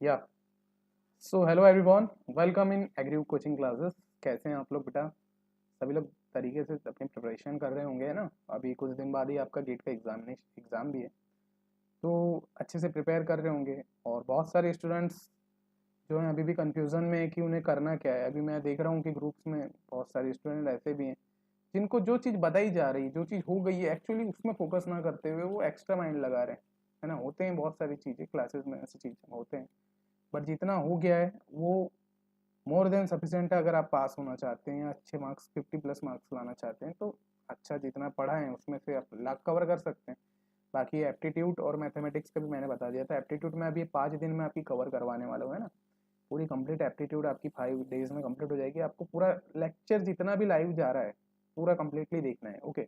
या so hello everyone, welcome in agree coaching classes. कैसे हैं आप लोग बेटा? सभी लोग तरीके से अपनी प्रिपरेशन कर रहे होंगे, है ना। अभी कुछ दिन बाद ही आपका गेट का एग्ज़ाम भी है, तो अच्छे से प्रिपेयर कर रहे होंगे। और बहुत सारे स्टूडेंट्स जो हैं अभी भी कंफ्यूजन में है कि उन्हें करना क्या है। अभी मैं देख रहा हूँ कि ग्रुप्स में बहुत सारे स्टूडेंट ऐसे भी हैं जिनको जो चीज़ बताई जा रही, जो चीज़ हो गई है, एक्चुअली उसमें फोकस ना करते हुए वो एक्स्ट्रा माइंड लगा रहे हैं, है ना। होते हैं बहुत सारी चीज़ें क्लासेस में, ऐसी चीज़ें होते हैं। बट जितना हो गया है वो मोर देन सफिशिएंट है। अगर आप पास होना चाहते हैं या अच्छे मार्क्स 50+ मार्क्स लाना चाहते हैं तो अच्छा जितना पढ़ा है उसमें से आप लाख कवर कर सकते हैं। बाकी एप्टीट्यूड और मैथमेटिक्स का भी मैंने बता दिया था। एप्टीट्यूड में अभी 5 दिन में आपकी कवर करवाने वाला हूँ, है ना। पूरी कंप्लीट एप्टीट्यूड आपकी 5 डेज में कंप्लीट हो जाएगी। आपको पूरा लेक्चर जितना भी लाइव जा रहा है पूरा कंप्लीटली देखना है। ओके,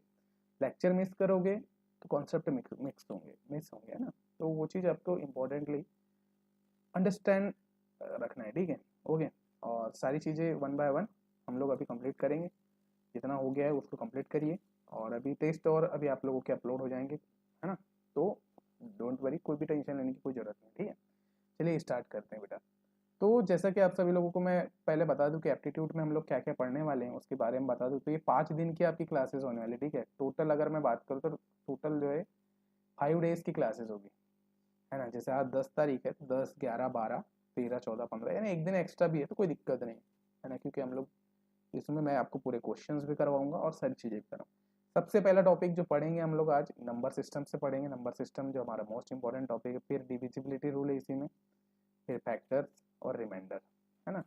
लेक्चर मिस करोगे तो कॉन्सेप्ट मिस होंगे, है ना। तो वो चीज़ आपको इम्पोर्टेंटली अंडरस्टैंड रखना है, ठीक है। ओके, और सारी चीज़ें वन बाय वन हम लोग अभी कंप्लीट करेंगे। जितना हो गया है उसको कंप्लीट करिए। और अभी टेस्ट और अभी आप लोगों के अपलोड हो जाएंगे, है ना। तो डोंट वरी, कोई भी टेंशन लेने की कोई ज़रूरत नहीं, ठीक है। चलिए स्टार्ट करते हैं बेटा। तो जैसा कि आप सभी लोगों को मैं पहले बता दूं कि एप्टीट्यूड में हम लोग क्या क्या पढ़ने वाले हैं उसके बारे में बता दूं, तो ये 5 दिन की आपकी क्लासेस होने वाली, ठीक है। टोटल अगर मैं बात करूँ तो टोटल जो है 5 डेज की क्लासेस होगी, है ना। जैसे आज 10 तारीख है तो 10, 11, 12, 13, 14, 15, यानी एक दिन एक्स्ट्रा भी है तो कोई दिक्कत नहीं, है ना। क्योंकि हम लोग इसमें मैं आपको पूरे क्वेश्चंस भी करवाऊंगा और सारी चीज़ें भी कराऊंगा। सबसे पहला टॉपिक जो पढ़ेंगे हम लोग आज नंबर सिस्टम से पढ़ेंगे। नंबर सिस्टम जो हमारा मोस्ट इंपॉर्टेंट टॉपिक है। फिर डिविजिबिलिटी रूल है इसी में, फिर फैक्टर्स और रिमाइंडर, है ना।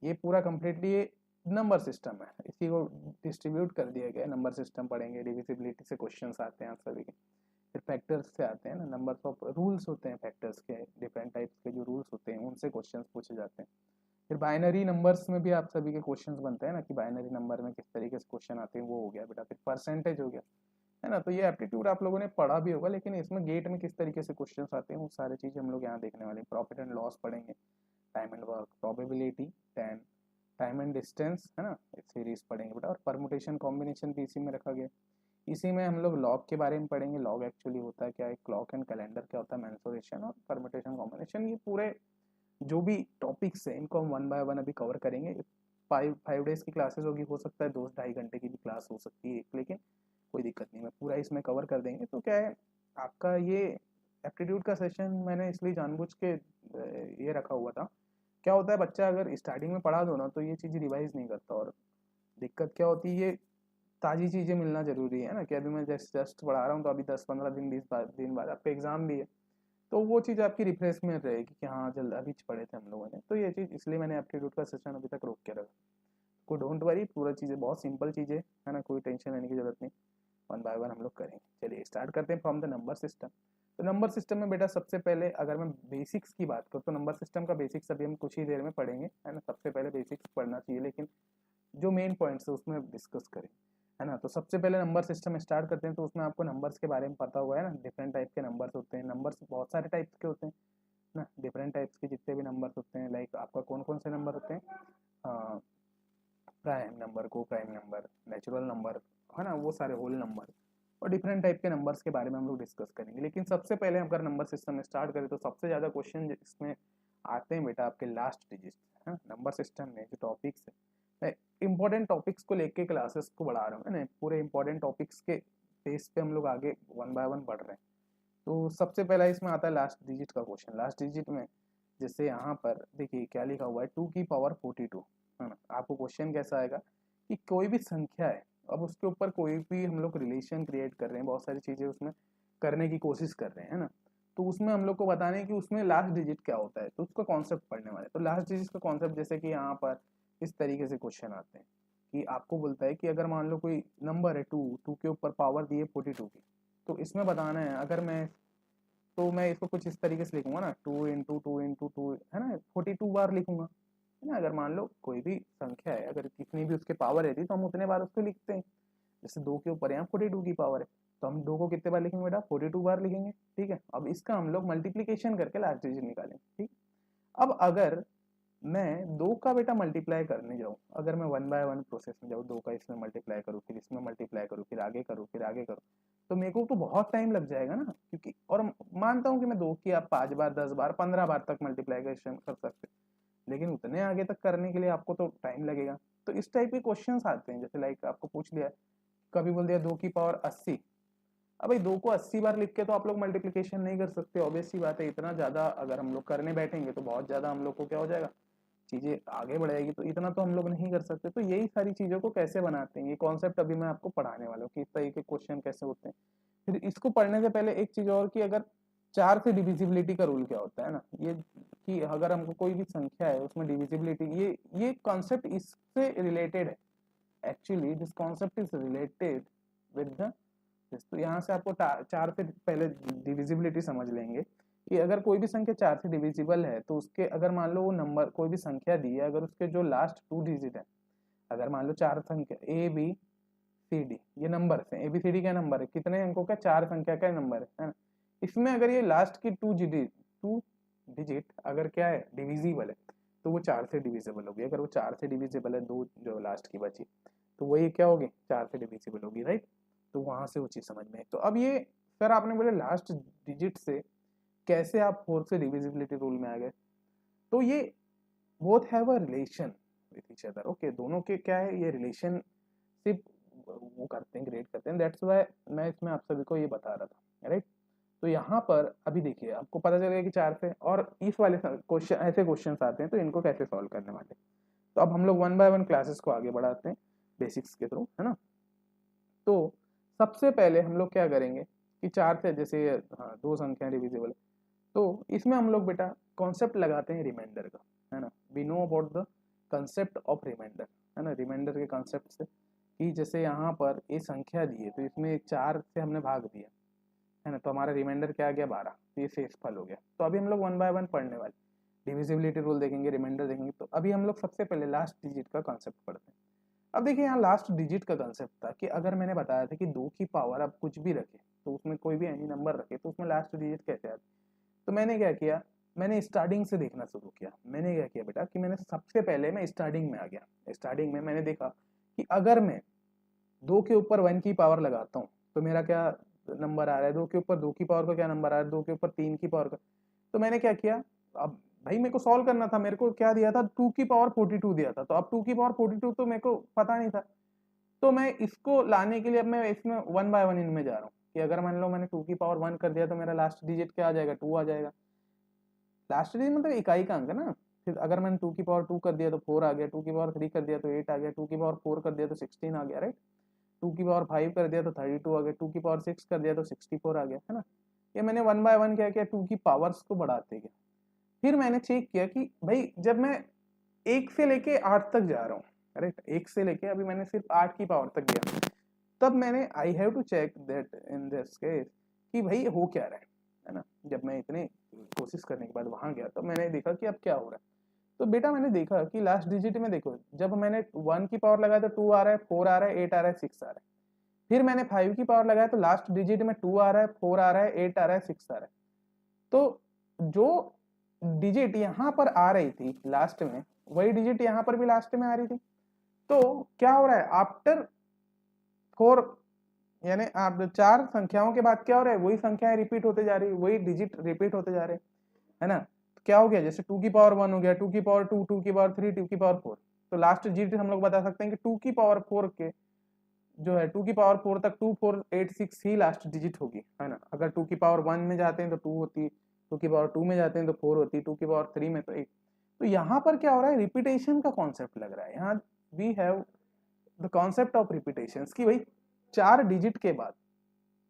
ये पूरा कम्प्लीटली ये नंबर सिस्टम है, इसी को डिस्ट्रीब्यूट कर दिया गया है। नंबर सिस्टम पढ़ेंगे, डिविजिबिलिटी से क्वेश्चंस आते हैं आप सभी के। फिर फैक्टर्स से आते हैं ना, नंबर्स ऑफ रूल्स होते हैं फैक्टर्स के, डिफरेंट टाइप्स के जो रूल्स होते हैं उनसे क्वेश्चंस पूछे जाते हैं। फिर बाइनरी नंबर्स में भी आप सभी के क्वेश्चंस बनते हैं ना, कि बाइनरी नंबर में किस तरीके से क्वेश्चन आते हैं, वो हो गया बेटा। फिर परसेंटेज हो गया, है ना। तो ये एप्टीट्यूड आप लोगों ने पढ़ा भी होगा, लेकिन इसमें गेट में किस तरीके से क्वेश्चंस आते हैं वो सारी चीज़ें हम लोग यहाँ देखने वाले हैं। प्रॉफिट एंड लॉस पढ़ेंगे, time and work, probability, time and distance, है ना, सीरीज पढ़ेंगे बेटा। और परमुटेशन कॉम्बिनेशन भी इसी में रखा गया। इसी में हम लोग लॉग के बारे में पढ़ेंगे। लॉग एक्चुअली होता है क्या है, क्लॉक एंड कैलेंडर क्या होता है, मेंसुरेशन और परमुटेशन कॉम्बिनेशन, ये पूरे जो भी टॉपिक्स हैं इनको हम वन बाय वन अभी कवर करेंगे। 5 डेज की क्लासेस होगी, हो सकता है 2 ढाई घंटे की भी क्लास हो सकती है एक, लेकिन कोई दिक्कत नहीं, मैं पूरा इसमें कवर कर देंगे। तो क्या है आपका ये एप्टीट्यूड का सेशन मैंने इसलिए जानबूझ के ये रखा हुआ था। क्या होता है, बच्चा अगर स्टार्टिंग में पढ़ा दो ना तो ये चीज़ रिवाइज नहीं करता, और दिक्कत क्या होती है, ये ताज़ी चीज़ें मिलना ज़रूरी है ना। कि अभी मैं जस्ट जस्ट पढ़ा रहा हूँ तो अभी 10-15 दिन 20 दिन बाद आपका एग्ज़ाम भी है, तो वो चीज़ आपकी रिफ्रेश में रहेगी कि हाँ जल्द अभी पढ़े थे हम लोगों ने। तो ये चीज़ इसलिए मैंने एप्टीट्यूड का सेशन अभी तक रोक के रखा। को डोंट वरी, पूरा चीज़ें बहुत सिंपल चीज़ें, है ना, कोई टेंशन लेने की जरूरत नहीं। वन बाय वन हम लोग करेंगे। चलिए स्टार्ट करते हैं फ्रॉम द नंबर सिस्टम। तो नंबर सिस्टम में बेटा सबसे पहले अगर मैं बेसिक्स की बात करूँ तो नंबर सिस्टम का बेसिक्स अभी हम कुछ ही देर में पढ़ेंगे, है ना। सबसे पहले बेसिक्स पढ़ना चाहिए, लेकिन जो मेन पॉइंट्स है उसमें डिस्कस करें, है ना। तो सबसे पहले नंबर सिस्टम स्टार्ट करते हैं। तो उसमें आपको नंबर्स के बारे में पता हुआ है ना, डिफरेंट टाइप के नंबर्स होते हैं। नंबर्स बहुत सारे टाइप्स के होते हैं ना, डिफरेंट टाइप्स के जितने भी नंबर्स होते हैं। लाइक आपका कौन कौन से नंबर होते हैं, प्राइम नंबर, को प्राइम नंबर, नेचुरल नंबर, है ना, वो सारे होल नंबर और डिफरेंट टाइप के नंबर्स के बारे में हम लोग डिस्कस करेंगे। लेकिन सबसे पहले अगर नंबर सिस्टम स्टार्ट करें तो सबसे ज़्यादा क्वेश्चन इसमें आते हैं बेटा आपके लास्ट डिजिट, है। नंबर सिस्टम में जो टॉपिक्स है, मैं इंपॉर्टेंट टॉपिक्स को लेके क्लासेस को बढ़ा रहा हूँ, है ना। पूरे इंपॉर्टेंट टॉपिक्स के बेस पे हम लोग आगे वन बाय वन बढ़ रहे हैं। तो सबसे पहला इसमें आता है लास्ट डिजिट का क्वेश्चन। लास्ट डिजिट में जैसे यहाँ पर देखिए क्या लिखा हुआ है, 2 की पावर 42, है ना। आपको क्वेश्चन कैसा आएगा कि कोई भी संख्या है, अब उसके ऊपर कोई भी हम लोग रिलेशन क्रिएट कर रहे हैं, बहुत सारी चीज़ें उसमें करने की कोशिश कर रहे हैं, है ना। तो उसमें हम लोग को बताना है कि उसमें लास्ट डिजिट क्या होता है, तो उसका कॉन्सेप्ट पढ़ने वाले। तो लास्ट डिजिट का कॉन्सेप्ट जैसे कि यहाँ पर इस तरीके से क्वेश्चन आते हैं कि आपको बोलता है कि अगर मान लो कोई नंबर है 2 के ऊपर पावर दी है 42 की, तो इसमें बताना है अगर मैं इसको कुछ इस तरीके से लिखूंगा ना, 2 इंटू 2 इंटू 2, है ना, 42 बार लिखूंगा, है ना। अगर मान लो कोई भी संख्या है, अगर कितनी भी उसके पावर रहती है तो हम उतने बार उसको लिखते हैं। जैसे 2 के ऊपर यहाँ 42 की पावर है, तो हम 2 को कितने बार लिखेंगे बेटा, 42 बार लिखेंगे, ठीक है। अब इसका हम लोग मल्टीप्लीकेशन करके लास्ट डिजिट निकालेंगे, ठीक। अब अगर मैं 2 का बेटा मल्टीप्लाई करने जाऊँ, अगर मैं वन बाय वन प्रोसेस में जाऊँ, 2 का इसमें मल्टीप्लाई करूँ, फिर इसमें मल्टीप्लाई करूँ, फिर आगे करूँ, फिर आगे करूँ, तो मेरे को तो बहुत टाइम लग जाएगा ना, क्योंकि और मानता हूँ कि मैं 2 की आप 5 बार 10 बार 15 बार तक मल्टीप्लीकेशन कर सकते हैं, लेकिन उतने आगे तक करने के लिए आपको तो टाइम लगेगा। तो इस टाइप के क्वेश्चंस आते हैं, जैसे लाइक आपको पूछ लिया, कभी बोल दिया 2 की पावर 80। अब भाई 2 को 80 बार लिख के तो आप लोग मल्टीप्लिकेशन नहीं कर सकते, ऑब्वियस सी बात है। इतना ज़्यादा अगर हम लोग करने बैठेंगे तो बहुत ज़्यादा हम लोग को क्या हो जाएगा, चीज़ें आगे बढ़ जाएगी, तो इतना तो हम लोग नहीं कर सकते। तो यही सारी चीज़ों को कैसे बनाते हैं, ये कॉन्सेप्ट अभी मैं आपको पढ़ाने वाला हूँ कि इस तरह के क्वेश्चन कैसे होते हैं। फिर इसको पढ़ने से पहले एक चीज़ और, कि अगर 4 से डिविजिबिलिटी का रूल क्या होता है ना, ये कि अगर हमको कोई भी संख्या है उसमें डिविजिबिलिटी, ये कॉन्सेप्ट इससे रिलेटेड है। Actually this concept is related with the, तो यहाँ से आपको 4 से पहले डिविजिबिलिटी समझ लेंगे कि अगर कोई भी संख्या 4 से डिविजिबल है तो उसके, अगर मान लो वो नंबर कोई भी संख्या दी है, अगर उसके जो लास्ट 2 डिजिट है, अगर मान लो 4 संख्या ए बी सी डी, ये नंबर है, ए बी सी डी क्या नंबर है, कितने अंकों का, 4 संख्या का नंबर है ना। इसमें अगर ये लास्ट की 2 डिजिट अगर क्या है, डिविजिबल है, तो वो 4 से डिविजिबल होगी। अगर वो 4 से डिविजिबल है, 2 जो लास्ट की बची, तो वही क्या होगी, 4 से डिविजिबल होगी, राइट। तो वहां से वो चीज समझ में। तो अब ये सर आपने बोले लास्ट डिजिट से कैसे आप 4 से डिविजिबिलिटी रूल में आ गए, तो ये both have a relation with each other. Okay, दोनों के क्या है, ये रिलेशनशिप वो करते हैं, ग्रेड करते हैं। दैट्स व्हाई मैं इसमें आप सभी को ये बता रहा था, राइट। तो यहाँ पर अभी देखिए आपको पता चलेगा कि 4 से, और इस वाले क्वेश्चन, ऐसे क्वेश्चन आते हैं तो इनको कैसे सॉल्व करने वाले। तो अब हम लोग 1 बाय 1 क्लासेस को आगे बढ़ाते हैं बेसिक्स के थ्रू, है ना। तो सबसे पहले हम लोग क्या करेंगे कि 4 से, जैसे हाँ 2 संख्या डिविजिबल है, तो इसमें हम लोग बेटा कॉन्सेप्ट लगाते हैं रिमाइंडर का, है ना। We know about the concept of reminder, है ना, रिमाइंडर के कॉन्सेप्ट से, कि जैसे यहाँ पर ये संख्या दी है तो इसमें 4 से हमने भाग दिया, है ना, तो हमारा रिमाइंडर क्या आ गया, 12। तो ये शेषफल हो गया। तो अभी हम लोग 1 बाय 1 पढ़ने वाले, डिविजिबिलिटी रूल देखेंगे, रिमाइंडर देखेंगे। तो अभी हम लोग सबसे पहले लास्ट डिजिट का कॉन्सेप्ट पढ़ते हैं। अब देखिए यहाँ लास्ट डिजिट का कंसेप्ट था कि अगर मैंने बताया था कि 2 की पावर आप कुछ भी रखे, तो उसमें कोई भी एनी नंबर रखे, तो उसमें लास्ट डिजिट कैसे आती। तो मैंने क्या किया, मैंने स्टार्टिंग से देखना शुरू किया। मैंने क्या किया बेटा कि मैंने सबसे पहले मैं स्टार्टिंग में आ गया। स्टार्टिंग में मैंने देखा कि अगर मैं 2 के ऊपर 1 की पावर लगाता हूँ तो मेरा क्या नंबर आ रहा है, 2 के ऊपर 2 की पावर का क्या नंबर आ रहा है, 2 के ऊपर 3 की पावर का। तो मैंने क्या किया, अब भाई मेरे को सॉल्व करना था, मेरे को क्या दिया था, 2 की पावर 42 दिया था। तो अब 2 की पावर 42 तो मेरे को पता नहीं था, तो मैं इसको लाने के लिए अब मैं इसमें 1 बाय 1 इनमें जा रहा हूँ कि अगर मान लो मैंने 2 की पावर 1 कर दिया तो मेरा लास्ट डिजिट क्या आ जाएगा, 2 आ जाएगा। लास्ट डिजिट मतलब इकाई का अंक है ना। फिर अगर मैंने 2 की पावर 2 कर दिया तो 4 आ गया, 2 की पावर 3 कर दिया तो 8 आ गया, 2 की पावर 4 कर दिया तो 16 आ गया, राइट। 2 की पावर 5 कर दिया तो 32 आ गया, 2 की पावर 6 कर दिया तो 64 आ गया, है ना। ये मैंने 1 बाय 1 क्या किया, 2 की पावर्स को बढ़ाते गया। फिर मैंने चेक किया कि भाई जब मैं 1 से लेके 8 तक जा रहा हूँ, राइट, 1 से लेके अभी मैंने सिर्फ 8 की पावर तक गया, तब मैंने I have to check that in this case कि भाई हो क्या रहा है ना। जब मैं इतने कोशिश करने के बाद वहां गया तो मैंने देखा कि अब क्या हो रहा है। तो बेटा मैंने देखा कि लास्ट डिजिट में देखो, जब मैंने 1 की पावर लगाया तो 2 आ रहा है, 4 आ रहा है, 8 आ रहा है, 6 आ रहा है। फिर मैंने 5 की पावर लगाया तो लास्ट डिजिट में 2 आ रहा है, 4 आ रहा है, 8 आ रहा है, 6 आ रहा है। तो जो डिजिट यहाँ पर आ रही थी लास्ट में, वही डिजिट यहाँ पर भी लास्ट में आ रही थी। तो क्या हो रहा है, आफ्टर 4, यानी आप 4 संख्याओं के बाद क्या हो रहा है, वही संख्याएं रिपीट होते जा रही है, वही डिजिट रिपीट होते जा रहे हैं, है ना। तो क्या हो गया, जैसे 2 की पावर 1 हो गया, 2 की पावर 2, 2 की पावर 3, 2 की पावर 4। तो लास्ट डिजिट हम लोग बता सकते हैं कि 2 की पावर 4 के जो है 2 की पावर 4 तक 2 4 8 6 ही लास्ट डिजिट होगी, है ना। अगर 2 की पावर 1 में जाते हैं तो 2 होती, 2 की पावर 2 में जाते हैं तो 4 होती, 2 की पावर 3 में तो 8। तो यहाँ पर क्या हो रहा है, रिपीटेशन का कॉन्सेप्ट लग रहा है। यहाँ we have the concept of repetition कि भाई 4 डिजिट के बाद,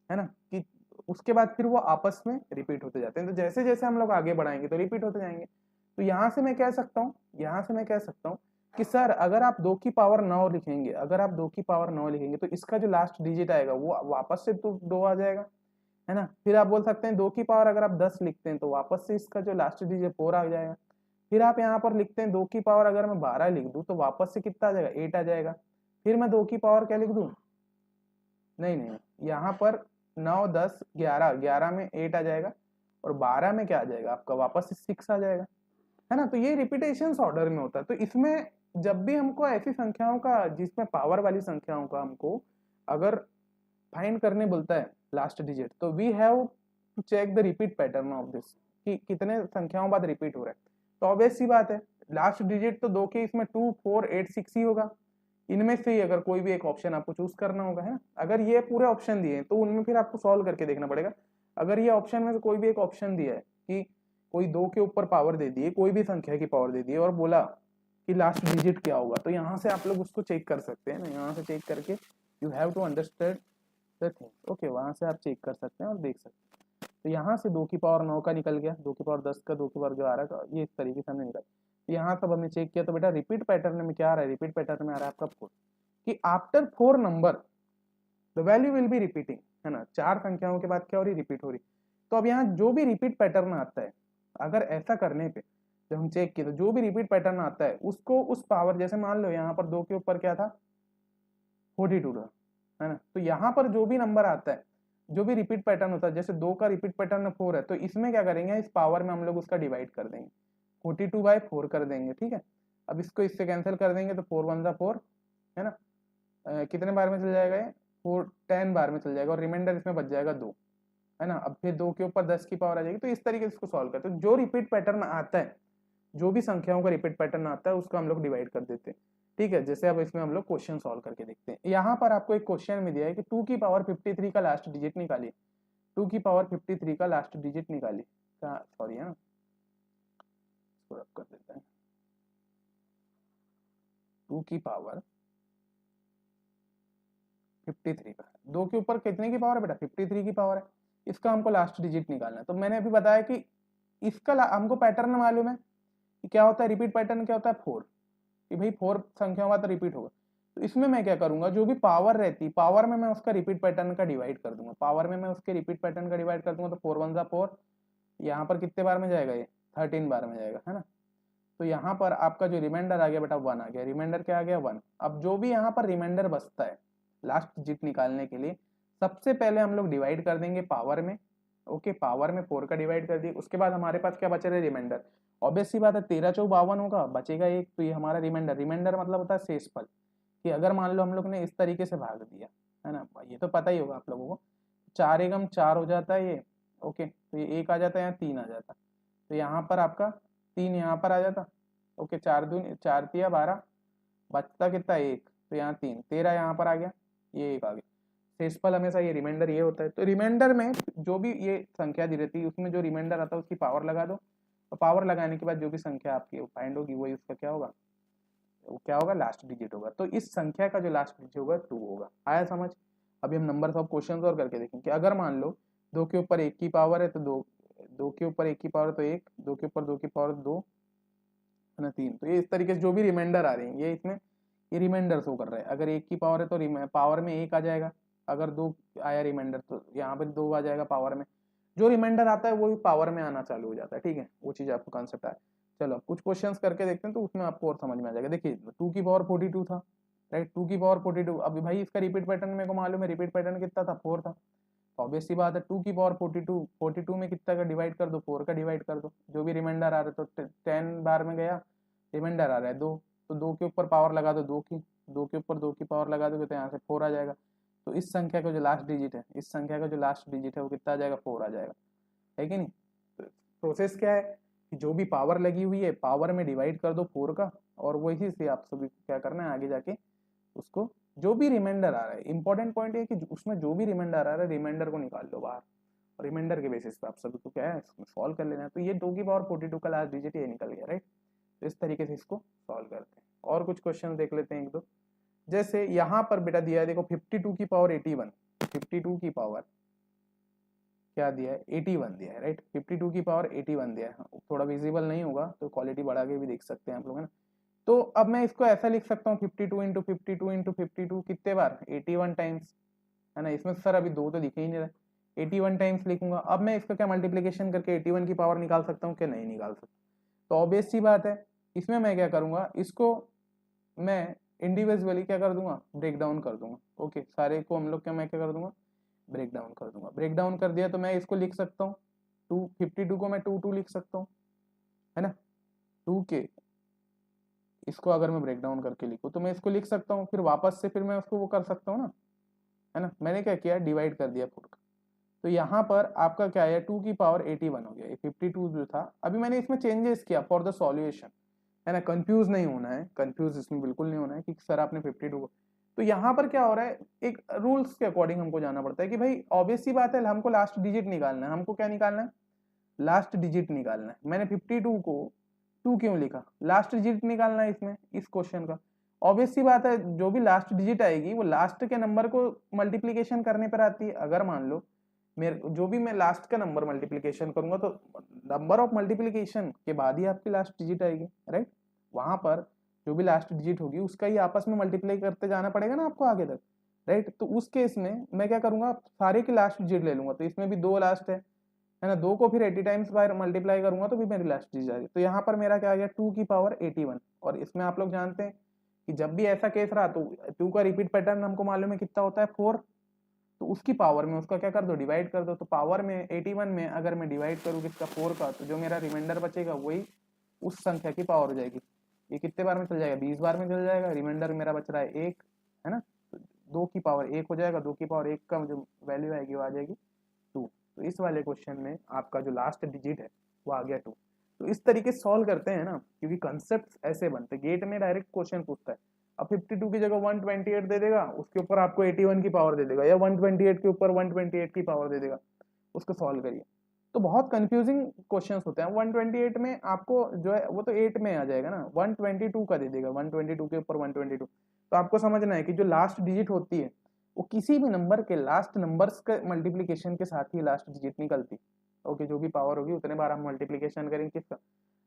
है ना, कि उसके बाद फिर वो आपस में रिपीट होते जाते हैं। तो जैसे जैसे हम लोग आगे बढ़ाएंगे तो रिपीट होते जाएंगे। तो यहाँ से मैं कह सकता हूँ, यहाँ से मैं कह सकता हूँ कि सर अगर आप 2 की पावर 9 लिखेंगे, अगर आप 2 की पावर 9 लिखेंगे तो इसका जो लास्ट डिजिट आएगा वो वापस से तो 2 आ जाएगा, है ना। फिर आप बोल सकते हैं 2 की पावर अगर आप 10 लिखते हैं तो वापस से इसका जो लास्ट डिजिट 4 आ जाएगा। फिर आप यहाँ पर लिखते हैं 2 की पावर अगर मैं 12 लिख दूं तो वापस से कितना आ जाएगा, 8 आ जाएगा। फिर मैं 2 की पावर क्या लिख दूं, नहीं नहीं, यहाँ पर 9 10 11, 11 में 8 आ जाएगा, और 12 में क्या आ जाएगा आपका, वापस से 6 आ जाएगा, है ना। तो ये रिपीटेशन ऑर्डर में होता है। तो इसमें जब भी हमको ऐसी संख्याओं का, जिसमें पावर वाली संख्याओं का हमको अगर फाइंड करने बोलता है लास्ट डिजिट, तो we have to check the repeat pattern of this कि कितने संख्याओं बाद रिपीट हो रहा है। तो ऑब्वियस सी बात है लास्ट डिजिट तो 2 के इसमें 2 4 8 6 ही होगा, इनमें से ही अगर कोई भी एक ऑप्शन आपको चूज करना होगा, है ना। अगर ये पूरे ऑप्शन दिए हैं तो उनमें फिर आपको सॉल्व करके देखना पड़ेगा। अगर ये ऑप्शन में से कोई भी एक ऑप्शन दिया है कि कोई 2 के ऊपर पावर दे दिए, कोई भी संख्या की पावर दे दी और बोला कि लास्ट डिजिट क्या होगा, तो यहाँ से आप लोग उसको चेक कर सकते हैं ना, यहाँ से चेक करके you have to understand the thing. Okay, वहां से आप चेक कर सकते हैं और देख सकते हैं। तो यहाँ से 2 की पावर 9 का निकल गया, 2 की पावर 10 का, 2 की पावर 11 का, ये इस तरीके से हमने निकाला। यहाँ सब हमने चेक किया, तो बेटा रिपीट पैटर्न में क्या आ रहा है, रिपीट पैटर्न में आ रहा है आपका 4 कि after 4 number the value will be repeating, है ना। 4 संख्याओं के बाद क्या हो रही, रिपीट हो रही। तो अब यहाँ जो भी रिपीट पैटर्न आता है, अगर ऐसा करने पे जब हम चेक किए तो जो भी रिपीट पैटर्न आता है उसको उस पावर, जैसे मान लो यहाँ पर 2 के ऊपर क्या था 42 था, है ना। तो यहाँ पर जो भी नंबर आता है, जो भी रिपीट पैटर्न होता है, जैसे 2 का रिपीट पैटर्न 4 है, तो इसमें क्या करेंगे, इस पावर में हम लोग उसका डिवाइड कर देंगे, 42/4 कर देंगे, ठीक है। अब इसको इससे कैंसिल कर देंगे तो 4 1 4, है ना। कितने बार में चल जाएगा ये, 10 बार में चल जाएगा और रिमाइंडर इसमें बच जाएगा 2, है ना। अब फिर 2 के ऊपर 10 की पावर आ जाएगी। तो इस तरीके से इसको सॉल्व करते हैं। जो रिपीट पैटर्न आता है, जो भी संख्याओं का रिपीट पैटर्न आता है उसको हम लोग डिवाइड कर देते हैं, ठीक है। जैसे अब इसमें हम लोग क्वेश्चन सॉल्व करके देखते हैं। यहाँ पर आपको एक क्वेश्चन में दिया है कि 2 की पावर 53 का लास्ट डिजिट निकालिए, 2 की पावर 53 का लास्ट डिजिट निकालिए, सॉरी है ना, इसको रब कर देते हैं। 2 की पावर 53 का, 2 के ऊपर कितने की पावर है बेटा, 53 की पावर है, इसका हमको लास्ट डिजिट निकालना है। तो मैंने अभी बताया कि इसका हमको पैटर्न मालूम है कि क्या होता है, रिपीट पैटर्न क्या होता है 4, कि भाई 4 संख्याओं का तो रिपीट होगा। तो इसमें मैं क्या करूंगा, जो भी पावर रहती, पावर में मैं उसका रिपीट पैटर्न का डिवाइड कर दूंगा, पावर में मैं उसके रिपीट पैटर्न का डिवाइड कर दूंगा। तो 4 1 4, यहाँ पर कितने बार में जाएगा, ये 13 बार में जाएगा, है ना। तो यहाँ पर आपका जो रिमाइंडर आ गया बेटा 1 आ गया, रिमाइंडर क्या आ गया 1। अब जो भी यहाँ पर रिमाइंडर बचता है लास्ट डिजिट निकालने के लिए, सबसे पहले हम लोग डिवाइड कर देंगे पावर में। ओके, पावर में 4 का डिवाइड कर दिए, उसके बाद हमारे पास क्या बचा रहे, रिमाइंडर। ऑब्वियस सी बात है 13 चौक 52 होगा, बचेगा एक, तो ये हमारा रिमाइंडर। रिमाइंडर मतलब होता है शेषफल, कि अगर मान लो हम लोग ने इस तरीके से भाग दिया, है ना, ये तो पता ही होगा आप लोगों को, 4 एकम 4 हो जाता है ये। ओके, तो ये 1 आ जाता है, यहाँ 3 आ जाता, तो यहाँ पर आपका 3 यहाँ पर आ जाता। ओके, 4 दूनी 4 तिया 12, बचता कितना 1, तो यहाँ 3 13 यहाँ पर आ गया, ये 1 आ गया। शेषफल हमेशा ये रिमाइंडर ये होता है। तो रिमाइंडर में जो भी ये संख्या दी रहती है उसमें जो रिमाइंडर आता है उसकी पावर लगा दो, तो पावर लगाने के बाद जो भी संख्या आपकी फाइंड होगी वही उसका क्या होगा, वो क्या होगा, लास्ट डिजिट होगा। तो इस संख्या का जो लास्ट डिजिट होगा 2 होगा। आया समझ। अभी हम नंबर ऑफ क्वेश्चन और करके देखेंगे कि अगर मान लो 2 के ऊपर 1 की पावर है तो 2 के ऊपर 1 की पावर तो 1, 2 के ऊपर 2 की पावर 2, है ना 3। तो ये इस तरीके से जो भी रिमाइंडर आ रही है ये इसमें ये रिमाइंडर शो कर रहा है। अगर 1 की पावर है तो पावर में 1 आ जाएगा, अगर 2 आया रिमाइंडर तो यहाँ पर 2 आ जाएगा पावर में। जो रिमाइंडर आता है वो भी पावर में आना चालू हो जाता है, ठीक है। वो चीज आपको कॉन्सेप्ट आया। चलो कुछ क्वेश्चंस करके देखते हैं तो उसमें आपको और समझ में आ जाएगा। देखिए 2 की पावर 42 था, राइट, 2 की पावर 42। अब भाई इसका रिपीट पैटर्न मेरे को मालूम है, रिपीट पैटर्न कितना था 4 था। ऑब्वियस सी बात है 2 की पावर 42, 42 में कितना का डिवाइड कर दो, 4 का डिवाइड कर दो, जो भी रिमाइंडर आ रहा है तो 10 बार में गया, रिमाइंडर आ रहा है 2, तो 2 के ऊपर पावर लगा दो 2 की, 2 के ऊपर 2 की पावर लगा दोगे तो यहाँ से 4 आ जाएगा। तो इस संख्या का जो लास्ट डिजिट है, इस संख्या का जो लास्ट डिजिट है वो कितना आ जाएगा, 4 आ जाएगा, है कि नहीं। प्रोसेस क्या है कि जो भी पावर लगी हुई है पावर में डिवाइड कर दो 4 का, और वही से आप सभी क्या करना है आगे जाके उसको जो भी रिमाइंडर आ रहा है, इंपॉर्टेंट पॉइंट है कि उसमें जो भी रिमाइंडर आ रहा है रिमाइंडर को निकाल लो बाहर, और रिमाइंडर के बेसिस पे आप सभी को क्या है सॉल्व कर लेना है। तो ये 2 की पावर 42 का लास्ट डिजिट ये निकल गया, राइट। तो इस तरीके से इसको सॉल्व करते हैं। और कुछ क्वेश्चन देख लेते हैं एक दो। जैसे यहाँ पर बेटा दिया है देखो 52 की पावर 81, 52 की पावर क्या दिया है 81 दिया है, राइट। 52 की पावर 81 दिया है, थोड़ा विजिबल नहीं होगा तो क्वालिटी बढ़ा के भी देख सकते हैं आप लोग, है ना। तो अब मैं इसको ऐसा लिख सकता हूँ 52 इंटू 52 इंटू 52 कितने बार 81 टाइम्स, है ना। इसमें सर अभी 2 तो दिखे ही नहीं रहा, 81 टाइम्स लिखूंगा। अब मैं इसका क्या मल्टीप्लीकेशन करके 81 की पावर निकाल सकता हूँ क्या, नहीं निकाल सकता। तो ऑब्वियस सी बात है इसमें मैं क्या करूंगा, इसको मैं इंडिविजुअली क्या कर दूंगा, ब्रेक डाउन कर दूंगा। ओके, सारे को हम लोग क्या मैं क्या कर दूंगा, ब्रेक डाउन कर दूंगा। ब्रेक डाउन कर दिया तो मैं इसको लिख सकता हूँ 52 को मैं 2 लिख सकता हूँ, है ना। 2 के इसको अगर मैं ब्रेक डाउन करके लिखूँ तो मैं इसको लिख सकता हूँ, फिर वापस से फिर मैं उसको वो कर सकता हूँ ना, है ना। मैंने क्या किया डिवाइड कर दिया 4 का, तो यहाँ पर आपका क्या है 2 की पावर 81 हो गया। ये 52 जो था, अभी मैंने इसमें चेंजेस किया फॉर द सॉल्यूशन, है ना। कंफ्यूज नहीं होना है, कंफ्यूज इसमें बिल्कुल नहीं होना है कि सर आपने 52 को, तो यहाँ पर क्या हो रहा है, एक रूल्स के अकॉर्डिंग हमको जाना पड़ता है कि भाई ऑब्वियस सी बात है, हमको लास्ट डिजिट निकालना है। हमको क्या निकालना है, लास्ट डिजिट निकालना है। मैंने 52 को 2 क्यों लिखा, लास्ट डिजिट निकालना है इसमें, इस क्वेश्चन का। ऑब्वियस सी बात है, जो भी लास्ट डिजिट आएगी वो लास्ट के नंबर को मल्टीप्लीकेशन करने पर आती है। अगर मान लो मेरे जो भी मैं लास्ट का नंबर मल्टीप्लीकेशन करूंगा, तो नंबर ऑफ मल्टीप्लीकेशन के बाद ही आपकी लास्ट डिजिट आएगी, राइट। वहां पर जो भी लास्ट डिजिट होगी उसका ही आपस में मल्टीप्लाई करते जाना पड़ेगा ना आपको आगे तक, राइट। तो उस केस में मैं क्या करूंगा, सारे की लास्ट डिजिट ले लूंगा। तो इसमें भी 2 लास्ट है ना, 2 को फिर 80 टाइम्स बाय मल्टीप्लाई करूंगा तो भी मेरी लास्ट डिजिट आ गई। तो यहाँ पर मेरा क्या आ गया 2 की पावर 81। और इसमें आप लोग जानते हैं कि जब भी ऐसा केस रहा तो 2 का रिपीट पैटर्न हमको मालूम है कितना होता है 4, तो उसकी पावर में उसका क्या कर दो, डिवाइड कर दो। तो पावर में 81 में अगर मैं डिवाइड करूँ किसका 4 का, तो जो मेरा रिमाइंडर बचेगा वही उस संख्या की पावर हो जाएगी। ये कितने बार में चल जाएगा, 20 बार में चल जाएगा। रिमाइंडर मेरा बच रहा है 1, है ना। 2 की पावर 1 हो जाएगा, 2 की पावर 1 का जो वैल्यू आएगी वो आ जाएगी 2। तो इस वाले क्वेश्चन में आपका जो लास्ट डिजिट है वो आ गया 2। तो इस तरीके से सॉल्व करते हैं ना, क्योंकि कंसेप्ट ऐसे बनते हैं। गेट में डायरेक्ट क्वेश्चन पूछता है, अब 52 की जगह 128 दे देगा, उसके ऊपर आपको 81 की पावर दे देगा, या 128 के ऊपर 128 की पावर दे देगा, उसको सॉल्व करिए। तो बहुत कंफ्यूजिंग क्वेश्चंस होते हैं। 128 में आपको जो है वो तो 8 में आ जाएगा ना, 122 का दे देगा, 122 के ऊपर 122। तो आपको समझना है कि जो लास्ट डिजिट होती है वो किसी भी नंबर के लास्ट नंबर्स के मल्टीप्लीकेशन के साथ ही लास्ट डिजिट निकलती। ओके, जो भी पावर होगी उतने बार हम मल्टीप्लीकेशन करेंगे किसका,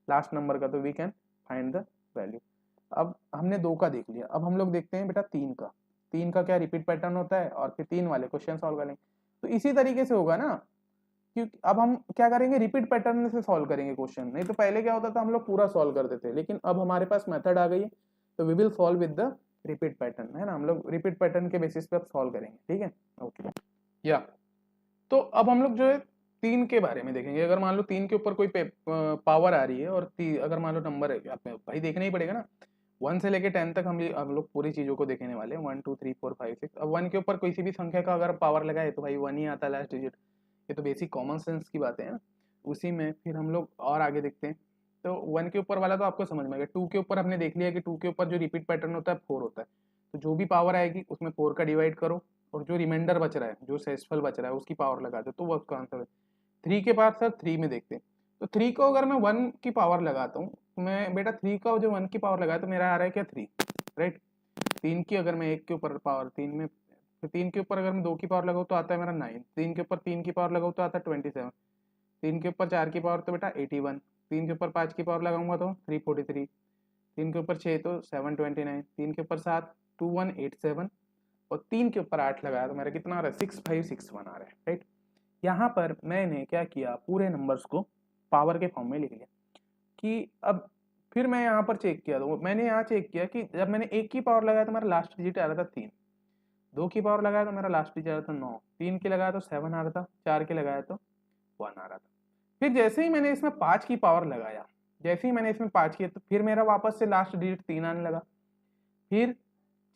लास्ट नंबर का, तो we can find the value. अब हमने 2 का देख लिया, अब हम लोग देखते हैं बेटा 3 का। 3 का क्या रिपीट पैटर्न होता है, और फिर 3 वाले क्वेश्चन सॉल्व करेंगे। तो इसी तरीके से होगा ना, क्योंकि अब हम क्या करेंगे, रिपीट पैटर्न से सॉल्व करेंगे क्वेश्चन। नहीं तो पहले क्या होता था, हम लोग पूरा सॉल्व करते थे, लेकिन अब हमारे पास मेथड आ गई है, तो we will solve with the repeat pattern, है ना। हम लोग रिपीट पैटर्न के बेसिस पे अब सॉल्व करेंगे, ठीक है। ओके, या तो अब हम लोग जो है 3 के बारे में देखेंगे। अगर मान लो 3 के ऊपर कोई पावर आ रही है, और अगर मान लो नंबर है, आप भाई देखना ही पड़ेगा ना, 1 से लेके 10 तक हम लोग पूरी चीजों को देखने वाले हैं, 1 2 3 4 5 6। अब 1 के ऊपर कोई सी भी संख्या का अगर पावर लगाए तो भाई 1 ही आता है लास्ट डिजिट। ये तो बेसिक कॉमन सेंस की बातें हैं। उसी में फिर हम लोग और आगे देखते हैं। तो 1 के ऊपर वाला तो आपको समझ में आ गया। 2 के ऊपर हमने देख लिया कि 2 के ऊपर जो रिपीट पैटर्न होता है 4 होता है। तो जो भी पावर आएगी उसमें 4 का डिवाइड करो, और जो रिमाइंडर बच रहा है, जो शेषफल बच रहा है, उसकी पावर लगा दो, तो वो उसका आंसर है। 3 के बाद सर 3 में देखते हैं। तो 3 को अगर मैं 1 की पावर लगाता हूँ, तो मैं बेटा 3 का जो 1 की पावर लगाया तो मेरा आ रहा है क्या 3, राइट। 3 की अगर मैं 1 के ऊपर पावर 3 में, तो 3 के ऊपर अगर मैं 2 की पावर लगाऊँ तो आता है मेरा 9। 3 के ऊपर 3 की पावर लगाऊँ तो आता है 27। 3 के ऊपर 4 की पावर तो बेटा 81। 3 के ऊपर 5 की पावर लगाऊंगा तो 343। 3 के ऊपर 6 तो 729। 3 के ऊपर 7 2187। और 3 के ऊपर 8 लगाया तो मेरा कितना आ रहा है 6561 आ रहा है, राइट। यहाँ पर मैंने क्या किया, पूरे नंबर्स को पावर के फॉर्म में लिख लिया। कि अब फिर मैं यहाँ पर चेक किया, तो मैंने यहाँ चेक किया कि जब मैंने 1 की पावर लगाया तो मेरा लास्ट डिजिट आ रहा था 3। 2 की पावर लगाया तो मेरा लास्ट डिजिट आ रहा था 9। 3 की लगाया तो 7 आ रहा था। 4 की लगाया तो 1 आ रहा था। फिर जैसे ही मैंने इसमें 5 की पावर लगाया, जैसे ही मैंने इसमें 5 किया, तो फिर मेरा वापस से लास्ट डिजिट 3 आने लगा। फिर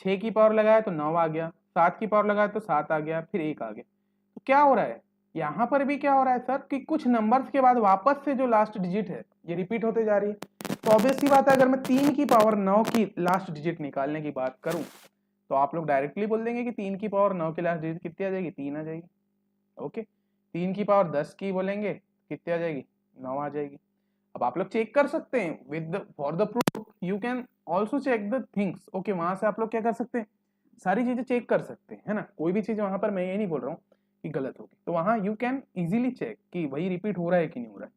6 की पावर लगाया तो 9 आ गया। 7 की पावर लगाया तो 7 आ गया, फिर 1 आ गया। तो क्या हो रहा है यहाँ पर भी, क्या हो रहा है सर, कि कुछ नंबर्स के बाद वापस से जो लास्ट डिजिट है ये रिपीट होते जा रही है। तो ऑब्वियस सी बात है, अगर मैं 3 की पावर 9 की लास्ट डिजिट निकालने की बात करूं, तो आप लोग डायरेक्टली बोल देंगे कि 3 की पावर 9 की लास्ट डिजिट कितनी आ जाएगी, 3 आ जाएगी। ओके, 3 की पावर 10 की बोलेंगे कितनी आ जाएगी, 9 आ जाएगी। अब आप लोग चेक कर सकते हैं with for the proof you can also check the things. Okay, वहां से आप लोग क्या कर सकते हैं, सारी चीजें चेक कर सकते हैं, है ना। कोई भी चीज वहां पर मैं ये नहीं बोल रहा हूँ कि गलत होगी, तो वहां यू कैन इजीली चेक कि वही रिपीट हो रहा है कि नहीं हो रहा है।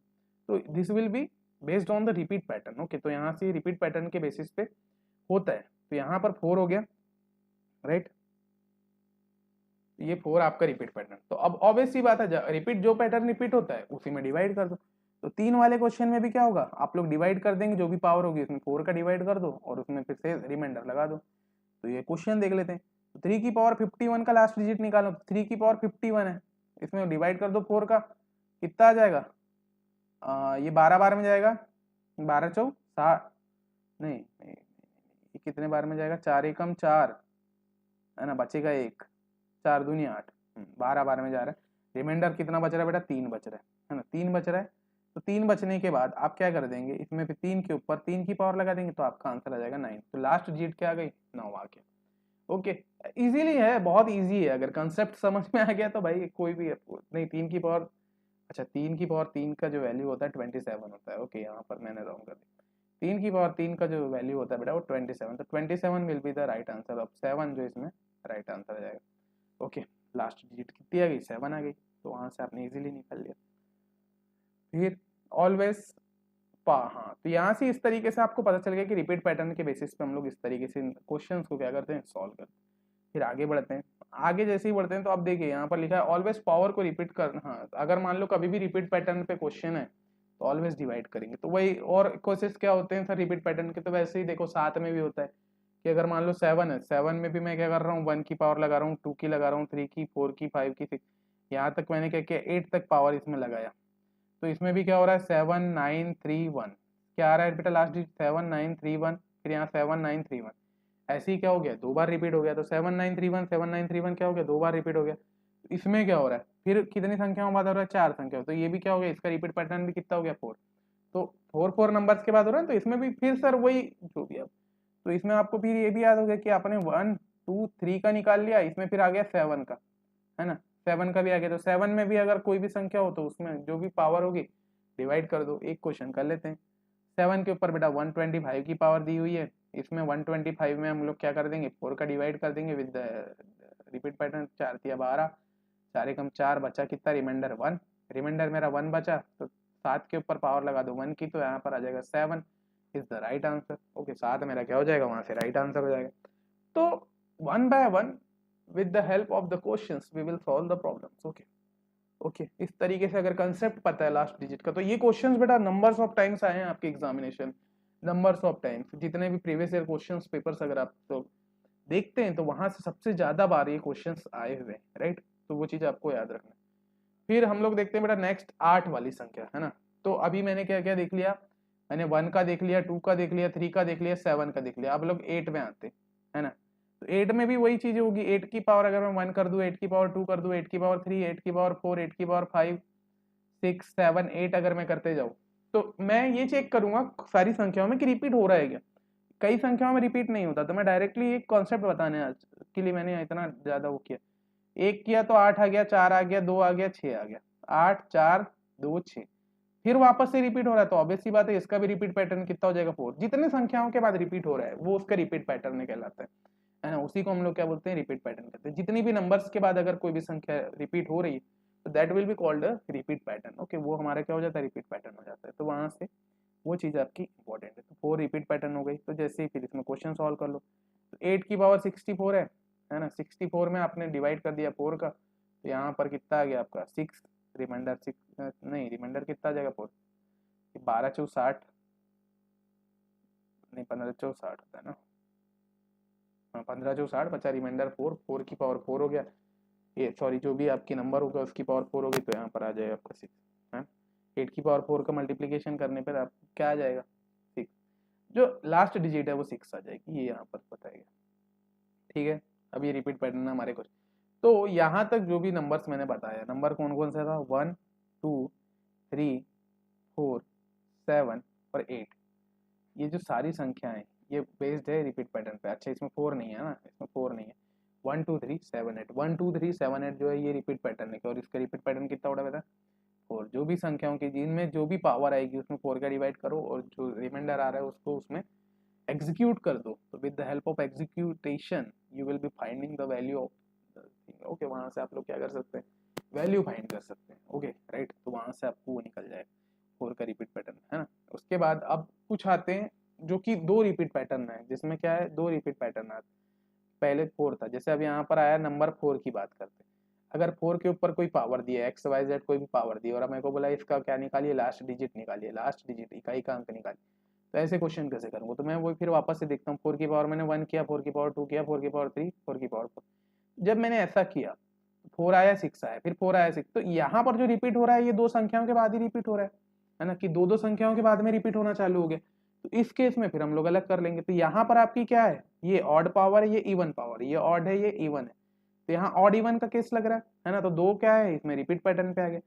तो this will be based on the repeat pattern. Okay, तो यहाँ से रिपीट पैटर्न के बेसिस पे होता है। तो यहाँ पर 4 हो गया, राइट। ये 4 आपका रिपीट पैटर्न। तो अब ऑब्वियस सी बात है, रिपीट जो पैटर्न रिपीट होता है उसी में डिवाइड कर दो। तो 3 वाले क्वेश्चन में भी क्या होगा, आप लोग डिवाइड कर देंगे, जो भी पावर होगी उसमें 4 का डिवाइड कर दो, और उसमें फिर से रिमाइंडर लगा दो। तो ये क्वेश्चन देख लेते हैं। तो 3 की पावर 51 का लास्ट डिजिट निकालो। 3 की पावर 51 है, इसमें डिवाइड कर दो 4 का, कितना आ जाएगा, ये 12 बार में जाएगा, 12 चौ 60, नहीं ये कितने बार में जाएगा, 4 एकम 4, है ना, बचेगा 1, 4 दूनी 8, 12 बार में जा रहा है। रिमाइंडर कितना बच रहा है बेटा, 3 बच रहा है ना, 3 बच रहा है। तो 3 बचने के बाद आप क्या कर देंगे, इसमें फिर 3 के ऊपर 3 की पावर लगा देंगे तो आपका आंसर आ जाएगा 9। तो लास्ट डिजिट क्या आ गई, 9 आ गया। ओके, इजीली है, बहुत इजी है, अगर कंसेप्ट समझ में आ गया तो भाई कोई भी नहीं। 3 की पावर, अच्छा 3 की पावर 3 का जो वैल्यू होता है 27 होता है। ओके, यहाँ पर मैंने रॉन्ग कर दिया। 3 की पावर 3 का जो वैल्यू होता है बेटा वो 27, तो 27 will be the right answer of 7, जो इसमें राइट आंसर आ जाएगा। ओके, लास्ट डिजिट कितनी आ गई, 7 आ गई, तो वहां से आपने इजीली निकाल लिया। फिर ऑलवेज हाँ, तो यहाँ से इस तरीके से आपको पता चल गया कि रिपीट पैटर्न के बेसिस पे हम लोग इस तरीके से क्वेश्चन को क्या करते हैं, सॉल्व करते हैं। फिर आगे बढ़ते हैं, आगे जैसे ही बढ़ते हैं तो अब देखिए यहाँ पर लिखा है ऑलवेज पावर को रिपीट कर। हाँ, अगर मान लो कभी भी रिपीट पैटर्न पे क्वेश्चन है तो ऑलवेज डिवाइड करेंगे। तो वही और कोशिश क्या होते हैं सर रिपीट पैटर्न के, तो वैसे ही देखो 7 में भी होता है कि अगर मान लो 7 है, 7 में भी मैं क्या कर रहा हूँ, 1 की पावर लगा रहा हूँ, 2 की लगा रहा हूँ, 3 की, 4 की, 5 की, 6, यहाँ तक मैंने क्या किया, 8 तक पावर इसमें लगाया। तो इसमें भी क्या हो रहा है, 7 9 3 1, क्या आ रहा है बेटा लास्ट डिजिट 7 9 3 1, फिर यहाँ 7 9 3 1, ऐसे ही क्या हो गया, 2 बार रिपीट हो गया। तो 7 9 3 1 7 9 3 1 क्या हो गया, 2 बार रिपीट हो गया। इसमें क्या हो रहा है, फिर कितनी संख्याओं बाद हो रहा है, 4 संख्या, तो ये भी क्या हो गया, इसका रिपीट पैटर्न भी कितना हो गया, 4। तो 4 नंबर्स के बाद हो रहा है, तो इसमें भी फिर सर वही जो भी अब, तो इसमें आपको फिर ये भी याद हो गया कि आपने 1 2 3 का निकाल लिया, इसमें फिर आ गया 7 का, है ना, 7 का भी आ गया। तो 7 में भी अगर कोई भी संख्या हो तो उसमें जो भी पावर होगी डिवाइड कर दो। एक क्वेश्चन कर लेते हैं, 7 के ऊपर बेटा 125 की पावर दी हुई है, इसमें 125 में हम लोग क्या कर देंगे, 4 का डिवाइड कर देंगे विद रिपीट पैटर्न, 4 दिया 12, 4 एकम 4, बचा कितना, रिमाइंडर 1, रिमाइंडर मेरा 1 बचा, तो 7 के ऊपर पावर लगा दो 1 की, तो यहाँ पर आ जाएगा 7 is the right answer. Okay, 7 मेरा क्या हो जाएगा, वहां से राइट आंसर हो जाएगा। तो 1 by 1 with the help of the questions we will solve the problems। Okay, इस तरीके से अगर कंसेप्ट पता है लास्ट डिजिट का, तो ये क्वेश्चंस बेटा नंबर्स ऑफ टाइम्स आए हैं आपके एग्जामिनेशन, नंबर्स ऑफ टाइम्स, जितने भी प्रीवियस ईयर क्वेश्चंस पेपर्स अगर आप तो देखते हैं तो वहां से सबसे ज्यादा बार ये क्वेश्चंस आए हुए हैं, राइट। तो वो चीज आपको याद रखना। फिर हम लोग देखते हैं बेटा नेक्स्ट 8 वाली संख्या, है ना। तो अभी मैंने क्या क्या देख लिया, मैंने 1 का देख लिया, 2 का देख लिया, 3 का देख लिया, 7 का देख लिया। अब लोग 8 में आते हैं ना, तो 8 में भी वही चीज होगी, 8 की पावर अगर मैं 1 कर दूं, 8 की पावर 2 कर दूं, 8 की पावर 3, 8 की पावर 4, 8 की पावर 5 6 7 8 अगर मैं करते जाऊं, तो मैं ये चेक करूंगा सारी संख्याओं में कि रिपीट हो रहा है क्या। कई संख्याओं में रिपीट नहीं होता, तो मैं डायरेक्टली एक कॉन्सेप्ट बताने आज के लिए मैंने इतना ज्यादा वो किया। 1 किया तो 8 आ गया, 4 आ गया, 2 आ गया, 6 आ गया, 8 4 2 6, फिर वापस से रिपीट हो रहा है, तो ऑब्वियस सी बात है इसका भी रिपीट पैटर्न कितना हो जाएगा, 4। जितने संख्याओं के बाद रिपीट हो रहा है वो उसका रिपीट पैटर्न कहलाता है ना, उसी को हम लोग क्या बोलते हैं, रिपीट पैटर्न कहते हैं। जितनी भी नंबर्स के बाद अगर कोई भी संख्या रिपीट हो रही है तो that will be called a repeat pattern. Okay, वो हमारा क्या हो जाता है, रिपीट पैटर्न हो जाता है। तो वहां से वो चीज आपकी इंपॉर्टेंट है। तो 4 रिपीट पैटर्न हो गई। तो जैसे ही फिर इसमें क्वेश्चन सॉल्व कर लो, तो 8 की पावर 64 है ना, 64 में आपने डिवाइड कर दिया 4 का, तो यहाँ पर कितना आ गया आपका 6, रिमाइंडर 6 नहीं, रिमाइंडर कितना आ जाएगा 4, 12 चौ 60 नहीं 15 चौ 60 होता है ना, 15 चौ 60 बचा, रिमाइंडर 4, 4 की पावर 4 हो गया, ये सॉरी जो भी आपकी नंबर होगा उसकी पावर 4 होगी, तो यहाँ पर आ जाएगा आपका 6 है। 8 की पावर 4 का मल्टीप्लीकेशन करने पर आप क्या आ जाएगा, 6, जो लास्ट डिजिट है वो 6 आ जाएगी, ये यहाँ पर बताएगा। ठीक है, अब ये रिपीट पैटर्न है हमारे कुछ। तो यहाँ तक जो भी नंबर्स मैंने बताया, नंबर कौन कौन सा था, 1 2 3 4 7 और 8, ये जो सारी संख्याएं ये बेस्ड है रिपीट पैटर्न पे। अच्छा इसमें 4 नहीं है ना, इसमें 4 नहीं है, 1 2 3 7 8, 1 2 3 7 8 जो है ये रिपीट पैटर्न है, और इसका रिपीट पैटर्न कितना होता है, 4। जो भी संख्याओं की जिनमें जो भी पावर आएगी उसमें 4 का डिवाइड करो, और जो रिमाइंडर आ रहा है उसको उसमें एग्जीक्यूट कर दो। तो with the help of execution you will be finding the value of the thing. Okay, वहां से आप लोग क्या कर सकते हैं, वैल्यू फाइंड कर सकते हैं। ओके राइट, तो वहां से आपको वो निकल जाएगा 4 का रिपीट पैटर्न, है ना। उसके बाद अब कुछ आते हैं जो कि 2 रिपीट पैटर्न है, जिसमें क्या है 2 रिपीट पैटर्न आते, पहले 4 था। जैसे अब यहाँ पर आया नंबर 4 की बात करते हैं, अगर 4 के ऊपर कोई पावर दी है, एक्स वाई जेड कोई भी पावर दी है, और अब मेरे को बोला इसका क्या निकालिए, लास्ट डिजिट निकालिए, लास्ट डिजिट इकाई का अंक निकालिए, तो ऐसे क्वेश्चन कैसे करूंगा। तो मैं वो फिर वापस से देखता हूँ, 4 की पावर मैंने 1 किया, 4 की पावर 2 किया, 4 की पावर 3, 4 की पावर 4, जब मैंने ऐसा किया 4 आया 6 आया, फिर 4 आया 6, तो यहाँ पर जो रिपीट हो रहा है ये 2 संख्याओं के बाद ही रिपीट हो रहा है ना, कि 2 संख्याओं के बाद में रिपीट होना चालू हो गया। तो इस केस में फिर हम लोग अलग कर लेंगे। तो यहाँ पर आपकी क्या है, ये ऑड पावर है, ये इवन पावर, ये ऑड है, ये इवन है, तो यहाँ ऑड इवन का केस लग रहा है ना, तो 2 क्या है इसमें रिपीट पैटर्न पे आ गया।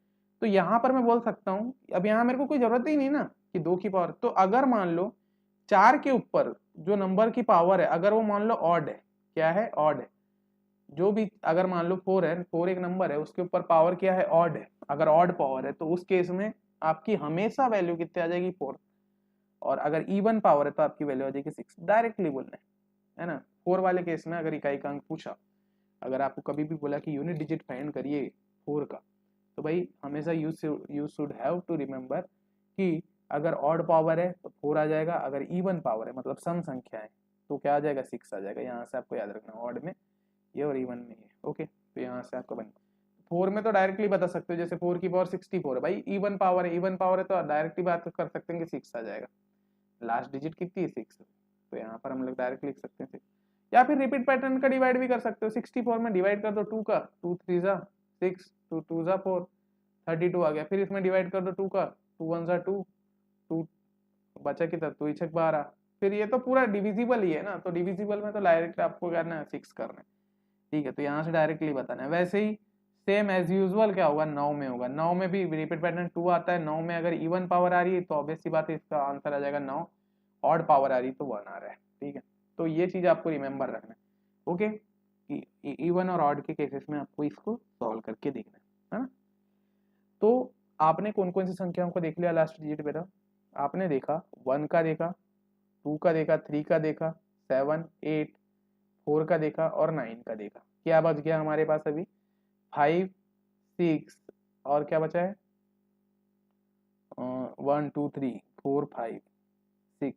तो यहाँ पर मैं बोल सकता हूँ, अब यहाँ मेरे को कोई जरूरत ही नहीं ना कि 2 की पावर, तो अगर मान लो 4 के ऊपर जो नंबर की पावर है अगर वो मान लो ऑड है, क्या है ऑड है, जो भी अगर मान लो 4 है, 4 एक नंबर है उसके ऊपर पावर क्या है ऑड है, अगर ऑड पावर है तो उस केस में आपकी हमेशा वैल्यू कितनी आ जाएगी 4, और अगर इवन पावर है तो आपकी वैल्यू आ जाएगी 6, डायरेक्टली बोलना है ना। 4 वाले केस में अगर इकाई का अंक पूछा, अगर आपको कभी भी बोला कि यूनिट डिजिट फाइंड करिए 4 का, तो भाई हमेशा you should have to remember कि अगर ऑड पावर है तो 4 आ जाएगा, अगर इवन पावर है मतलब सम संख्या है तो क्या आ जाएगा 6 आ जाएगा। यहाँ से आपको याद रखना, ऑड में ये और इवन में ये, ओके। तो यहाँ से आपको बन 4 में तो डायरेक्टली बता सकते हो, जैसे 4 की पावर 64 है, भाई इवन पावर है, इवन पावर है तो डायरेक्टली बात कर सकते हैं कि 6 आ जाएगा, लास्ट डिजिट कितनी है 6, तो यहाँ पर हम लोग डायरेक्ट लिख सकते हैं 6। या फिर रिपीट पैटर्न का डिवाइड भी कर सकते हो, 64 में डिवाइड कर दो 2 का, 2 3 जा 6, 2 2 जा 4, 32 आ गया। फिर इसमें डिवाइड कर दो 2 का, 2 1 जा 2, 2 बचा कितना 2 6 12, फिर ये तो पूरा डिविजिबल ही है ना, तो डिविजिबल में तो डायरेक्ट आपको करना है 6 करना है, ठीक है। तो यहाँ से डायरेक्टली बताना है। वैसे ही सेम एज यूजुअल क्या होगा 9 में होगा, 9 में भी रिपीट पैटर्न 2 आता है, 9 में अगर इवन पावर आ रही है तो ऑब्वियस सी बात है इसका आंसर आ जाएगा 9, ऑड पावर आ रही तो 1 आ रहा है, ठीक है। तो ये चीज आपको रिमेंबर रखना है, ओके, कि इवन और ऑड के केसेस में आपको इसको सॉल्व करके देखना है ना। तो आपने कौन कौन सी संख्याओं को देख लिया लास्ट डिजिट बेटा, आपने देखा 1 का देखा, 2 का देखा, 3 का देखा, 7 8 4 का देखा और 9 का देखा। क्या बच गया हमारे पास अभी 5 6 और क्या बचा है 1 2 3 4 5 6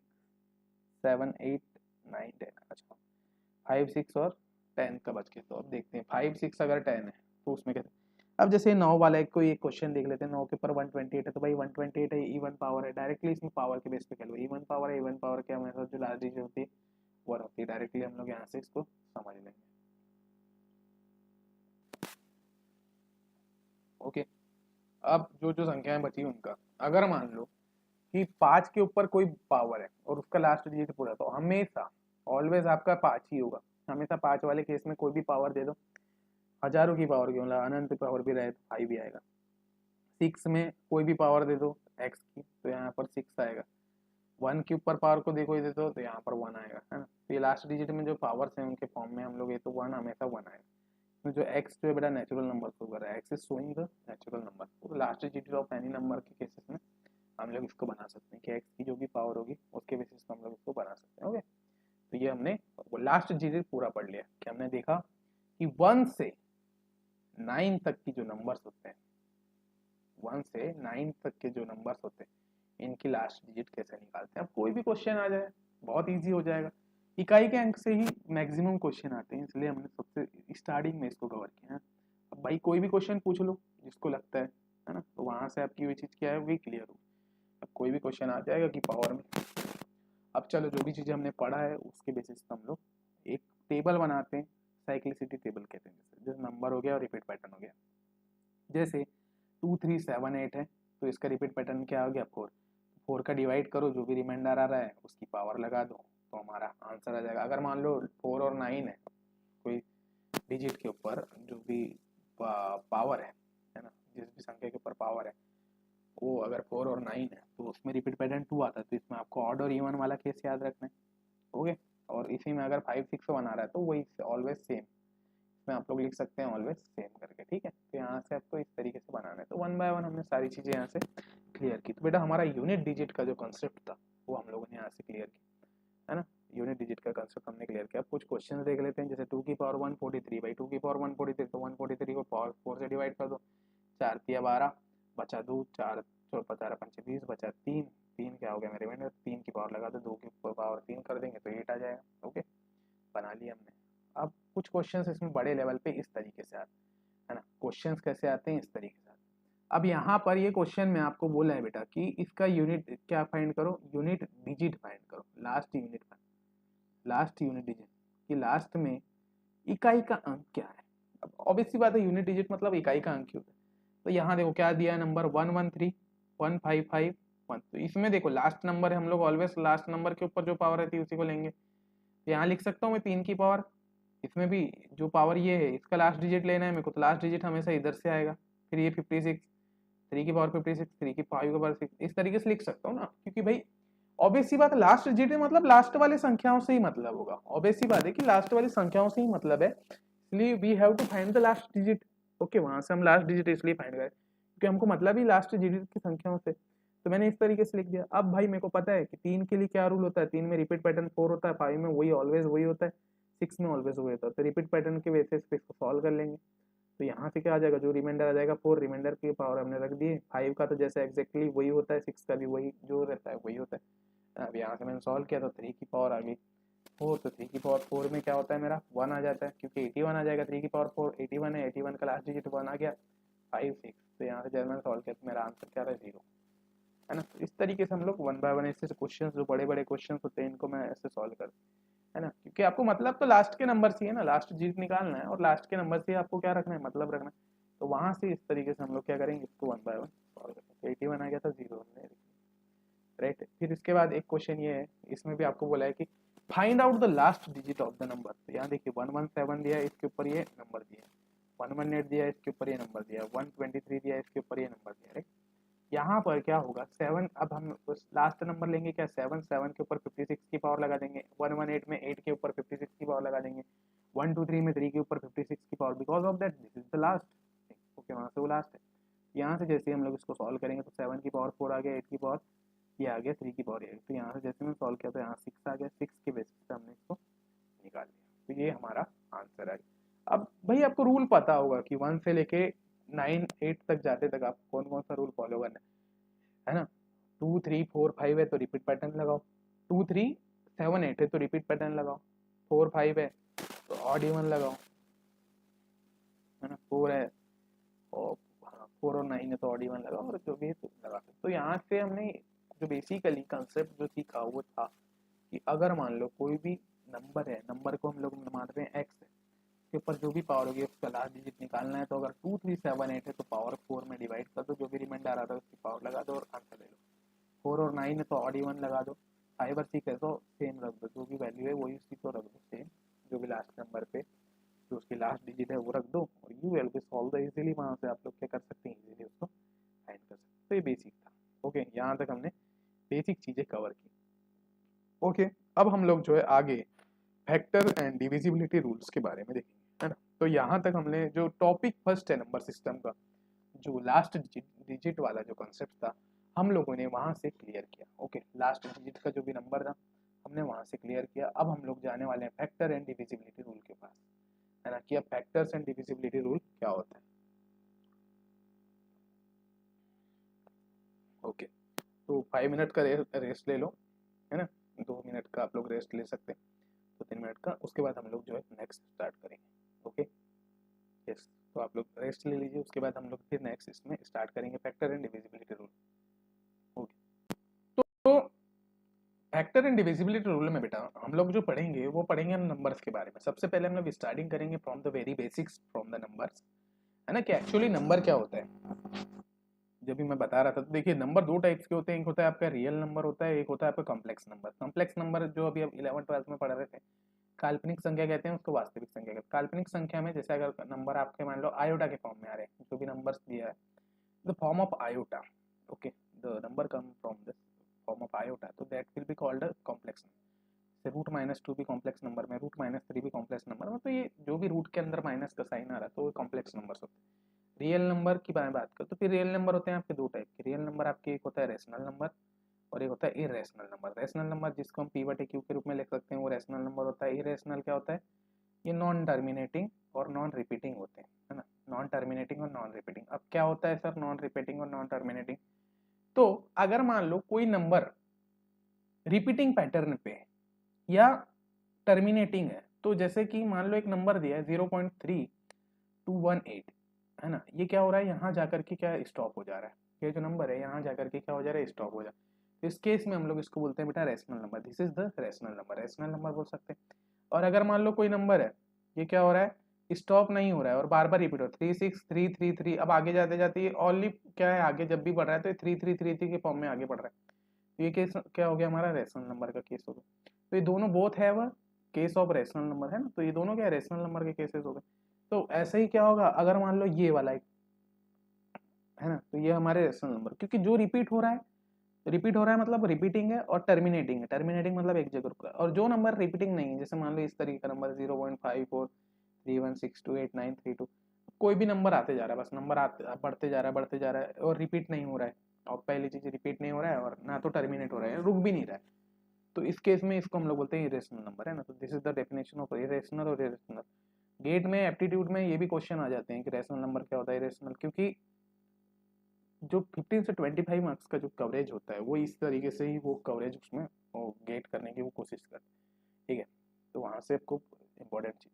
7 8 9 10, अच्छा 5 6 और 10 का बच गया। तो अब देखते हैं 5 6 अगर 10 है तो उसमें कैसे, अब जैसे 9 वाला एक कोई एक क्वेश्चन देख लेते हैं, 9 के ऊपर 128 है तो भाई 128 है, इवन पावर है, डायरेक्टली इसमें पावर के बेस पे खेलो, इवन पावर है, इवन पावर क्या हमारे साथ जो लास्ट डिजिट होती है 1 होती है, डायरेक्टली हम लोग यहाँ से इसको समझ लेंगे, ओके। अब जो जो संख्याएं बची उनका, अगर मान लो कि 5 के ऊपर कोई पावर है और उसका लास्ट डिजिट पूरा, तो हमेशा ऑलवेज आपका 5 ही होगा, हमेशा 5 वाले केस में कोई भी पावर दे दो, हजारों की पावर क्यों ला, अनंत पावर भी रहे तो 5 भी आएगा। 6 में कोई भी पावर दे दो x की तो यहाँ पर 6 आएगा, 1 के ऊपर पावर को देखो दे दो तो यहाँ पर 1 आएगा, है ना। तो ये लास्ट डिजिट में जो पावर्स हैं उनके फॉर्म में हम लोग ये तो 1 हमेशा 1 आएगा। तो जो x जो है बड़ा नेचुरल नंबर शो कर रहा है, x is showing the natural number, तो last digit of any number के केसेस में हम लोग इसको बना सकते हैं कि x की जो भी पावर होगी उसके बेसिस पर हम लोग इसको बना सकते हैं, ओके। तो ये हमने लास्ट डिजिट पूरा पढ़ लिया कि हमने देखा कि 1 से 9 तक की जो नंबर्स होते हैं, 1 से 9 तक के जो नंबर्स होते हैं इनकी लास्ट डिजिट कैसे निकालते हैं। अब कोई भी क्वेश्चन आ जाए बहुत इजी हो जाएगा, इकाई के अंक से ही मैक्सिमम क्वेश्चन आते हैं, इसलिए हमने सबसे स्टार्टिंग में इसको कवर किया है। अब भाई कोई भी क्वेश्चन पूछ लो जिसको लगता है ना, तो वहां से आपकी वो चीज़ क्या है वही क्लियर हो। अब कोई भी क्वेश्चन आ जाएगा कि पावर में, अब चलो जो भी चीज़ें हमने पढ़ा है उसके बेसिस पर हम लोग एक टेबल बनाते हैं, साइक्लिसिटी टेबल कहते हैं, जैसे नंबर हो गया और रिपीट पैटर्न हो गया। जैसे 2 3 7 8 है तो इसका रिपीट पैटर्न क्या हो गया 4, 4 का डिवाइड करो, जो भी रिमाइंडर आ रहा है उसकी पावर लगा दो तो हमारा आंसर आ जाएगा। अगर मान लो 4 और 9 है, कोई डिजिट के ऊपर जो भी पावर है ना, जिस भी संख्या के ऊपर पावर है वो अगर 4 और 9 है तो उसमें रिपीट पैटर्न 2 आता है, तो इसमें आपको ऑड और इवन वाला केस याद रखना है, ओके। और इसी में अगर 5 6 1 आ रहा है तो वही ऑलवेज सेम, इसमें आप लोग लिख सकते हैं ऑलवेज सेम करके, ठीक है। तो यहाँ से आपको इस तरीके से बनाना है। तो 1 बाय 1 हमने सारी चीज़ें यहाँ से क्लियर की। तो बेटा हमारा यूनिट डिजिट का जो कॉन्सेप्ट था वो हम लोगों ने यहाँ से क्लियर किया, है ना। यूनिट डिजिट का कंसेप्ट हमने क्लियर किया। अब कुछ क्वेश्चन देख लेते हैं, जैसे 2 की पावर 143, भाई 2 की पावर 143 तो 143 को पावर 4 से डिवाइड कर दो, 4 तिया 12 बचा 2, 4 4 5 20 बचा 3, 3 क्या हो गया मेरे में, 3 की पावर लगा दो, 2 की पावर 3 कर देंगे तो 8 आ जाएगा, ओके बना लिया हमने। अब कुछ क्वेश्चंस इसमें बड़े लेवल पे इस तरीके से आते है ना, क्वेश्चंस कैसे आते हैं इस तरीके से। अब यहाँ पर ये क्वेश्चन में आपको बोला है बेटा कि इसका यूनिट क्या फाइंड करो, यूनिट डिजिट फाइंड करो, लास्ट यूनिट डिजिट कि लास्ट में इकाई का अंक क्या है। अब ऑब्वियस सी बात है यूनिट डिजिट मतलब इकाई का अंक ही होता है। तो यहाँ देखो क्या दिया है नंबर 113 155 1, तो इसमें देखो लास्ट नंबर है, हम लोग ऑलवेज लास्ट नंबर के ऊपर जो पावर रहती है उसी को लेंगे। यहाँ लिख सकता हूँ मैं 3 की पावर इसमें भी जो पावर ये है इसका लास्ट डिजिट लेना है मेरे को, तो लास्ट डिजिट हमेशा इधर से आएगा। फिर ये 56, 3 की पावर 56, 3 की 5 की पावर 6, इस तरीके से लिख सकता हूँ ना, क्योंकि भाई ऑब्वियस सी बात है लास्ट डिजिट मतलब लास्ट वाली संख्याओं से ही मतलब होगा। ऑब्वियस सी बात है कि लास्ट वाली संख्याओं से ही मतलब है, इसलिए we have to find the last digit. Okay, वहां से हम लास्ट डिजिट इसलिए फाइंड करें क्योंकि हमको मतलब ही लास्ट डिजिट की संख्याओं से। तो मैंने इस तरीके से लिख दिया। अब भाई मेरे को पता है कि 3 के लिए क्या रूल होता है, 3 में रिपीट पैटर्न 4 होता है, 5 में वही ऑलवेज वही होता है, 6 में ऑलवेज वही होता है। तो रिपीट पैटर्न के बेसिस पे इसको सॉल्व कर लेंगे। तो यहाँ से क्या आ जाएगा, जो रिमाइंडर आ जाएगा 4, रिमाइंडर की पावर हमने रख दी है। 5 का तो जैसे एग्जैक्टली वही होता है, 6 का भी वही जो रहता है वही होता है। अब यहाँ से मैंने सॉल्व किया तो 3 की पावर आ गई 4, तो 3 की पावर 4 में क्या होता है मेरा 1 आ जाता है, क्योंकि 81 आ जाएगा। 3 की पावर 4 81 है, 81 का लास्ट डिजिट 1 आ गया, 5 6। तो यहाँ से जब मैंने सॉल्व किया तो मेरा आंसर क्या रहा, 0, है ना। तो इस तरीके से हम लोग 1 बाय 1 ऐसे क्वेश्चन जो बड़े बड़े क्वेश्चन होते हैं इनको मैं ऐसे सॉल्व कर, है ना, क्योंकि आपको मतलब तो लास्ट के नंबर से है ना, लास्ट डिजिट निकालना है और लास्ट के नंबर से आपको क्या रखना है, मतलब रखना है। तो वहां से इस तरीके से हम लोग क्या करेंगे, इसको 1 बाय 1 सॉल्व करेंगे। 81 आ गया था, 0 हमने, राइट। फिर इसके बाद एक क्वेश्चन ये है, इसमें भी आपको बोला है कि find out the last digit of the number. तो यहाँ देखिए 117 दिया है, इसके ऊपर ये नंबर दिया है, 118 दिया है, इसके ऊपर ये नंबर दिया है, 123 दिया है, इसके ऊपर ये नंबर दिया है, राइट। यहाँ पर क्या होगा 7, अब हम लास्ट नंबर लेंगे क्या, 7, 7 के ऊपर 56 की पावर लगा देंगे, 118 में 8 के ऊपर 56 की पावर लगा देंगे, 123 में 3 के ऊपर 56 की power, because of that this is the last. Okay, वहाँ से वो लास्ट है। यहाँ से जैसे हम लोग इसको सॉल्व करेंगे तो 7 की पावर 4 आ गया, 8 की पावर ये आ गया, 3 की पावर ये। तो यहाँ से जैसे मैं सॉल्व किया तो यहाँ 6 आ गया, 6 के बेसिस पे हमने इसको निकाल लिया। तो ये हमारा आंसर है। अब भाई आपको रूल पता होगा कि 1 से लेके 9 8 तक जाते तक आप कौन कौन सा रूल फॉलो करना है ना। 2 3 4 5 है तो रिपीट पैटर्न लगाओ, 2 3 7 8 है तो रिपीट पैटर्न लगाओ, 4 5 है तो ऑड इवन लगाओ, है ना, 4 है और 4 और 9 है तो ऑड इवन लगाओ, और जो भी है तो लगा सकते। तो यहाँ से हमने जो बेसिकली कंसेप्ट जो सीखा वो था कि अगर मान लो कोई भी नंबर है, नंबर को हम लोग मान रहे हैं एक्स है, के ऊपर जो भी पावर होगी उसका लास्ट डिजिट निकालना है। तो अगर 2 3 7 8 है तो पावर 4 में डिवाइड कर दो, जो भी रिमाइंडर आ रहा है उसकी पावर लगा दो और आंसर ले लो। 4 और 9 है तो ऑड इवन लगा दो, 5 और 6 है तो सेम रख दो, जो भी वैल्यू है वही उसी को रख दो सेम, जो भी लास्ट नंबर पे जो उसकी लास्ट डिजिट है वो रख दो, और you will be solve the easily. वहाँ से आप लोग क्या कर सकते हैं, इजीली उसको फाइंड कर सकते हैं। तो ये बेसिक था। ओके, यहाँ तक हमने बेसिक चीज़ें कवर की। ओके, अब हम लोग जो है आगे फैक्टर एंड डिविजिबिलिटी रूल्स के बारे में देखेंगे, है ना। तो यहाँ तक हमने जो टॉपिक फर्स्ट है नंबर सिस्टम का, जो लास्ट डिजिट वाला जो कॉन्सेप्ट था हम लोगों ने वहाँ से क्लियर किया। ओके, लास्ट डिजिट का जो भी नंबर था हमने वहाँ से क्लियर किया। अब हम लोग जाने वाले हैं फैक्टर एंड डिविजिबिलिटी रूल के पास, है ना, कि अब फैक्टर्स एंड डिविजिबिलिटी रूल क्या होता है। ओके, तो 5 मिनट का रेस्ट ले लो, है ना, 2 मिनट का आप लोग रेस्ट ले सकते हैं, तो 3 मिनट का, उसके बाद हम लोग जो है नेक्स्ट स्टार्ट करेंगे। ओके, यस, तो आप लोग रेस्ट ले लीजिए, उसके बाद हम लोग फिर नेक्स्ट इसमें स्टार्ट करेंगे factor and divisibility rule. Okay, तो फैक्टर एंड डिविजिबिलिटी रूल में बेटा हम लोग जो पढ़ेंगे वो पढ़ेंगे हम नंबर्स के बारे में। सबसे पहले हम लोग स्टार्टिंग करेंगे from the very basics from the numbers, है ना, कि एक्चुअली नंबर क्या होता है। जब भी मैं बता रहा था तो देखिए नंबर दो टाइप्स के होते हैं, एक होता है आपका रियल नंबर होता है, एक होता है आपका कॉम्प्लेक्स नंबर। कॉम्प्लेक्स नंबर जो अभी आप 11 12 में पढ़ रहे थे, काल्पनिक संख्या कहते हैं उसको, वास्तविक संख्या कहते हैं। काल्पनिक संख्या में जैसे अगर नंबर आपके मान लो आयोटा के फॉर्म में आ रहे हैं, जो भी नंबर्स दिया है the form of iota, okay, the number come from the form of iota, तो that will be called a complex number. Root minus 2 भी कॉम्प्लेक्स नंबर में, रूट माइनस 3 भी कॉम्प्लेक्स नंबर में, तो ये जो भी रूट के अंदर माइनस का साइन आ रहा है तो वो कॉम्प्लेक्स नंबर होते हैं। रियल नंबर की बात करें तो फिर रियल नंबर होते हैं आपके दो टाइप के। रियल नंबर आपके एक होता है रेशनल नंबर और एक होता है इरेशनल नंबर। रेशनल नंबर जिसको हम पी बटे क्यू के रूप में लिख सकते हैं वो रेशनल नंबर होता है। इरेशनल क्या होता है, ये नॉन टर्मिनेटिंग और नॉन रिपीटिंग होते हैं, है ना, नॉन टर्मिनेटिंग और नॉन रिपीटिंग। अब क्या होता है सर नॉन रिपीटिंग और नॉन टर्मिनेटिंग, तो अगर मान लो कोई नंबर रिपीटिंग पैटर्न पे या टर्मिनेटिंग है, तो जैसे कि मान लो एक नंबर दिया है 0.3218, है ना, ये क्या हो रहा है यहाँ जाकर के क्या स्टॉप हो जा रहा है, ये जो नंबर है यहाँ जाकर के क्या हो जा रहा है, स्टॉप हो जा रहा है। तो इस केस में हम लोग इसको बोलते हैं बेटा rational number, this is the rational number, rational number बोल सकते हैं। और अगर मान लो कोई नंबर है ये क्या हो रहा है, स्टॉप नहीं हो रहा है और बार बार रिपीट हो 36333, अब आगे जाते जाते ये ओनली क्या है, आगे जब भी बढ़ रहा है तो 3333 के फॉर्म में आगे बढ़ रहा है, तो ये केस क्या हो गया हमारा रेशनल नंबर का केस हो गया। तो ये दोनों बोथ है वह केस ऑफ रेशनल नंबर है ना, तो ये दोनों क्या है, रेशनल नंबर के केसेस हो गए। तो ऐसे ही क्या होगा, अगर मान लो ये वाला है ना, तो ये हमारे रेशनल नंबर, क्योंकि जो रिपीट हो रहा है मतलब रिपीटिंग है, और टर्मिनेटिंग है, टर्मिनेटिंग मतलब एक जगह रुका है। और जो नंबर रिपीटिंग नहीं है, जैसे मान लो इस तरीके का नंबर 0.5431628932, कोई भी नंबर आते जा रहा है, बस नंबर आते बढ़ते जा रहा है और रिपीट नहीं हो रहा है। और पहली चीज रिपीट नहीं हो रहा है और ना तो टर्मिनेट हो रहा है, रुक भी नहीं रहा है, तो इस केस में इसको हम लोग बोलते हैं इरेशनल नंबर, है ना। तो this is the definition of irrational और इरेशनल। गेट में एप्टीट्यूड में ये भी क्वेश्चन आ जाते हैं कि रेशनल नंबर क्या होता है, इरेशनल, क्योंकि जो 15 से 25 मार्क्स का जो कवरेज होता है वो इस तरीके से ही वो कवरेज उसमें वो गेट करने की वो कोशिश करते हैं, ठीक है। तो वहाँ से आपको इंपॉर्टेंट चीज।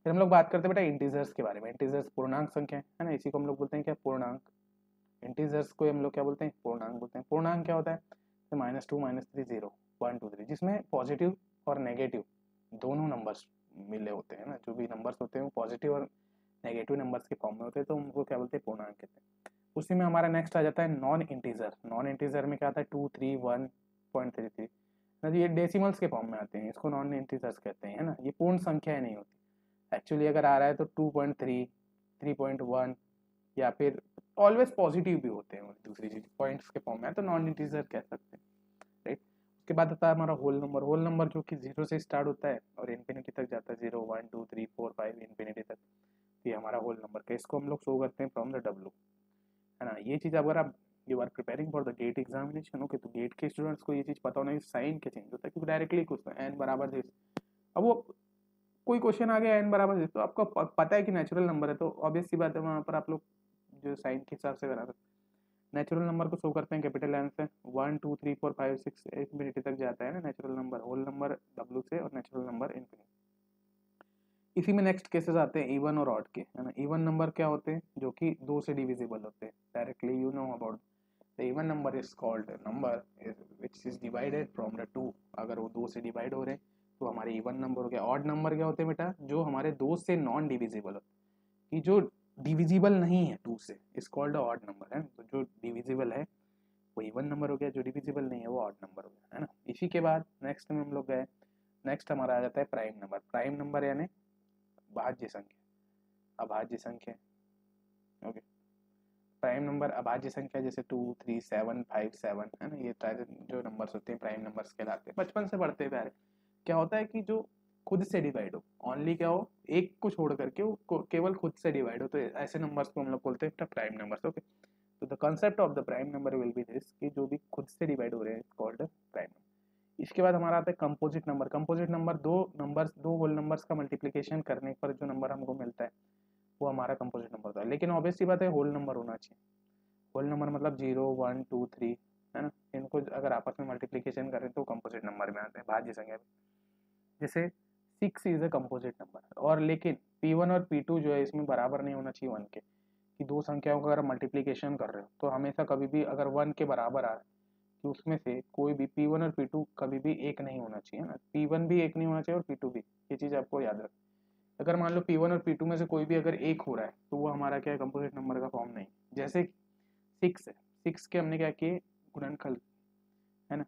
फिर हम लोग बात करते हैं बेटा इंटीजर्स के बारे में। इंटीजर्स पूर्णांक संख्या है ना, इसी को हम लोग बोलते हैं क्या, पूर्णांक। इंटीजर्स को हम लोग क्या बोलते हैं, पूर्णांक बोलते हैं। पूर्णांक क्या होता है, -2 -3 0 1 2 3, जिसमें पॉजिटिव और नेगेटिव दोनों नंबर्स मिले होते हैं ना, जो भी नंबर्स होते हैं वो पॉजिटिव और नेगेटिव नंबर्स के फॉर्म में होते हैं, तो उनको क्या बोलते हैं, पूर्णांक कहते हैं। उसी में हमारा नेक्स्ट आ जाता है नॉन इंटीजर। नॉन इंटीजर में क्या आता है, 2 3 1.33 ना, ये डेसिमल्स के फॉर्म में आते हैं, इसको नॉन इंटीजर्स कहते हैं, है ना। ये पूर्ण संख्याएं नहीं होती। एक्चुअली अगर आ रहा है तो 2.3 3.1 या फिर ऑलवेज पॉजिटिव भी होते हैं, दूसरी चीज पॉइंट्स के फॉर्म में है, तो नॉन इंटीजर कह सकते हैं, राइट। उसके बाद आता है हमारा होल नंबर। होल नंबर जो कि 0 से स्टार्ट होता है और इन्फिनिटी तक जाता है, 0 1 2 3 4 5 इन्फिनिटी तक, ये हमारा होल नंबर का, इसको हम लोग शो करते हैं फ्रॉम द डब्लू, है ना। ये चीज़ अगर आप you are preparing for the GATE examination, okay, तो गेट के स्टूडेंट्स को ये चीज़ पता होना, साइन के चेंज होता है, क्योंकि डायरेक्टली कुछ एन बराबर दिस, अब वो कोई क्वेश्चन आ गया एन बराबर दिस, तो आपको पता है कि नेचुरल नंबर है, तो ऑब्वियस सी बात है वहाँ पर आप लोग जो साइन के हिसाब से बना सकते। नेचुरल नंबर को शो करते हैं कैपिटल एन से, 1 2 3 4 5 6 इन्फिनिटी तक जाता है ना natural number, whole number W से, और नेचुरल नंबर इन्फिनिटी। इसी में नेक्स्ट केसेस आते हैं इवन और ऑड के, है ना। इवन नंबर क्या होते हैं, जो कि 2 से डिविजिबल होते हैं, directly you know about the even number is called number which is divided from the 2। अगर वो 2 से डिवाइड हो रहे हैं तो हमारे इवन नंबर हो गया। ऑड नंबर क्या होते हैं बेटा, जो हमारे 2 से नॉन डिविजिबल होते हैं, कि जो डिविजिबल नहीं है 2 से, इज कॉल्ड ऑड नंबर, है। तो जो डिविजिबल है वो इवन नंबर हो गया, जो डिविजिबल नहीं है वो ऑड नंबर हो गया, है ना। इसी के बाद नेक्स्ट में हम लोग गए, नेक्स्ट हमारा आ जाता है प्राइम नंबर। प्राइम नंबर यानी भाज्य संख्या, अभाज्य संख्या, ओके। प्राइम नंबर अभाज्य संख्या, जैसे 2 3 7 5 7, है ना, ये जो नंबर्स होते हैं प्राइम नंबर्स कहलाते हैं। बचपन से पढ़ते हुए आ रहे, क्या होता है कि जो खुद से डिवाइड हो, ओनली क्या हो, एक को छोड़ करके वो केवल खुद से डिवाइड हो, तो ऐसे नंबर्स को हम लोग बोलते हैं प्राइम नंबर्स, ओके। तो the concept of the prime number will B this, कि जो भी खुद से डिवाइड हो रहे हैं कॉल्ड प्राइम नंबर। इसके बाद हमारा आता है कंपोजिट नंबर। कंपोजिट नंबर दो होल नंबर्स का मल्टीप्लिकेशन करने पर जो नंबर हमको मिलता है वो हमारा कंपोजिट नंबर होता है। लेकिन ऑब्वियस सी बात है होल नंबर होना चाहिए। होल नंबर मतलब 0 1 2 3, है ना, इनको अगर आपस में मल्टीप्लिकेशन करें तो कंपोजिट नंबर में आते हैं, भाज्य संख्या में। जैसे 6 इज अ कंपोजिट नंबर, और लेकिन P1 और P2 जो है इसमें बराबर नहीं होना चाहिए 1 के, कि दो संख्याओं का अगर मल्टीप्लिकेशन कर रहे हो तो हमेशा कभी भी अगर 1 के बराबर आ रहा है कि उसमें से कोई भी P1 और P2 कभी भी एक नहीं होना चाहिए ना, P1 भी एक नहीं होना चाहिए और P2 भी, ये चीज़ आपको याद रखना। अगर मान लो P1 और P2 में से कोई भी अगर एक हो रहा है तो वो हमारा क्या है, कंपोजिट नंबर का फॉर्म नहीं। जैसे 6 है, 6 के हमने क्या किए, गुणनखल, है ना।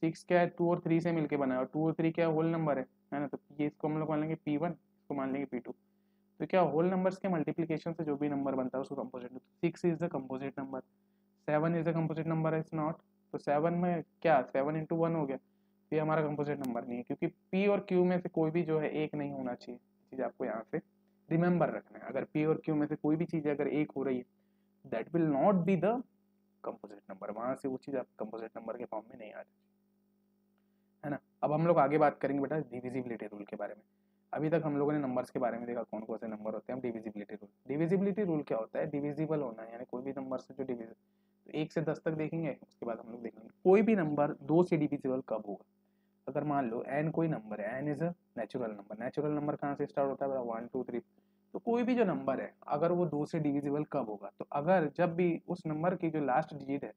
6 क्या है, 2 और 3 से मिलके बना है, और 2 और 3 क्या है, होल नंबर है ना। तो ये इसको हम लोग मान लेंगे P1, इसको मान लेंगे P2। तो क्या होल नंबर्स के मल्टीप्लिकेशन से जो भी नंबर बनता है उसको composite. 6 is the composite number, 7 is the composite number, is not. तो 7 में क्या, 7 इंटू 1 हो गया, तो ये हमारा कंपोजिट नंबर नहीं है, क्योंकि P और Q में से कोई भी जो है एक नहीं होना चाहिए। चीज़ आपको यहाँ से रिमेंबर रखना है, अगर P और Q में से कोई भी चीज़ अगर एक हो रही है that will not be the composite number, वहाँ से वो चीज़ आप कंपोजिट नंबर के फॉर्म में नहीं आ रही, है ना। अब हम लोग आगे बात करेंगे बेटा डिविजिबिलिटी रूल के बारे में। अभी तक हम लोगों ने नंबर्स के बारे में देखा, कौन कौन से नंबर होते हैं। डिविजिबिलिटी रूल, डिविजिबिलिटी रूल क्या होता है, डिविजिबल होना है, यानी कोई भी नंबर से जो डिविजिबल, तो 1 से 10 तक देखेंगे, उसके बाद हम लोग देखेंगे कोई भी नंबर 2 से डिविजिबल कब होगा। अगर मान लो n कोई नंबर है, n is a natural number. Natural number कहाँ से स्टार्ट होता है, 1 2 3। तो कोई भी जो नंबर है अगर वो 2 से डिविजिबल कब होगा, तो अगर जब भी उस नंबर की जो लास्ट डिजिट है,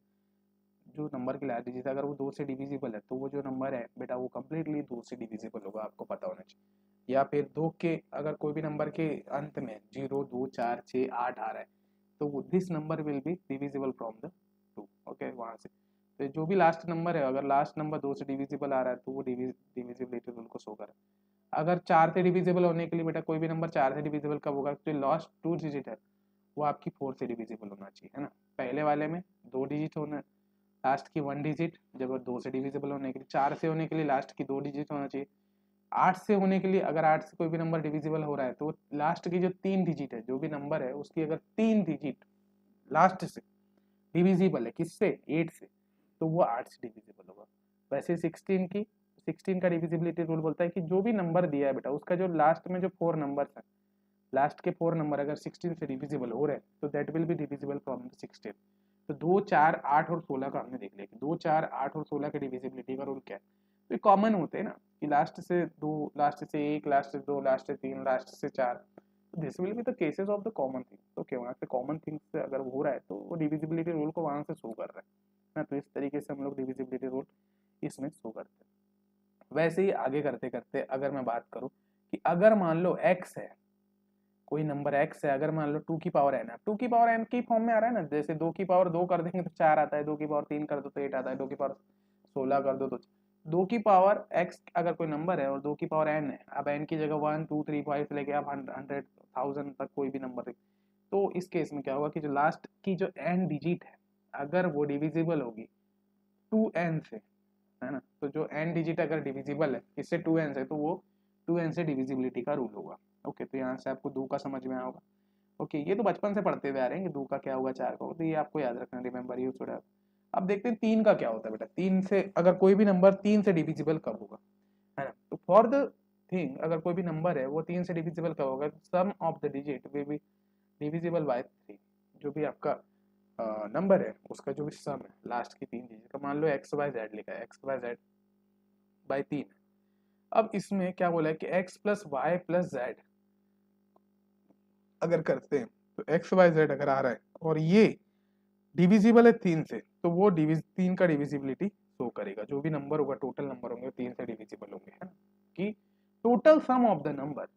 जो नंबर की लास्ट डिजिट अगर वो 2 से डिविजिबल है, तो वो जो नंबर है बेटा वो कम्प्लीटली 2 से डिविजिबल होगा, आपको पता होना चाहिए। या फिर 2 के अगर कोई भी नंबर के अंत में 0 2 4 6 8 आ रहा है, तो this number will be divisible from the 2, okay. वहाँ से तो जो भी लास्ट नंबर है, अगर लास्ट नंबर 2 से डिविजिबल आ रहा है तो वो डिविजिबिलिटी रूल को शो करे। अगर 4 से डिविजिबल होने के लिए बेटा कोई भी नंबर 4 से डिविजिबल कब होगा, जो लास्ट 2 डिजिट है वो आपकी 4 से डिविजिबल होना चाहिए, है ना। पहले वाले में 2 डिजिट होना, लास्ट की 1 डिजिट, जब 2 से डिविजिबल होने के लिए, 4 से होने के लिए लास्ट की 2 डिजिट होना चाहिए। 8 से होने के लिए, अगर 8 से कोई भी नंबर डिविजिबल हो रहा है तो लास्ट की जो 3 डिजिट है, जो भी नंबर है उसकी अगर 3 डिजिट लास्ट से डिविजिबल है किससे, 8 से, तो वो 8 से डिविजिबल होगा। वैसे 16 का डिविजिबिलिटी रूल बोलता है कि जो भी नंबर दिया है बेटा उसका जो लास्ट में जो 4 नंबर है, लास्ट के 4 नंबर अगर 16 से डिविजिबल हो रहे हैं तो that will be divisible from the 16। तो 2, 4, 8 और 16 का हमने देख लिया कि 2, 4, 8 और 16 के डिविजिबिलिटी का रूल क्या है। तो कॉमन होते हैं ना कि लास्ट से 2, लास्ट से 1, लास्ट से 2, लास्ट से 3, लास्ट से 4, this will be the cases of the common thing. तो क्या वहाँ से कॉमन थिंग्स से अगर हो रहा है तो वो डिविजिबिलिटी रूल को वहाँ से शो कर रहा है ना। तो इस तरीके से हम लोग डिविजिबिलिटी रूल इसमें शो करते हैं। वैसे ही आगे करते करते अगर मैं बात करूँ कि अगर मान लो x है, कोई नंबर x है, अगर मान लो 2 की पावर n है, 2 की पावर n की फॉर्म में आ रहा है ना, जैसे 2 की पावर 2 कर देंगे तो 4 आता है, 2 की पावर 3 कर दो तो 8 आता है, 2 की पावर 16 कर दो तो 2 की पावर x अगर कोई नंबर है और 2 की पावर n है, अब n की जगह 1 2 3 5 से लेके आप 100 1000 तक कोई भी नंबर है, तो इस केस में क्या होगा कि जो लास्ट की जो n डिजिट है अगर वो डिविजिबल होगी 2n से, है ना, तो जो n डिजिट अगर डिविजिबल है इससे 2n से, तो वो 2n से डिविजिबिलिटी का रूल होगा। ओके, तो यहाँ से आपको 2 का समझ में आया होगा। ओके, ये तो बचपन से पढ़ते हुए आ रहे हैं कि 2 का क्या होगा 4 का होगा, तो ये आपको याद रखना, रिमेंबर यू शुड हैव। अब देखते हैं 3 का क्या होता है बेटा। 3 से अगर कोई भी नंबर 3 से डिविजिबल कब होगा, है ना। तो फॉर द थिंग अगर कोई भी नंबर है वो 3 से डिविजिबल कब होगा, sum of the digit will be divisible by 3। जो भी आपका नंबर है उसका जो भी सम है लास्ट की 3 डिजिट का, मान लो एक्स वाई जेड लिखा है, एक्स वाई जेड बाई 3। अब इसमें क्या बोला है कि x plus Y plus Z अगर करते हैं तो एक्स वाई जेड अगर आ रहा है और ये डिविजिबल है 3 से, तो वो 3 का डिविजिबिलिटी शो करेगा। जो भी नंबर होगा, टोटल नंबर होंगे 3 से डिविजिबल होंगे, है ना, कि total sum of the number,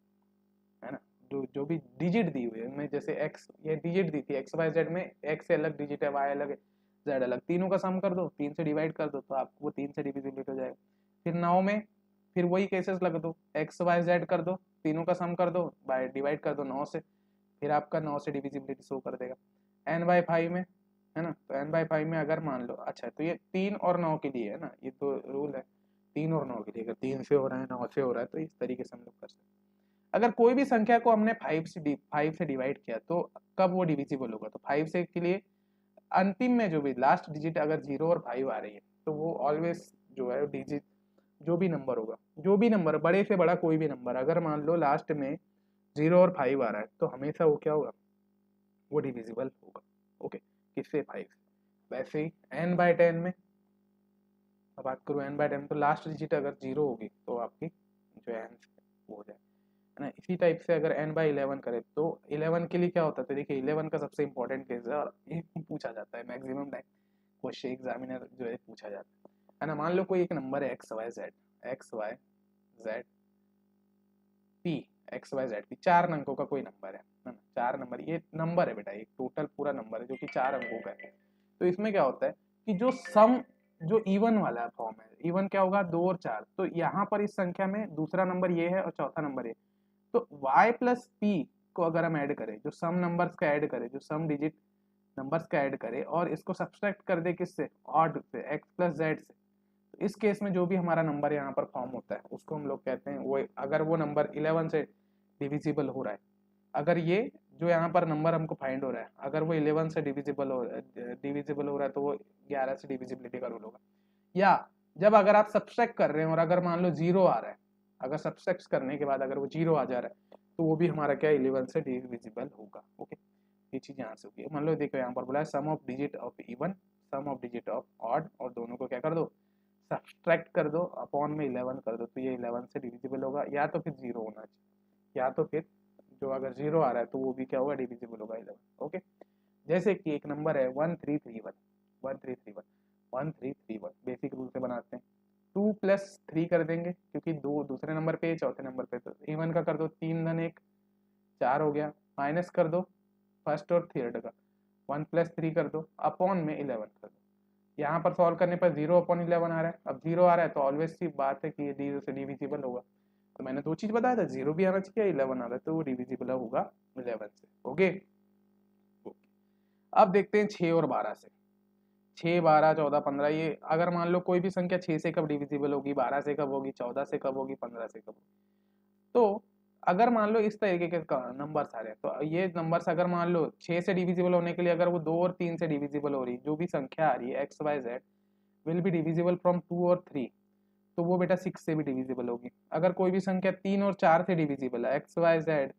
है ना, जो भी डिजिट दी हुई है उनमें, जैसे x ये डिजिट दी थी एक्स वाई जेड में, x अलग डिजिट है, y अलग है, z अलग, तीनों का सम कर दो, 3 से डिवाइड कर दो तो आपको वो 3 से डिविजिबिलिटी हो जाएगा। फिर 9 में फिर वही केसेस लग दो, एक्स वाई जेड कर दो, तीनों का सम कर दो, बाय डिवाइड कर दो 9 से, फिर आपका 9 से डिविजिबिलिटी शो कर देगा। n बाई 5 में, है ना, तो n बाई 5 में अगर मान लो, अच्छा तो ये 3 और 9 के लिए है ना, ये तो रूल है 3 और 9 के लिए, अगर 3 से हो रहा है 9 से हो रहा है तो इस तरीके से हम लोग कर सकते हैं। अगर कोई भी संख्या को हमने 5 से डिवाइड किया तो कब वो डिविजिबल होगा, तो 5 से के लिए अंतिम में जो भी लास्ट डिजिट अगर 0 और 5 आ रही है तो वो ऑलवेज जो है डिजिट, जो भी नंबर होगा, जो भी नंबर बड़े से बड़ा कोई भी नंबर अगर मान लो लास्ट में 0 और 5 आ रहा है तो हमेशा वो क्या होगा, वो डिविजिबल होगा। ओके, किससे, 5 से। वैसे ही n बाई 10 में, अब बात करूँ n बाई 10 तो लास्ट डिजिट अगर 0 होगी तो आपकी जो n वो हो जाए, है ना। इसी टाइप से अगर n बाई 11 करें तो 11 के लिए क्या होता है, तो देखिए 11 का सबसे इंपॉर्टेंट केस है और ये पूछा जाता है मैक्सिमम टाइम, क्वेश्चन एग्जामिनर जो है पूछा जाता है ना। मान लो कोई एक नंबर है X Y Z P, X Y Z P 4 अंकों का कोई नंबर है ना, 4 नंबर, ये नंबर है बेटा, एक टोटल पूरा नंबर है जो कि 4 अंकों का है। तो इसमें क्या होता है कि जो सम, जो इवन वाला फॉर्म है, इवन क्या होगा 2 और 4, तो यहाँ पर इस संख्या में दूसरा नंबर ये है और चौथा नंबर ये, तो y प्लस पी को अगर हम ऐड करें, जो सम नंबर्स का ऐड करें, जो सम डिजिट नंबर्स का ऐड करें और इसको सब्सट्रैक्ट कर दे किससे, ऑड से, x प्लस जेड से, तो इस केस में जो भी हमारा नंबर यहाँ पर फॉर्म होता है उसको हम लोग कहते हैं वो, अगर वो नंबर 11 से डिविजिबल हो रहा है, अगर ये जो यहाँ पर नंबर हमको फाइंड हो रहा है अगर वो 11 से डिविजिबल हो रहा है तो वो 11 से डिविजिबिलिटी का रूल होगा। या जब अगर आप सब्सट्रैक्ट कर रहे हैं और अगर मान लो 0 आ रहा है, अगर सब्सट्रैक्ट करने के बाद अगर वो 0 आ जा रहा है तो वो भी हमारा क्या 11 से डिविजिबल होगा। ओके, ये चीज यहाँ से होगी। मान लो देखो यहाँ पर बोला है sum of digit of even, sum of digit of odd, और दोनों को क्या कर दो, सब्सट्रैक्ट कर दो, अपॉन में 11 कर दो, तो ये 11 से डिविजिबल होगा, या तो फिर 0 होना चाहिए, या तो फिर जो अगर 0 आ रहा है तो वो भी क्या होगा, डिविजिबल होगा 11। ओके, जैसे कि एक नंबर है 1331 बेसिक रूल से बनाते हैं, 2 प्लस 3 कर देंगे क्योंकि दो दूसरे नंबर पे, चौथे नंबर पे, तो इवन का कर दो, 3 धन 1 4 हो गया, माइनस कर दो फर्स्ट और थर्ड का, 1 प्लस 3 कर दो, अपॉन में 11 कर दो। यहाँ पर सॉल्व करने पर 0 अपॉन 11 आ रहा है, अब 0 आ रहा है तो ऑलवेज सी बात है कि ये 0 से डिविजिबल होगा, तो मैंने दो चीज बताया था, 0 भी आना चाहिए, 11 आ रहा है, तो वो डिविजिबल होगा 11 से। ओके, अब देखते हैं 6 और 12 से। 6, 12, 14, 15, ये अगर मान लो कोई भी संख्या 6 से कब डिविजिबल होगी, 12 से कब होगी, 14 से कब होगी, 15 से कब होगी। तो अगर मान लो इस तरीके के नंबर्स आ रहे हैं, तो ये नंबर्स अगर मान लो 6 से डिविजिबल होने के लिए अगर वो 2 और 3 से डिविजिबल हो रही, जो भी संख्या आ रही है X Y Z will be divisible from 2 और 3, तो वो बेटा 6 से भी डिविजिबल होगी। अगर कोई भी संख्या 3 और 4 से डिविजिबल है, एक्स वाई जेड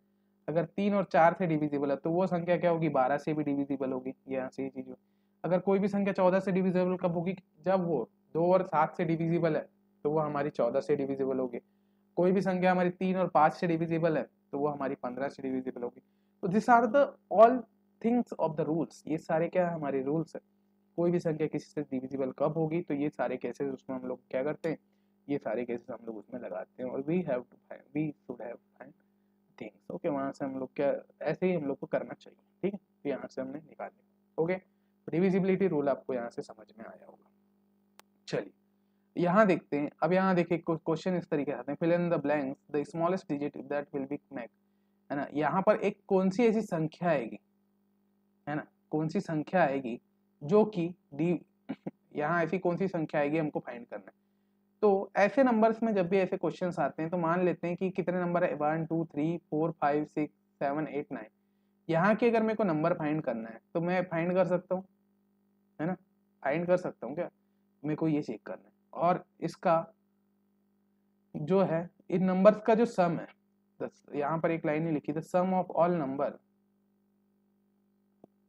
अगर 3 और 4 से डिविजिबल है, तो वो संख्या क्या होगी, 12 से भी डिविजिबल होगी। यहाँ से ये चीज हो। अगर कोई भी संख्या 14 से डिविजिबल कब होगी, जब वो 2 और 7 से डिविजिबल है, तो वो हमारी 14 से डिविजिबल होगी। कोई भी संख्या हमारी 3 और 5 से डिविजिबल है, तो वो हमारी 15 से डिविजिबल होगी। तो this are the all things of the rules, ये सारे क्या है हमारे रूल्स है। कोई भी संख्या किसी से डिविजिबल कब होगी, तो ये सारे केसेस उसमें हम लोग क्या करते हैं, ये सारे केसेस हम लोग उसमें लगाते हैं। और we should have find things. Okay, वहां से हम लोग क्या, ऐसे ही हम लोग को करना चाहिए। ठीक है, तो यहाँ से हमने निकाल लिया। ओके, डिविजिबिलिटी रूल आपको यहाँ से समझ में आया होगा। चलिए यहाँ देखते हैं। अब यहाँ देखिए क्वेश्चन इस तरीके से आते हैं, fill in the blanks the smallest digit that will be make, है ना। यहाँ पर एक कौन सी ऐसी संख्या आएगी, है ना, कौन सी संख्या आएगी जो कि डी यहाँ ऐसी कौन सी संख्या आएगी हमको फाइंड करना है। तो ऐसे नंबर्स में जब भी ऐसे क्वेश्चंस आते हैं, तो मान लेते हैं कि कितने नंबर है, 1 2 3 4 5 6 7 8 9। यहाँ के अगर मेरे को नंबर फाइंड करना है, तो मैं फाइंड कर सकता हूँ, है ना, फाइंड कर सकता हूँ क्या, मेरे को ये चेक करना है। और इसका जो है इन नंबर्स का जो सम है, यहाँ पर एक लाइन ही लिखी, the sum of all number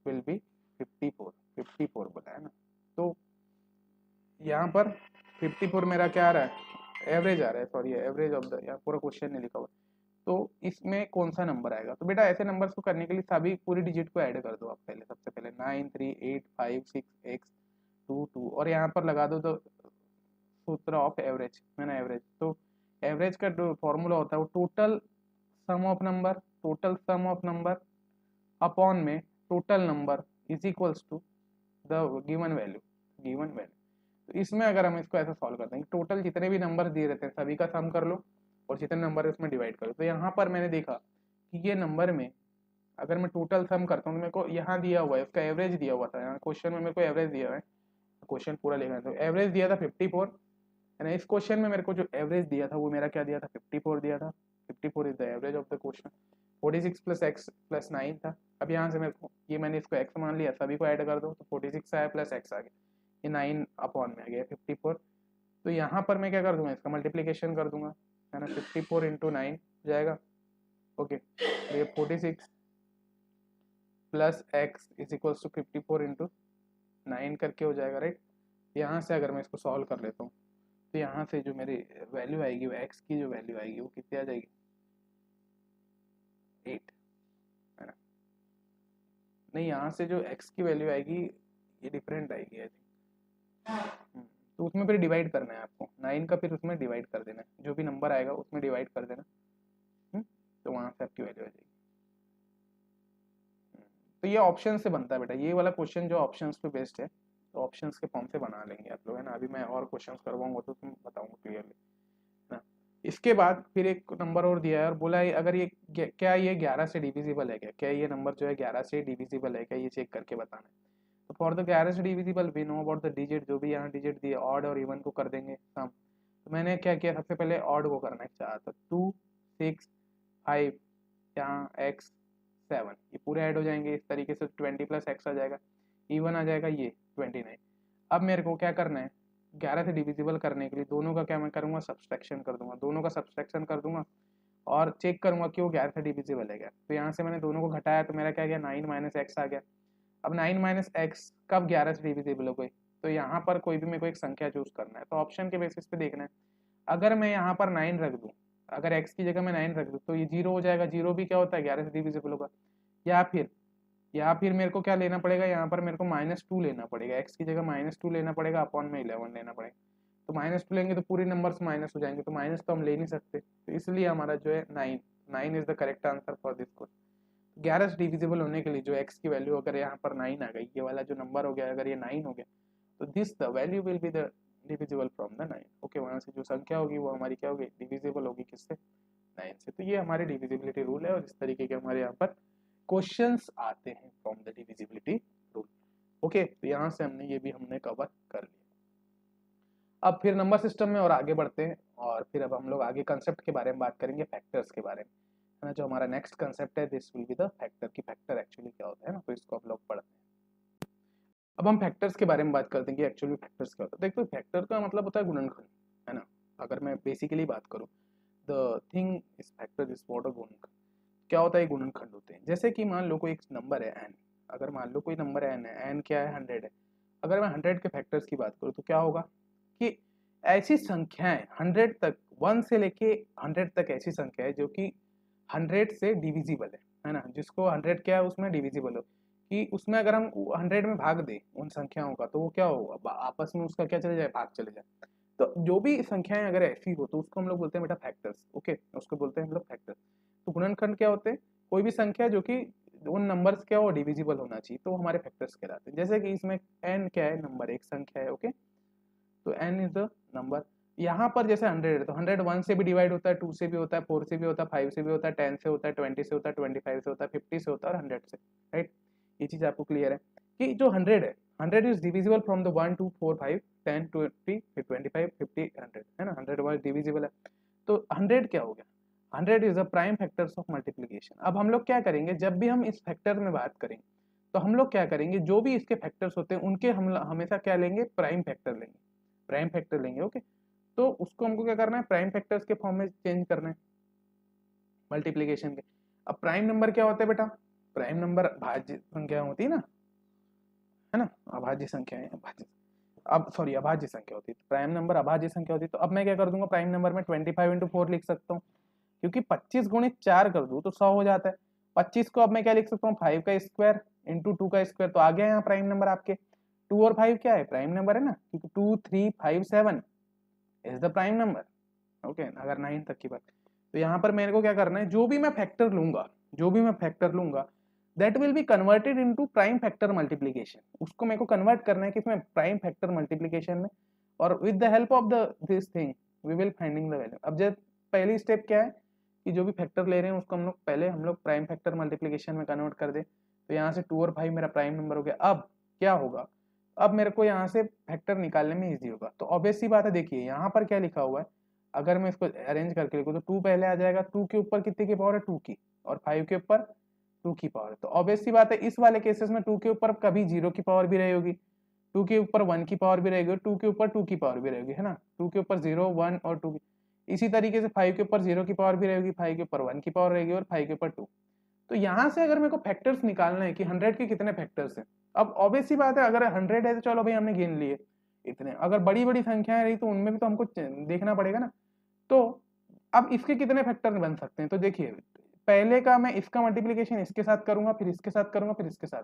will be 54 बोला है ना। तो यहाँ पर 54 मेरा क्या आ रहा है, एवरेज आ रहा है, सॉरी एवरेज ऑफ द, यहाँ पूरा क्वेश्चन नहीं लिखा हुआ। तो इसमें कौन सा नंबर आएगा, तो बेटा ऐसे नंबर्स को करने के लिए सभी पूरी डिजिट को ऐड कर दो आप पहले, सबसे पहले 9 3 8 5 6 x 2 2 और यहाँ पर लगा दो तो सूत्र ऑफ एवरेज, है ना, एवरेज। तो एवरेज का जो फॉर्मूला होता है वो total sum of number upon में total number is equals to the given value. तो इसमें अगर हम इसको ऐसा सॉल्व करते हैं, टोटल जितने भी नंबर दिए रहते हैं सभी का सम कर लो और जितने नंबर है उसमें डिवाइड कर लो। तो यहाँ पर मैंने देखा कि ये नंबर में अगर मैं टोटल सम करता हूँ तो मेरे को यहाँ दिया हुआ है, उसका एवरेज दिया हुआ था, यहाँ क्वेश्चन में मेरे को एवरेज दिया हुआ है, क्वेश्चन पूरा लिखना है। तो एवरेज दिया था 54, है ना। इस क्वेश्चन में मेरे को जो एवरेज दिया था वो मेरा क्या दिया था, 54 दिया था। 54 is the average of the question. 46 plus x plus 9 था। अब यहाँ से मेरे को ये मैंने इसको x मान लिया, सभी को ऐड कर दो तो 46 आया प्लस x आ गया, ये 9 अपॉन में आ गया 54। तो यहाँ पर मैं क्या कर दूंगा, इसका मल्टीप्लीकेशन कर दूंगा, है ना। 54 इंटू 9 हो जाएगा। ओके, तो ये 46 plus X is equals to 54 into 9 करके हो जाएगा, राइट। यहाँ से अगर मैं इसको सॉल्व कर लेता हूँ तो यहाँ से जो मेरी वैल्यू आएगी वो x की जो वैल्यू आएगी वो कितनी आ जाएगी, 8, है ना। नहीं, यहाँ से जो x की वैल्यू आएगी ये डिफरेंट आएगी आई थिंक। तो उसमें फिर डिवाइड करना है आपको, 9 का फिर उसमें डिवाइड कर देना है, जो भी नंबर आएगा उसमें डिवाइड कर देना। तो वहाँ से आपकी वैल्यू आ जाएगी। तो ये ऑप्शन से बनता है बेटा, ये वाला क्वेश्चन जो ऑप्शंस पे बेस्ड है, तो ऑप्शंस के फॉर्म से बना लेंगे आप लोग, है ना। अभी मैं और क्वेश्चंस करवाऊंगा तो तुम बताऊंगा क्लियरली ना। इसके बाद फिर एक नंबर और दिया है और बोला है अगर ये क्या ये 11 से डिविजिबल है क्या ये नंबर जो है 11 से डिविजिबल है क्या, ये चेक करके बताना है। तो फॉर द 11 से divisible we know about the digit, जो भी यहाँ डिजिट दिए ऑड और इवन को कर देंगे सम। तो मैंने क्या किया, सबसे पहले ऑड को करना चाहा था, 2 6 5 यहाँ x 7, ये पूरे ऐड हो जाएंगे इस तरीके से, 20 प्लस एक्स आ जाएगा, इवन आ जाएगा ये 29। अब मेरे को क्या करना है, 11 से डिविजिबल करने के लिए दोनों का क्या मैं करूँगा, सब्सट्रैक्शन कर दूंगा, दोनों का सब्सट्रैक्शन कर दूंगा और चेक करूंगा कि वो 11 से डिविजिबल है क्या। तो यहाँ से मैंने दोनों को घटाया तो मेरा क्या गया, 9 माइनस एक्स आ गया। अब 9 माइनस एक्स कब 11 से डिविजिबल हो गई, तो यहाँ पर कोई भी मेरे को एक संख्या चूज करना है, तो ऑप्शन के बेसिस पे देखना है। अगर मैं यहाँ पर 9 रख दूँ, अगर x की जगह मैं 9 रख दूँ तो ये 0 हो जाएगा, 0 भी क्या होता है 11 से डिविजिबल होगा। या फिर मेरे को क्या लेना पड़ेगा, यहाँ पर मेरे को -2 लेना पड़ेगा, x की जगह -2 लेना पड़ेगा अपॉन में 11 लेना पड़ेगा। तो -2 लेंगे तो पूरे नंबर्स माइनस हो जाएंगे, तो माइनस तो हम ले नहीं सकते, तो इसलिए हमारा जो है 9 is the correct answer for this question. 11 से डिविजिबल होने के लिए जो x की वैल्यू अगर यहाँ पर 9 आ गई, ये वाला जो नंबर हो गया अगर ये 9 हो गया, तो this the value will be the divisible from the 9। Okay, वहाँ से जो संख्या होगी वो हमारी क्या होगी, डिविजिबल होगी किससे, 9 से। तो ये हमारे डिविजिबिलिटी रूल है और इस तरीके के हमारे यहाँ पर क्वेश्चंस आते हैं from the divisibility rule. Okay, तो यहाँ से हमने कवर कर लिया। अब फिर नंबर सिस्टम में और आगे बढ़ते हैं और फिर अब हम लोग आगे कंसेप्ट के बारे में बात करेंगे, फैक्टर्स के बारे में, है ना। जो हमारा नेक्स्ट कंसेप्ट है this will be the factor, की फैक्टर एक्चुअली क्या होता है ना, तो इसको हम लोग पढ़ते हैं। अब हम फैक्टर्स के बारे में बात करते हैं कि एक्चुअली फैक्टर्स क्या होता है। देखो फैक्टर का मतलब होता है गुणनखंड, है ना। अगर मैं बेसिकली बात करूँ the thing is factor is what a गुणनखंड। क्या होता है गुणनखंड होते हैं, जैसे कि मान लो कोई एक नंबर है n, अगर मान लो कोई नंबर n है, n क्या है 100 है। अगर मैं 100 के फैक्टर्स की बात करूँ तो क्या होगा कि ऐसी संख्याएं 100 तक, 1 से लेके 100 तक ऐसी संख्या है जो कि 100 से डिविजिबल है ना। जिसको 100 क्या है उसमें डिविजिबल हो, कि उसमें अगर हम 100 में भाग दें उन संख्याओं का तो वो क्या होगा, आपस में उसका क्या चले जाए, भाग चले जाए। तो जो भी संख्याएं अगर ऐसी हो तो उसको हम लोग बोलते हैं बेटा फैक्टर्स। ओके, उसको बोलते हैं हम लोग फैक्टर्स। तो गुणनखंड क्या होते हैं, कोई भी संख्या जो कि उन नंबर्स क्या हो डिविजिबल होना चाहिए, तो हमारे फैक्टर्स कहलाते हैं। जैसे कि इसमें n क्या है, नंबर एक संख्या है। ओके, तो n इज द नंबर। यहाँ पर जैसे 100 है तो 100 1 से भी डिवाइड होता है, 2 से भी होता है, 4 से भी होता है, 5 से भी होता है, 10 से होता है, 20 से होता है, 25 से होता है, 50 से होता है और 100 से, राइट। ये चीज आपको क्लियर है कि जो 100 है, 100 इज डिविजिबल फ्रॉम द 1 2 4 5 10 20 25 50 100, है ना। 100 वर्ड डिविजिबल है। तो 100 क्या हो गया, 100 is the prime factors of multiplication. अब हम लोग क्या करेंगे, जब भी हम इस फैक्टर में बात करेंगे तो हम लोग क्या करेंगे, जो भी इसके फैक्टर्स होते हैं उनके हम हमेशा क्या लेंगे, प्राइम फैक्टर लेंगे, प्राइम फैक्टर लेंगे। ओके, तो उसको हमको क्या करना है, प्राइम फैक्टर्स के फॉर्म में चेंज करना है मल्टीप्लिकेशन के। अब प्राइम नंबर क्या होता है बेटा, प्राइम नंबर भाज्य संख्या होती है ना, है ना। अभाज्य संख्या है, अभाज्य, अब सॉरी अभाज्य संख्या होती है, तो प्राइम नंबर अभाज्य संख्या होती है। तो अब मैं क्या कर दूंगा, प्राइम नंबर में 25 इंटू 4 लिख सकता हूँ, क्योंकि 25 गुणित 4 कर दूं तो 100 हो जाता है। 25 को अब मैं क्या लिख सकता हूँ, 5 का स्क्वायर इंटू 2 का स्क्वायर, तो आ गया यहाँ प्राइम नंबर आपके। 2 और 5 क्या है, प्राइम नंबर है ना, क्योंकि 2 3 5 7 is the prime number. Okay, अगर 9 तक की बात, तो यहाँ पर मेरे को क्या करना है, जो भी मैं फैक्टर लूंगा, जो भी मैं फैक्टर लूंगा that will be converted into prime factor multiplication. उसको मेरे को कन्वर्ट करना है किसमें, प्राइम फैक्टर मल्टीप्लिकेशन में। और with the help of the this thing we will finding the value. अब जब पहली स्टेप क्या है कि जो भी फैक्टर ले रहे हैं उसको हम लोग प्राइम फैक्टर मल्टीप्लिकेशन में कन्वर्ट कर दे। तो यहाँ से 2 और 5 मेरा प्राइम नंबर हो गया। अब क्या होगा, अब मेरे को यहाँ से फैक्टर निकालने में इजी होगा। तो ऑब्वियस सी बात है, देखिए यहाँ पर क्या लिखा हुआ है, अगर मैं इसको अरेंज करके लिखूँ तो 2 पहले आ जाएगा, 2 के ऊपर कितने की पावर है 2 की, और 5 के ऊपर 2 की पावर। तो ऑब्वियस सी बात है इस वाले केसेस में 2 के ऊपर कभी 0 की पावर भी रही होगी, 2 के ऊपर 1 की पावर भी रहेगी, 2 के ऊपर 2 की पावर भी रहेगी, है ना। 2 के ऊपर 0 1 और 2 इसी तरीके से 5 के ऊपर 0 की पावर भी रहेगी, 5 के ऊपर 1 की पावर रहेगी और 5 के ऊपर 2। तो यहाँ से अगर मेरे को फैक्टर्स निकालना है कि 100 के कितने फैक्टर्स हैं, अब ऑब्वियस सी बात है अगर 100 है तो चलो भाई हमने गिन लिए इतने, अगर बड़ी बड़ी संख्याएं रही तो उनमें भी तो हमको देखना पड़ेगा ना। तो अब इसके कितने फैक्टर बन सकते हैं, तो देखिए पहले का मैं इसका मल्टीप्लिकेशन इसके साथ करूंगा, फिर इसके साथ करूंगा, फिर इसके साथ,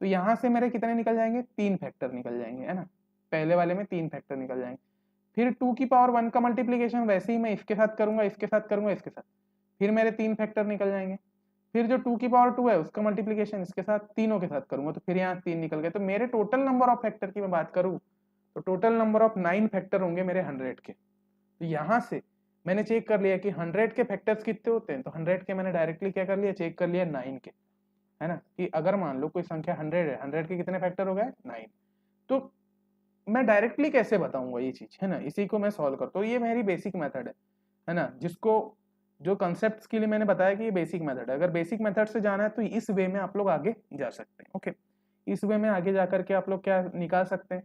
तो यहाँ से मेरे कितने निकल जाएंगे, 3 फैक्टर निकल जाएंगे, है ना। पहले वाले में 3 फैक्टर निकल जाएंगे। फिर 2 की पावर 1 का मल्टीप्लिकेशन वैसे ही मैं इसके साथ करूंगा, इसके साथ करूंगा, इसके साथ, फिर मेरे 3 फैक्टर निकल जाएंगे। फिर जो 2 की पावर 2 है उसका मल्टीप्लिकेशन इसके साथ तीनों के साथ करूंगा, तो फिर यहाँ 3 निकल गए। तो मेरे टोटल नंबर ऑफ फैक्टर की मैं बात करूँ तो टोटल नंबर ऑफ 9 फैक्टर होंगे मेरे 100 के। तो यहाँ से मैंने चेक कर लिया कि 100 के फैक्टर्स कितने होते हैं, तो 100 के मैंने डायरेक्टली क्या कर लिया, चेक कर लिया 9 के, है ना। कि अगर मान लो कोई संख्या 100 है, 100 के कितने फैक्टर हो गए 9। तो मैं डायरेक्टली कैसे बताऊंगा ये चीज, है ना, इसी को मैं सॉल्व करता हूँ। ये मेरी बेसिक मेथड है ना, जिसको जो कंसेप्ट के लिए मैंने बताया कि ये बेसिक मेथड है। अगर बेसिक मेथड से जाना है तो इस वे में आप लोग आगे जा सकते हैं। ओके, इस वे में आगे जाकर के आप लोग क्या निकाल सकते हैं,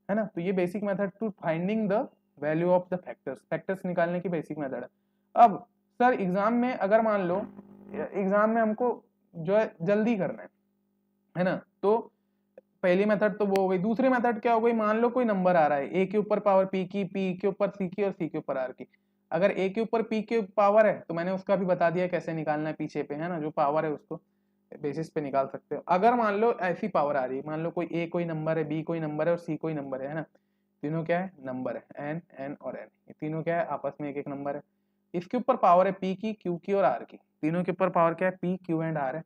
है ना। तो ये basic method to finding the value of the factors, factors निकालने की बेसिक मेथड है। अब सर एग्जाम में अगर मान लो एग्जाम में हमको जो है जल्दी करना है ना, तो पहली मेथड तो वो हो गई। दूसरी मेथड क्या हो गई, मान लो कोई नंबर आ रहा है ए के ऊपर पावर पी की, पी के ऊपर सी की और सी के ऊपर आर की। अगर ए के ऊपर पी के पावर है तो मैंने उसका भी बता दिया कैसे निकालना है पीछे पे, है ना, जो पावर है उसको बेसिस पे निकाल सकते हो। अगर मान लो ऐसी पावर आ रही है, मान लो कोई ए कोई नंबर है, बी कोई नंबर है और सी कोई नंबर है ना, तीनों क्या है नंबर है, एन एन और एन, ये तीनों क्या है आपस में एक एक नंबर है। इसके ऊपर पावर है पी की, क्यू की और आर की, तीनों के ऊपर पावर क्या है पी क्यू एंड आर है।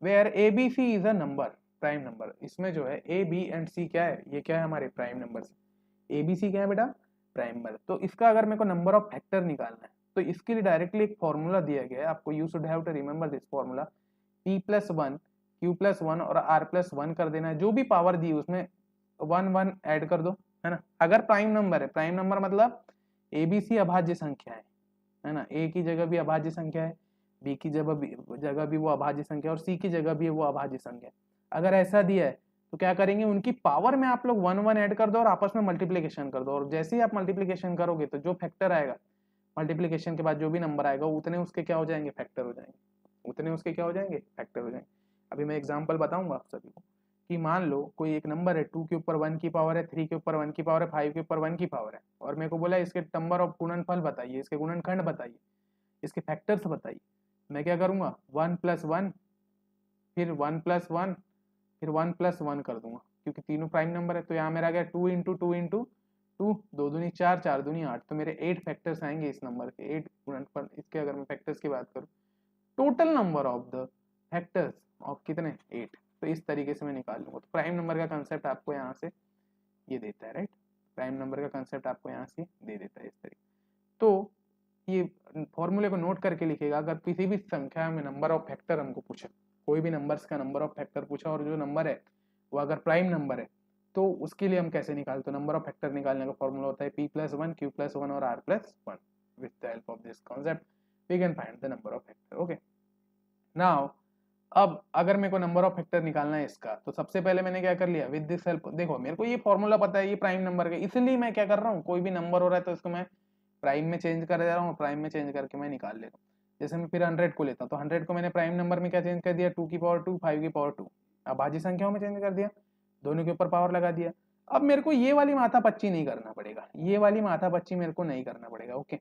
Where A B C is a number, prime number. इसमें जो है ए बी एंड सी क्या है, ये क्या है हमारे prime number. A B C क्या है बेटा प्राइम नंबर। तो इसका अगर मेरे को नंबर ऑफ फैक्टर निकालना है तो इसके लिए डायरेक्टली एक फॉर्मूला दिया गया है आपको, you should have to remember this formula, p+1 q+1 और r+1 कर देना है, जो भी पावर दी उसमें 1 1 ऐड कर दो, है ना। अगर प्राइम नंबर है, प्राइम नंबर मतलब ABC अभाज्य संख्या है ना, A की जगह भी अभाज्य संख्या है, B की जगह भी वो अभाज्य संख्या है और C की जगह भी वो अभाज्य संख्या है। अगर ऐसा दिया है तो क्या करेंगे, उनकी पावर में आप लोग 1 1 ऐड कर दो और आपस में मल्टीप्लीकेशन कर दो, और जैसे ही आप मल्टीप्लीकेशन करोगे तो जो फैक्टर आएगा मल्टीप्लीकेशन के बाद जो भी नंबर आएगा उतने उसके क्या हो जाएंगे, फैक्टर हो जाएंगे, उतने उसके क्या हो जाएंगे, फैक्टर हो जाएंगे। अभी मैं एग्जांपल बताऊंगा आप सभी को कि मान लो कोई एक नंबर है 2 के ऊपर 1 की पावर है, 3 के ऊपर 1 की पावर है, 5 के ऊपर 1 की पावर है, और मेरे को बोला इसके नंबर ऑफ गुणनफल बताइए, इसके गुणनखंड बताइए, इसके फैक्टर्स बताइए। मैं क्या करूंगा, 1+1 फिर 1+1 फिर 1+1 कर दूंगा, क्योंकि तीनों प्राइम नंबर है। तो यहाँ मेरा आ गया 2 इंटू 2 इंटू 2, 2 दूनी 4, 4 दूनी 8, तो मेरे 8 फैक्टर्स आएंगे इस नंबर के, 8 गुणनफल। इसके अगर मैं फैक्टर्स की बात करूँ, total number of the factors of कितने, 8, तो इस तरीके से मैं निकाल लूंगा। तो प्राइम नंबर का कंसेप्ट आपको यहाँ से ये देता है, राइट, प्राइम नंबर का कंसेप्ट आपको यहाँ से दे देता है इस तरीके। तो ये फॉर्मूले को नोट करके लिखेगा, अगर किसी भी संख्या में नंबर ऑफ फैक्टर हमको पूछा, कोई भी नंबर्स का नंबर ऑफ फैक्टर पूछा और जो नंबर है वो अगर प्राइम नंबर है तो उसके लिए हम कैसे निकालते हैं, नंबर ऑफ फैक्टर निकालने का फॉर्मूला होता है p+1 q+1 और r+1। With the help of this concept we can find the number of factor. Okay, now अब अगर मेरे को नंबर ऑफ फैक्टर निकालना है इसका, तो सबसे पहले मैंने क्या कर लिया, विद दिस हेल्प, देखो मेरे को ये फॉर्मूला पता है, ये प्राइम नंबर का, इसलिए मैं क्या कर रहा हूँ, कोई भी नंबर हो रहा है तो इसको मैं प्राइम में चेंज कर दे रहा हूँ, प्राइम में चेंज करके मैं निकाल ले रहा हूँ। जैसे मैं फिर 100 को लेता हूँ, तो 100 को मैंने प्राइम नंबर में क्या चेंज कर दिया, 2 की पावर 2, 5 की पावर 2, अभाज्य संख्याओं में चेंज कर दिया, दोनों के ऊपर पावर लगा दिया। अब मेरे को ये वाली माथापच्ची नहीं करना पड़ेगा, ये वाली माथापच्ची मेरे को नहीं करना पड़ेगा। ओके,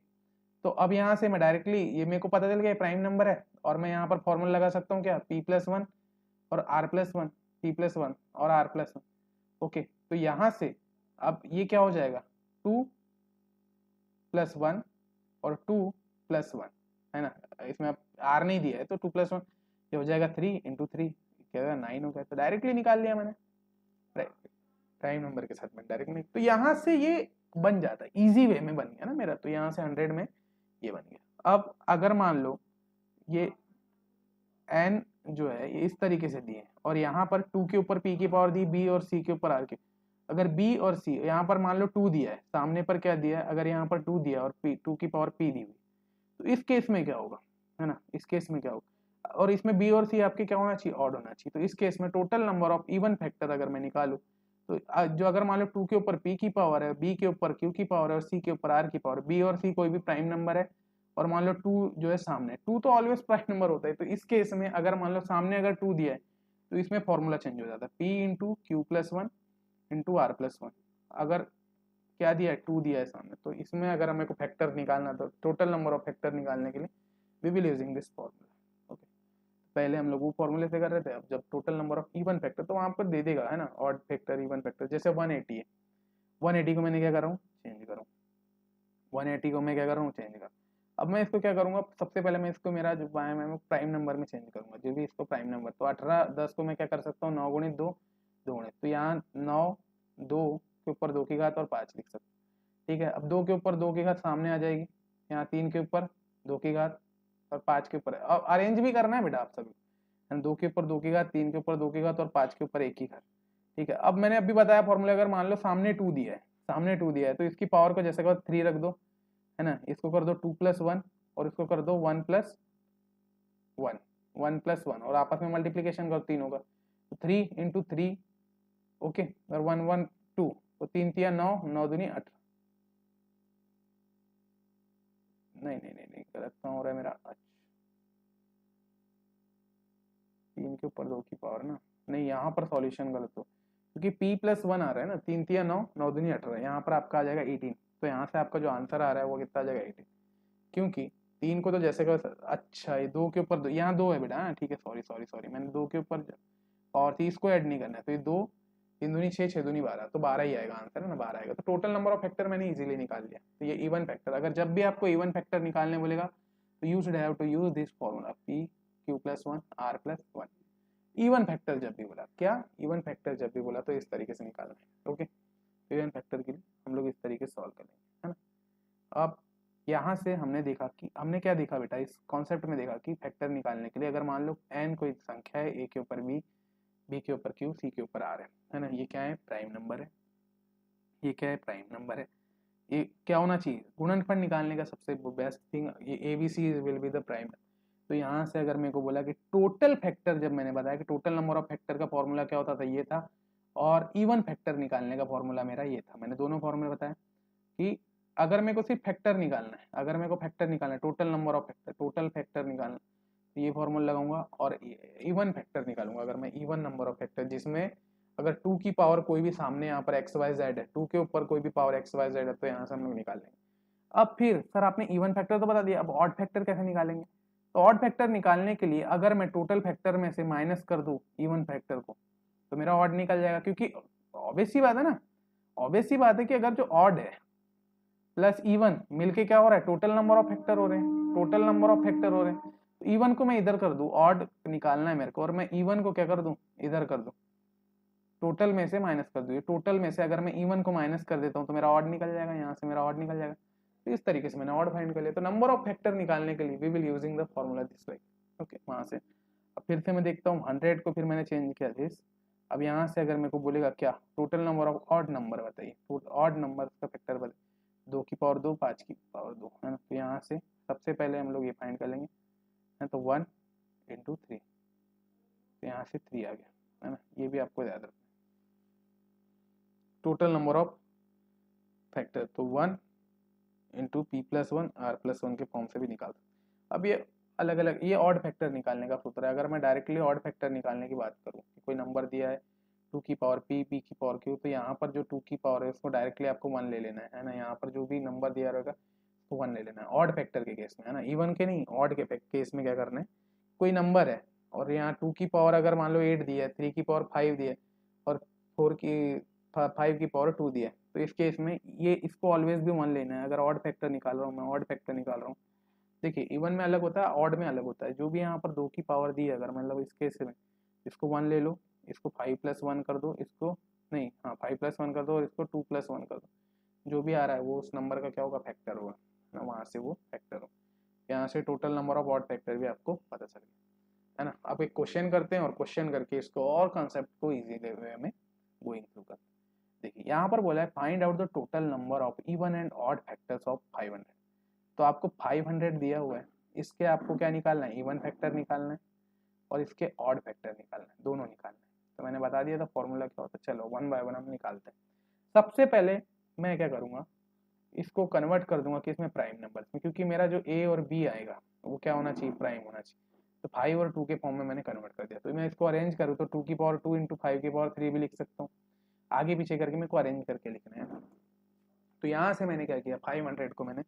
तो अब यहाँ से मैं डायरेक्टली, ये मेरे को पता चल गया प्राइम नंबर है, और मैं यहाँ पर फॉर्मूला लगा सकता हूँ क्या, p+1 और r+1, p+1 और r+1। ओके, तो यहाँ से अब ये क्या हो जाएगा, 2+1 और 2+1, है ना, इसमें अब r नहीं दिया है तो 2+1 ये हो जाएगा 3 इंटू 3, क्या होगा 9 हो गया। तो डायरेक्टली निकाल लिया मैंने प्राइम नंबर के साथ में डायरेक्टली। तो यहाँ से ये बन जाता है, इजी वे में बन गया ना मेरा, तो यहाँ से 100 में ये बन गया। अब अगर मान लो ये n जो है ये इस तरीके से दिए और यहाँ पर 2 के ऊपर p की पावर दी, b और c के ऊपर r की, अगर b और c यहाँ पर मान लो 2 दिया है, सामने पर क्या दिया है, अगर यहाँ पर 2 दिया और 2 की पावर p दी हुई, तो इस केस में क्या होगा, है ना, इस केस में क्या होगा, और इसमें b और c आपके क्या होना चाहिए, ऑड होना चाहिए। तो इस केस में total number of even factor अगर मैं निकालूं, तो जो अगर मान लो 2 के ऊपर p की पावर है, b के ऊपर q की पावर है और c के ऊपर r की पावर, b और c कोई भी प्राइम नंबर है, और मान लो 2 जो है सामने, 2 तो ऑलवेज प्राइम नंबर होता है। तो इस केस में अगर मान लो सामने अगर 2 दिया है तो इसमें फॉर्मूला चेंज हो जाता है, p into q+1 into r+1। अगर क्या दिया है, 2 दिया है सामने, तो इसमें अगर हमें को फैक्टर निकालना, तो टोटल नंबर ऑफ फैक्टर निकालने के लिए we will using this formula. Okay, पहले हम लोग वो फॉर्मूले से कर रहे थे, अब जब total number of even factor, तो वहाँ पर दे देगा, है ना, ऑड फैक्टर, इवन फैक्टर। जैसे 180 है, 180 को मैंने क्या कर रहा हूँ, चेंज कर रहा हूँ, 180 को मैं क्या कर रहा हूँ, चेंज कर। अब मैं इसको क्या करूंगा, सबसे पहले मैं इसको मेरा जो है मैं प्राइम नंबर में चेंज करूंगा, जो भी इसको प्राइम नंबर, तो 18 10 को मैं क्या कर सकता हूँ, 9 गुणित 2 2 गुणित, तो यहाँ 9 2 के ऊपर 2 की घात और 5 लिख सकते, ठीक है। अब 2 के ऊपर 2 की घात सामने आ जाएगी, यहाँ 3 के ऊपर 2 की घात और 5 के ऊपर, अब अरेंज भी करना है बेटा आप सभी, 2 के ऊपर 2 की घात, 3 के ऊपर 2 की घात और 5 के ऊपर 1 की घात, ठीक है। अब मैंने अभी बताया फॉर्मूला, अगर मान लो सामने 2 दिया है, सामने 2 दिया है, तो इसकी पावर को जैसे 3 रख दो, है ना, इसको कर दो 2+1 और इसको कर दो 1+1 1+1 और आपस में मल्टीप्लीकेशन करो, 3 होगा, तो 3 इंटू 3, ओके, और 1 1 2, तो 3 3 9 9 दूनी 18, नहीं नहीं नहीं नहीं गलत कहाँ हो रहा है मेरा, 3 के ऊपर 2 की पावर ना, नहीं यहाँ पर सॉल्यूशन गलत हो, क्योंकि p+1 आ रहा है ना, 3 3 9 9 दूनी 18, यहाँ पर आपका आ जाएगा 18, तो यहाँ से आपका जो आंसर आ रहा है वो कितना आ जाएगा, 18, क्योंकि 3 को तो जैसे का, अच्छा ये 2 के ऊपर 2, यहाँ 2 है बेटा, हाँ ठीक है, सॉरी सॉरी सॉरी, मैंने 2 के ऊपर और 30 को ऐड नहीं करना है, तो ये 2 3 दूनी 6 6 दूनी 12, तो 12 ही आएगा आंसर, है ना, 12 आएगा। तो टोटल नंबर ऑफ फैक्टर मैंने इजीली निकाल लिया। तो ये इवन फैक्टर, अगर जब भी आपको इवन फैक्टर निकालने बोलेगा तो you should have to use this formula, p q+1 r+1। Even factor जब भी बोला, क्या इवन फैक्टर जब भी बोला तो इस तरीके से निकालना है। ओके, इवन फैक्टर के लिए हम लोग इस तरीके से सॉल्व करेंगे, है ना। अब यहाँ से हमने देखा कि हमने क्या देखा बेटा, इस कॉन्सेप्ट में देखा कि फैक्टर निकालने के लिए अगर मान लो n कोई संख्या है, a के ऊपर b के ऊपर q, c के ऊपर r है ना, ये क्या है, प्राइम नंबर है, ये क्या है, प्राइम नंबर है। ये क्या होना चाहिए, गुणनफल निकालने का सबसे बेस्ट थिंग ये ABC will be the prime. तो यहाँ से अगर मेरे को बोला कि टोटल फैक्टर, जब मैंने बताया कि टोटल नंबर ऑफ फैक्टर का फॉर्मूला क्या होता था, ये था, और इवन फैक्टर निकालने का फॉर्मूला मेरा ये था। मैंने दोनों फॉर्मूले बताया कि अगर मेरे को सिर्फ फैक्टर निकालना है, अगर मेरे को फैक्टर निकालना है, total number of factor, total factor निकालना, तो ये फॉर्मूला लगाऊंगा, और इवन फैक्टर निकालूंगा अगर मैं इवन नंबर ऑफ फैक्टर, जिसमें अगर 2 की पावर कोई भी सामने यहाँ पर एक्स वाई जेड है, 2 के ऊपर कोई भी पावर एक्स वाई जेड है, तो यहाँ से हम लोग निकाल लेंगे। अब फिर सर आपने इवन फैक्टर तो बता दिया, अब ऑड फैक्टर कैसे निकालेंगे। तो ऑड फैक्टर निकालने के लिए अगर मैं टोटल फैक्टर में से माइनस कर दूं इवन फैक्टर को, तो मेरा ऑड निकल जाएगा, क्योंकि ऑब्वियस सी बात है ना, ऑब्वियस सी बात है कि अगर जो ऑड है प्लस इवन मिलके क्या हो रहा है, टोटल नंबर ऑफ फैक्टर हो रहे हैं, टोटल नंबर ऑफ फैक्टर हो रहे हैं। तो इवन को मैं इधर कर दूं, ऑड निकालना है मेरे को, और मैं इवन को क्या कर दूं, इधर कर दूं, टोटल में से माइनस कर दूं। टोटल में से अगर मैं इवन को माइनस कर देता हूं तो मेरा ऑड निकल जाएगा, यहाँ से मेरा ऑड निकल जाएगा। तो इस तरीके से मैंने ऑड फाइंड कर लिया। तो नंबर ऑफ फैक्टर निकालने के लिए we will using the formula this like, okay. वहां से अब फिर से मैं देखता हूँ 100 को फिर मैंने चेंज किया दिस। अब यहाँ से अगर मेरे को बोलेगा क्या, total number of odd number बताइए, ऑड नंबर का फैक्टर बताइए, 2 की पावर 2, 5 की पावर 2, है ना। तो यहाँ से सबसे पहले हम लोग ये फाइंड कर लेंगे, है तो 1 इंटू 3, तो यहाँ से 3 आ गया, है ना। ये भी आपको याद रखना, टोटल नंबर ऑफ फैक्टर, तो 1 into P plus 1 R plus 1 के फॉर्म से भी निकाल सकते। अब ये अलग अलग, ये ऑड फैक्टर निकालने का सूत्र है। अगर मैं डायरेक्टली ऑड फैक्टर निकालने की बात करूँ कि कोई नंबर दिया है 2 की पावर p, p की पावर q, तो यहाँ पर जो 2 की पावर है उसको डायरेक्टली आपको 1 ले लेना है ना। यहाँ पर जो भी नंबर दिया रहेगा उसको 1 ले लेना है, ऑड फैक्टर के केस में, है ना। इवन के नहीं, ऑड के केस में क्या करना है, कोई नंबर है और यहाँ 2 की पावर अगर मान लो 8 दिया है, 3 की पावर 5 दिया है, और 4 की 5 की पावर 2 दिया है, तो इस केस में ये इसको ऑलवेज भी 1 लेना है। अगर ऑड फैक्टर निकाल रहा हूँ मैं, ऑड फैक्टर निकाल रहा हूँ, देखिए इवन में अलग होता है, ऑड में अलग होता है। जो भी यहाँ पर 2 की पावर दी है, अगर मतलब इस केस में इसको 1 ले लो, इसको 5 प्लस 1 कर दो, इसको नहीं, हाँ 5 प्लस 1 कर दो, और इसको 2 प्लस 1 कर दो, जो भी आ रहा है वो उस नंबर का क्या होगा, फैक्टर होगा ना, वहाँ से वो फैक्टर हो। यहाँ से total number of odd factor भी आपको पता चल गया, है ना। अब एक क्वेश्चन करते हैं, और क्वेश्चन करके इसको और कॉन्सेप्ट को इजी वे में गोइंग थ्रू करते हैं। देखिए यहाँ पर बोला है find out the total number of even and odd factors of 500। तो आपको 500 दिया हुआ है, इसके आपको क्या निकालना है, इवन फैक्टर निकालना है, और इसके ऑड फैक्टर निकालना है, दोनों निकालना है। तो मैंने बता दिया था फॉर्मूला क्या होता है, चलो 1 बाय 1 हम निकालते हैं। सबसे पहले मैं क्या करूँगा, इसको कन्वर्ट कर दूंगा कि इसमें प्राइम नंबर्स में, क्योंकि मेरा जो ए और बी आएगा वो क्या होना चाहिए, प्राइम होना चाहिए। तो 5 और 2 के फॉर्म में मैंने कन्वर्ट कर दिया। तो मैं इसको अरेंज करूँ तो 2 की पावर 2 इंटू 5 की पावर 3 भी लिख सकता हूँ, आगे पीछे करके मेरे को अरेंज करके लिखना है। तो यहाँ से मैंने क्या किया, 500 को मैंने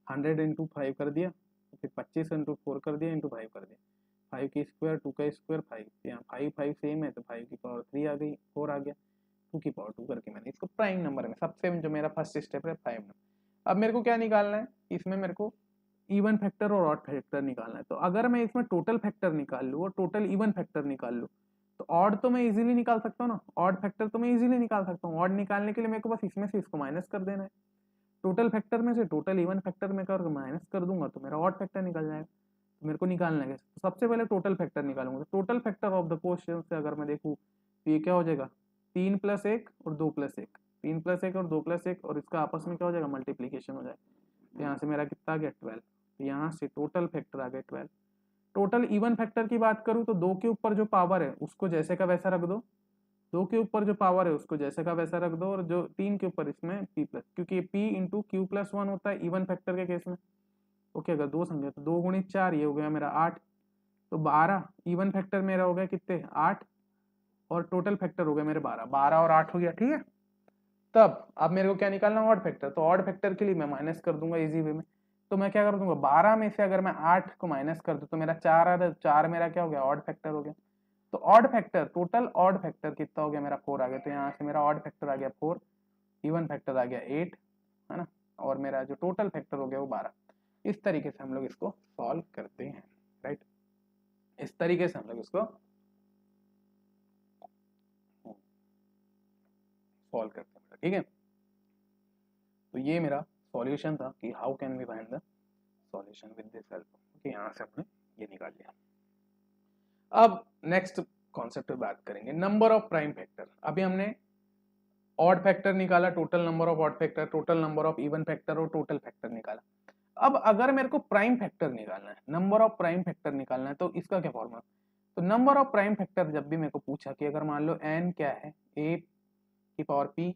100 इंटू 5 कर दिया, फिर 25 इंटू 4 कर दिया, इंटू 5 कर दिया, 5 की स्क्वायर 2 का स्क्वायर 5, यहाँ 5 5 सेम है तो 5 की पावर 3 आ गई, 4 आ गया, 2 की पावर 2 करके मैंने इसको प्राइम नंबर में, सबसे जो मेरा फर्स्ट स्टेप है प्राइम नंबर। अब मेरे को क्या निकालना है, इसमें मेरे को इवन फैक्टर और ऑड फैक्टर निकालना है। तो अगर मैं इसमें टोटल फैक्टर निकाल लूँ और टोटल इवन फैक्टर निकाल लूँ, तो ऑड तो मैं इजीली निकाल सकता हूँ ना, ऑड फैक्टर तो मैं इजीली निकाल सकता हूँ। ऑड निकालने के लिए मेरे को बस इसमें से इसको माइनस कर देना है, टोटल फैक्टर में से टोटल इवन फैक्टर में कर माइनस कर दूंगा तो मेरा ऑड फैक्टर निकल जाएगा। तो मेरे को निकालना है, तो सबसे पहले टोटल फैक्टर निकालूंगा। तो total factor of the question से अगर मैं देखूँ तो ये क्या हो जाएगा, 3 प्लस 1 और 2 प्लस 1, 3 प्लस 1 और 2 प्लस 1, और इसका आपस में क्या हो जाएगा, मल्टीप्लीकेशन हो जाएगा। तो यहाँ से मेरा कितना आ गया, 12। तो यहाँ से टोटल फैक्टर आ गया 12। टोटल इवन फैक्टर की बात करूँ तो 2 के ऊपर जो पावर है उसको जैसे का वैसा रख दो, 2 के ऊपर जो पावर है उसको जैसे का वैसा रख दो, और जो 3 के ऊपर इसमें p प्लस, क्योंकि p इंटू क्यू प्लस 1 होता है इवन फैक्टर के केस में। ओके, अगर 2 संख्या तो 2 गुणित 4, ये हो गया मेरा 8, तो 12 इवन फैक्टर मेरा हो गया कितने, 8, और टोटल फैक्टर हो गया मेरे 12, 12 और 8 हो गया, ठीक है। तब अब मेरे को क्या निकालना है, ऑड फैक्टर। तो ऑड फैक्टर के लिए मैं माइनस कर दूंगा इजी वे में। तो मैं क्या कर दूंगा, 12 में से अगर मैं 8 को माइनस कर दूं तो मेरा 4 आ रहा, 4 मेरा क्या हो गया, ऑड फैक्टर हो गया। तो odd factor, total odd factor कितना हो गया मेरा, 4 आ गया। तो यहाँ से मेरा ऑड फैक्टर आ गया 4, इवन फैक्टर आ गया 8, है ना, और मेरा जो टोटल फैक्टर हो गया वो 12। इस तरीके से हम लोग इसको सॉल्व करते हैं, राइट। इस तरीके से हम लोग इसको सॉल्व करते हैं, ठीक है। तो ये मेरा सॉल्यूशन था कि how can we find the solution with this help. Okay, यहाँ से हमने ये निकाल लिया। अब नेक्स्ट कॉन्सेप्ट पे बात करेंगे, नंबर ऑफ प्राइम फैक्टर। अभी हमने ऑड फैक्टर निकाला, total number of odd factor, total number of even factor और टोटल फैक्टर निकाला। अब अगर मेरे को प्राइम फैक्टर निकालना है, नंबर ऑफ प्राइम फैक्टर निकालना है, तो इसका क्या फॉर्मूला? तो नंबर ऑफ प्राइम फैक्टर जब भी मेरे को पूछा कि अगर मान लो n क्या है, a की पावर p,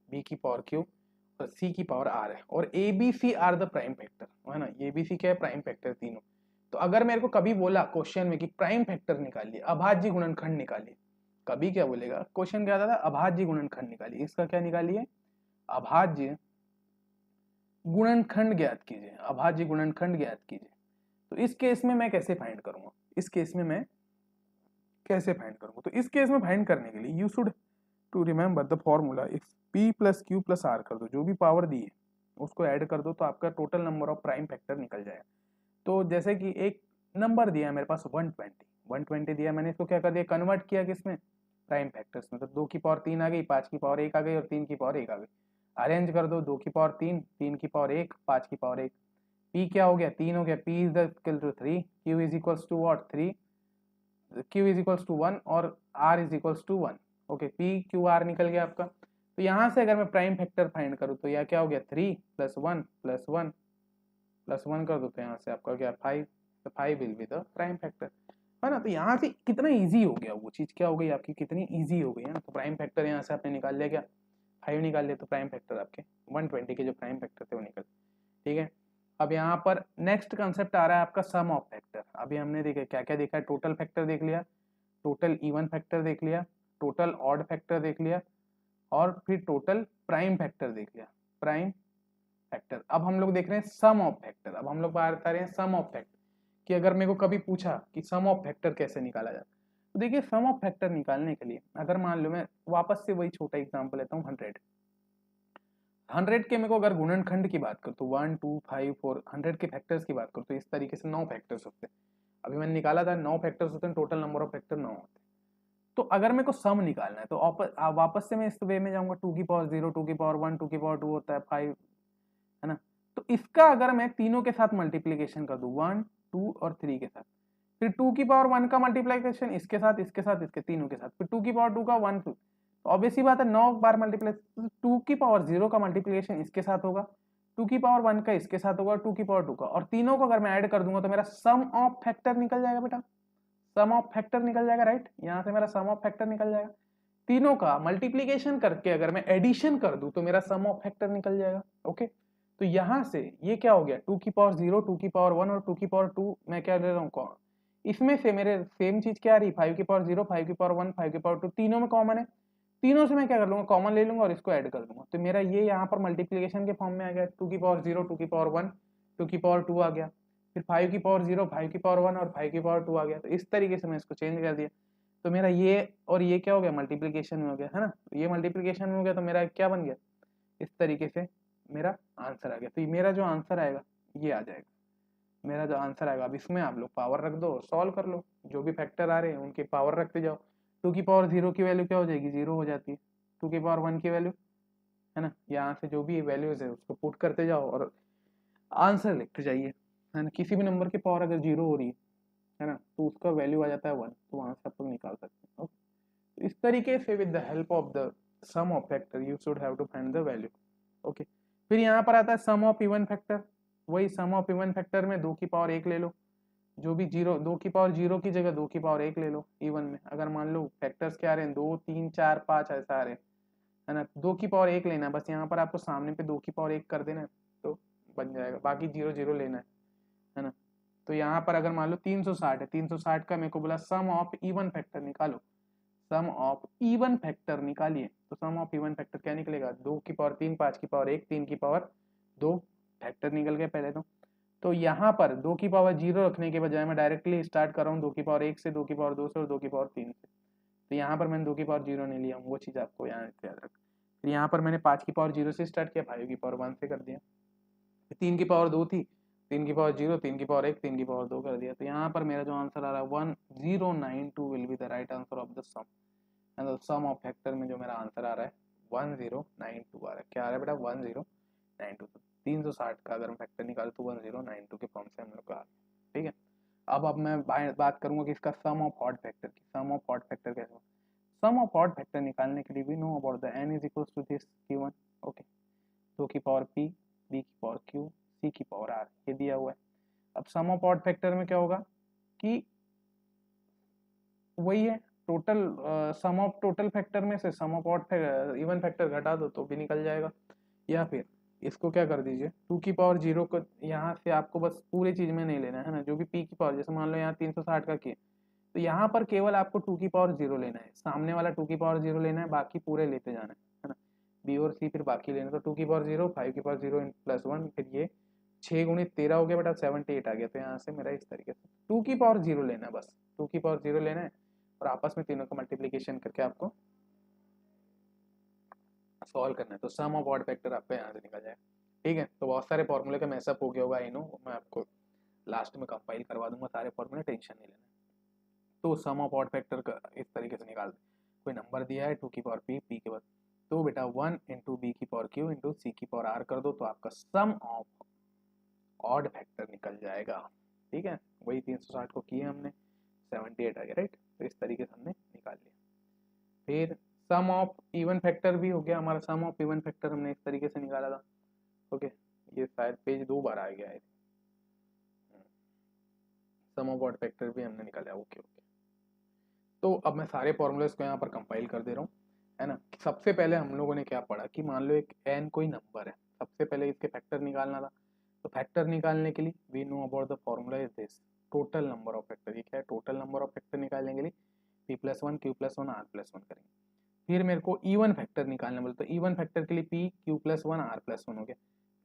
b की पावर q और c की पावर r है, और a b c are the prime factor, है ना, a b c क्या है, प्राइम फैक्टर तीनों। तो अगर मेरे को कभी बोला क्वेश्चन में कि प्राइम फैक्टर निकालिए, अभाज्य गुणनखंड निकालिए, कभी क्या बोलेगा, क्वेश्चन क्या आता था, अभाज्य गुणनखंड निकालिए, इसका क्या निकालिए, अभाज्य गुणनखंड ज्ञात कीजिए, अभाज्य गुणनखंड ज्ञात कीजिए। तो इस केस में मैं कैसे फाइंड करूंगा, इस केस में मैं कैसे फाइंड करूंगा? तो इस केस में फाइंड करने के लिए you should to remember the formula, if p plus Q plus R कर दो, जो भी पावर दी है उसको ऐड कर दो, तो आपका total number of prime factor निकल जाएगा। तो जैसे कि एक नंबर दिया है मेरे पास 120 दिया, मैंने इसको क्या कर दिया, कन्वर्ट किया किसमें, प्राइम फैक्टर्स में। तो 2 की पावर 3 आ गई, 5 की पावर 1 आ गई और 3 की पावर 1 आ गई। अरेंज कर दो, 2 की पावर 3, 3 की पावर 1, 5 की पावर 1। p क्या हो गया, 3 हो गया, p is equal to 3, q is equals to what, 3, q is equals to 1 और r is equals to 1। Okay, p q r निकल गया आपका। तो यहाँ से अगर मैं प्राइम फैक्टर फाइंड करूँ तो यह क्या हो गया, 3 प्लस 1 प्लस 1 प्लस 1 कर दो, तो यहाँ से आपका क्या 5, तो 5 will be the prime factor, है ना। तो यहाँ से कितना इजी हो गया, वो चीज़ क्या हो गई आपकी, कितनी इजी हो गई है ना। तो प्राइम फैक्टर यहाँ से आपने निकाल लिया, क्या 5 निकाल लिया, तो प्राइम फैक्टर आपके 120 के जो प्राइम फैक्टर थे वो निकल, ठीक है। अब यहाँ पर नेक्स्ट कंसेप्ट आ रहा है आपका सम ऑफ फैक्टर। अभी हमने देखा क्या क्या देखा है, टोटल फैक्टर देख लिया, टोटल इवन फैक्टर देख लिया, टोटल ऑड फैक्टर देख लिया, और फिर टोटल प्राइम फैक्टर देख लिया, प्राइम फैक्टर। अब हम लोग देख रहे हैं सम ऑफ फैक्टर। अब हम लोग बात कर रहे हैं सम ऑफ फैक्टर, कि अगर मेरे को कभी पूछा कि सम ऑफ फैक्टर कैसे निकाला जाए, तो देखिए सम ऑफ फैक्टर निकालने के लिए अगर मान लो मैं वापस से वही छोटा एग्जांपल लेता हूँ, 100 के मेरे को अगर गुणनखंड की बात करूँ तो 1 2 5 4, 100 के फैक्टर्स की बात करूँ तो इस तरीके से 9 फैक्टर्स होते हैं। अभी मैंने निकाला था 9 फैक्टर्स होते हैं, टोटल नंबर ऑफ फैक्टर 9 होते हैं। तो अगर मेरे को सम निकालना है तो वापस से मैं इस वे में जाऊंगा, 2 की पावर 0, 2 की पावर 1, 2 की पावर 2 होता है 5, है ना। तो इसका अगर मैं तीनों के साथ मल्टीप्लीकेशन कर दूं, 1 2 और 3 के साथ, फिर 2 की पावर 1 का मल्टीप्लीकेशन इसके साथ इसके साथ इसके तीनों के साथ, फिर 2 की पावर 2 का 1 2, तो ऑब्वियस ही बात है 9 बार मल्टीप्लीकेशन, 2 की पावर 0 का मल्टीप्लीकेशन इसके साथ होगा, 2 की पावर 1 का इसके साथ होगा, 2 की पावर 2 का, और तीनों को अगर मैं ऐड कर दूंगा तो मेरा सम ऑफ फैक्टर निकल जाएगा बेटा, सम ऑफ फैक्टर निकल जाएगा, राइट। यहाँ से मेरा सम ऑफ फैक्टर निकल जाएगा, तीनों का मल्टीप्लीकेशन करके अगर मैं एडिशन कर दूं तो मेरा सम ऑफ फैक्टर निकल जाएगा। ओके, तो यहाँ से ये क्या हो गया, 2 की पावर 0, 2 की पावर 1 और 2 की पावर 2 मैं क्या ले रहा हूँ, इसमें से मेरे सेम चीज क्या आ रही, 5 की पावर 0, 5 की पावर 1, 5 की पावर 2, तीनों में कॉमन है, तीनों से मैं क्या कर लूंगा, कॉमन ले लूंगा और इसको ऐड कर दूंगा, तो मेरा ये यहाँ पर मल्टीप्लीकेशन के फॉर्म में आ गया, 2 की पावर 0, 2 की पावर 1, 2 की पावर 2 आ गया, फिर 5 की पावर 0, 5 की पावर 1 और 5 की पावर 2 आ गया। तो इस तरीके से मैं इसको चेंज कर दिया, तो मेरा ये और ये क्या हो गया, मल्टीप्लीकेशन में हो गया, है ना। तो ये मल्टीप्लीकेशन में हो गया तो मेरा क्या बन गया, इस तरीके से मेरा आंसर आ गया। तो मेरा जो आंसर आएगा ये आ जाएगा, मेरा जो आंसर आएगा। अब इसमें आप लोग पावर रख दो, सॉल्व कर लो, जो भी फैक्टर आ रहे हैं उनके पावर रखते जाओ। 2 की पावर 0 की वैल्यू क्या हो जाएगी, 0 हो जाती है। 2 की पावर 1 की वैल्यू, है ना, यहाँ से जो भी वैल्यूज है उसको पुट करते जाओ और आंसर लिखते जाइए, है ना। किसी भी नंबर की पावर अगर 0 हो रही है ना, तो उसका वैल्यू आ जाता है 1, तो वहां से आप लोग निकाल सकते हैं। ओके, तो इस तरीके से with the help of the sum of factor you should have to find the value. Okay, फिर यहाँ पर आता है सम ऑफ इवन फैक्टर। वही सम ऑफ इवन फैक्टर में 2 की पावर 1 ले लो, जो भी 2 की पावर 0 की जगह 2 की पावर 1 ले लो इवन में। अगर मान लो फैक्टर्स क्या आ रहे हैं, 2 3 4 5 ऐसा आ रहे हैं, है ना, 2 की पावर 1 लेना है, बस यहाँ पर आपको सामने पे 2 की पावर 1 कर देना है तो बन जाएगा, बाकी 0 0 लेना है ना। तो यहाँ पर अगर मान लो 360 है, 360 का मेरे को बोला सम ऑफ इवन फैक्टर निकालो, सम ऑफ इवन फैक्टर निकालिए। तो सम ऑफ इवन फैक्टर क्या निकलेगा, 2 की पावर 3, 5 की पावर 1, 3 की पावर 2, फैक्टर निकल गए पहले तो यहाँ पर 2 की पावर 0 रखने के बजाय मैं डायरेक्टली स्टार्ट कर रहा हूँ 2 की पावर 1 से, 2 की पावर 2 से और 2 की पावर 3 से। तो यहाँ पर मैंने 2 की पावर 0 नहीं लिया, वो चीज़ आपको यहाँ याद रख। फिर यहाँ पर मैंने 5 की पावर 0 से स्टार्ट किया, 5 की पावर 1 से कर दिया, 3 की पावर 2 थी, 3 की पावर 0, 3 की पावर 1, 3 की पावर 2 कर दिया। तो यहाँ पर मेरा जो आंसर आ रहा है 1092 will be the right answer of the sum, and the sum of factor में जो मेरा आंसर आ रहा है 1092 आ रहा है। क्या आ रहा है बेटा, 1092। 360 का अगर हम फैक्टर निकालें तो 1092 के फॉर्म से हम लोग का, ठीक है। अब मैं बात करूंगा कि इसका सम ऑफ ऑड फैक्टर की। सम ऑफ ऑड फैक्टर कैसे? सम ऑफ ऑड फैक्टर निकालने के लिए we know about the n is equal to this given, okay. 2 की पावर p, b की पावर q, c की पावर r, ये दिया हुआ है। अब सम ऑफ ऑड फैक्टर में क्या होगा कि वही है total sum of total factor में से सम ऑफ ऑड इवन फैक्टर घटा दो तो भी निकल जाएगा। या फिर इसको क्या कर दीजिए, 2 की पावर 0 को यहाँ से आपको बस पूरी चीज में नहीं लेना है ना, जो भी p की पावर, जैसे मान लो यहाँ 360 का किए तो यहाँ पर केवल आपको 2 की पावर 0 लेना है, सामने वाला 2 की पावर 0 लेना है, बाकी पूरे लेते जाना है ना, b और c फिर बाकी लेना। तो 2 की पावर 0, 5 की पावर 0 प्लस 1, फिर ये 6 गुणित 13 हो गया बेटा, 78 आ गया। तो यहाँ से मेरा इस तरीके से 2 की पावर 0 लेना है, बस 2 की पावर 0 लेना है और आपस में तीनों का मल्टीप्लीकेशन करके आपको सॉल्व करना है। तो सम ऑफ ऑड फैक्टर आपका यहाँ से निकल जाएगा, ठीक है। तो बहुत सारे फॉर्मूले का मैसअप हो गया होगा, आई नो, मैं आपको लास्ट में कंपाइल करवा दूंगा सारे फॉर्मूले, टेंशन नहीं लेना। तो सम ऑफ ऑड फैक्टर का इस तरीके से निकाल, कोई नंबर दिया है 2 की पावर p, p के बाद तो बेटा 1 इंटू बी की पावर q इंटू सी की पावर r कर दो तो आपका सम ऑफ ऑड फैक्टर निकल जाएगा, ठीक है। वही 360 को किए हमने, 78 आ गया, राइट। तो इस तरीके से हमने निकाल लिया। फिर सम ऑफ इवन फैक्टर भी हो गया हमारा, सम ऑफ इवन फैक्टर हमने इस तरीके से निकाला था, ओके। ये शायद पेज 2 बार आ गया है। सम ऑफ ऑड फैक्टर भी हमने निकाला, ओके ओके। तो अब मैं सारे फॉर्मूलेस को यहाँ पर कंपाइल कर दे रहा हूँ, है ना। सबसे पहले हम लोगों ने क्या पढ़ा कि मान लो एक n कोई नंबर है, सबसे पहले इसके फैक्टर निकालना था। तो फैक्टर निकालने के लिए we know about the formula is this, total number of factor. ये क्या है? टोटल नंबर ऑफ फैक्टर निकालने के लिए p+1 q+1 r+1 करेंगे। फिर मेरे को इवन फैक्टर निकालना बोला, तो इवन फैक्टर के लिए p q+1 r+1 हो गया।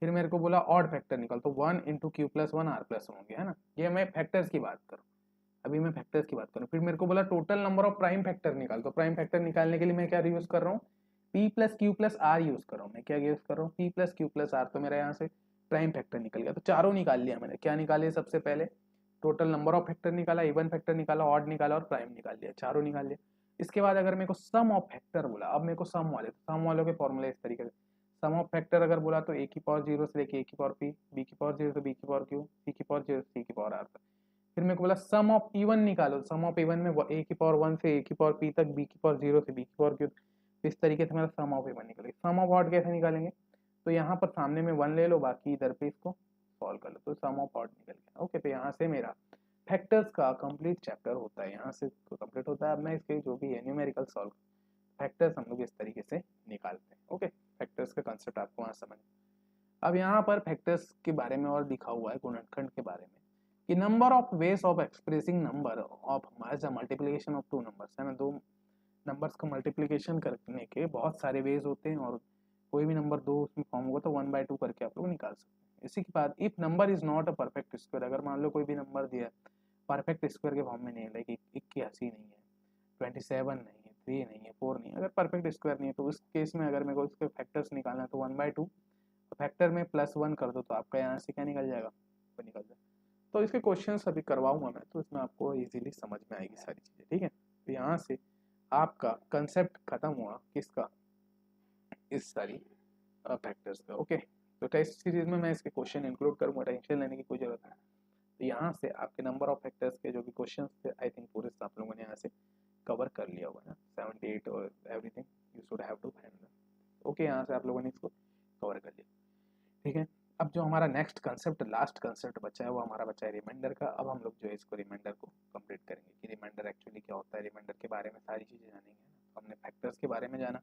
फिर मेरे को बोला ऑड फैक्टर निकाल, तो 1 इंटू q+1 r+1 हो गया, है ना। ये मैं फैक्टर्स की बात करूँ, अभी मैं फैक्टर्स की बात करूँ। फिर मेरे को बोला total number of prime factor निकाल, तो प्राइम फैक्टर निकालने के लिए मैं क्या यूज कर रहा हूँ? p plus Q plus R use कर रहा हूँ। मैं क्या यूज कर रहा हूँ? p plus Q plus R. तो मेरा यहाँ से प्राइम फैक्टर निकल गया। तो चारों निकाल लिया मैंने। क्या निकाले? सबसे पहले टोटल नंबर ऑफ फैक्टर निकाला, इवन फैक्टर निकाला, ऑड निकाला और प्राइम निकाल लिया, चारों निकाल लिया। इसके बाद अगर मेरे को सम ऑफ फैक्टर बोला, अब मेरे को सम वालों के फॉर्मूले इस तरीके से। सम ऑफ फैक्टर अगर बोला तो a की पावर 0 से लेके a की पावर p, b की पावर 0 से b की पावर q, c की पावर 0 से c की पावर r तक। फिर मेरे को बोला सम ऑफ इवन निकालो, सम ऑफ इवन में a की पावर 1 से a की पावर p तक, b की पावर 0 से b की पावर q। इस तरीके से मेरा सम ऑफ इवन निकल गया। सम ऑफ ऑड कैसे निकालेंगे? तो यहाँ पर सामने में 1 ले लो, बाकी इधर पे इसको सॉल्व कर लो, तो सम ऑफ ऑड निकल गया, ओके। तो यहाँ से मेरा फैक्टर्स का कंप्लीट चैप्टर होता है, यहाँ से कंप्लीट होता है। अब मैं इसके जो भी है न्यूमेरिकल सॉल्व फैक्टर्स हम लोग इस तरीके से निकालते हैं, ओके। फैक्टर्स का कंसेप्ट आपको वहाँ समझ। अब यहाँ पर फैक्टर्स के बारे में और लिखा हुआ है, गुणनखंड के बारे में, कि number of ways of expressing number of as a multiplication of two numbers, है ना। दो नंबर्स का मल्टीप्लिकेशन करने के बहुत सारे वेज होते हैं और कोई भी नंबर दो उसमें फॉर्म होगा तो 1/2 करके आप लोग निकाल सकते हैं। इसी के बाद if number is not a perfect square, अगर मान लो कोई भी नंबर दिया परफेक्ट स्क्वायर के फॉर्म में नहीं है, लाइक 81 नहीं है, 27 नहीं है, 3 नहीं है, 4 नहीं है, अगर परफेक्ट स्क्वायर नहीं है तो उस केस में अगर मेरे को उसके फैक्टर्स निकालना है तो 1/2 फैक्टर में +1 कर दो तो आपका यहाँ से क्या निकल जाएगा? वो निकल जाएगा। तो इसके क्वेश्चंस अभी करवाऊंगा मैं, तो इसमें आपको इजीली समझ में आएगी सारी चीज़ें, ठीक है। तो यहाँ से आपका कंसेप्ट खत्म हुआ किसका? इस सारी फैक्टर्स का, ओके। तो टेस्ट सीरीज में मैं इसके क्वेश्चन इंक्लूड करूँगा, टेंशन लेने की कोई जरूरत नहीं। तो यहाँ से आपके नंबर ऑफ फैक्टर्स के जो भी क्वेश्चन थे, आई थिंक पूरे आप लोगों ने यहाँ से कवर कर लिया होगा ना, 78 और everything you should have to find, okay. यहाँ से आप लोगों ने इसको कवर कर लिया, ठीक है। अब जो हमारा नेक्स्ट कंसेप्ट, लास्ट कंसेप्ट बचा है, वो हमारा बचा है रिमाइंडर का। अब हम लोग जो है इसको रिमाइंडर को कंप्लीट करेंगे कि रिमाइंडर एक्चुअली क्या होता है, रिमाइंडर के बारे में सारी चीज़ें जानेंगे। तो हमने फैक्टर्स के बारे में जाना,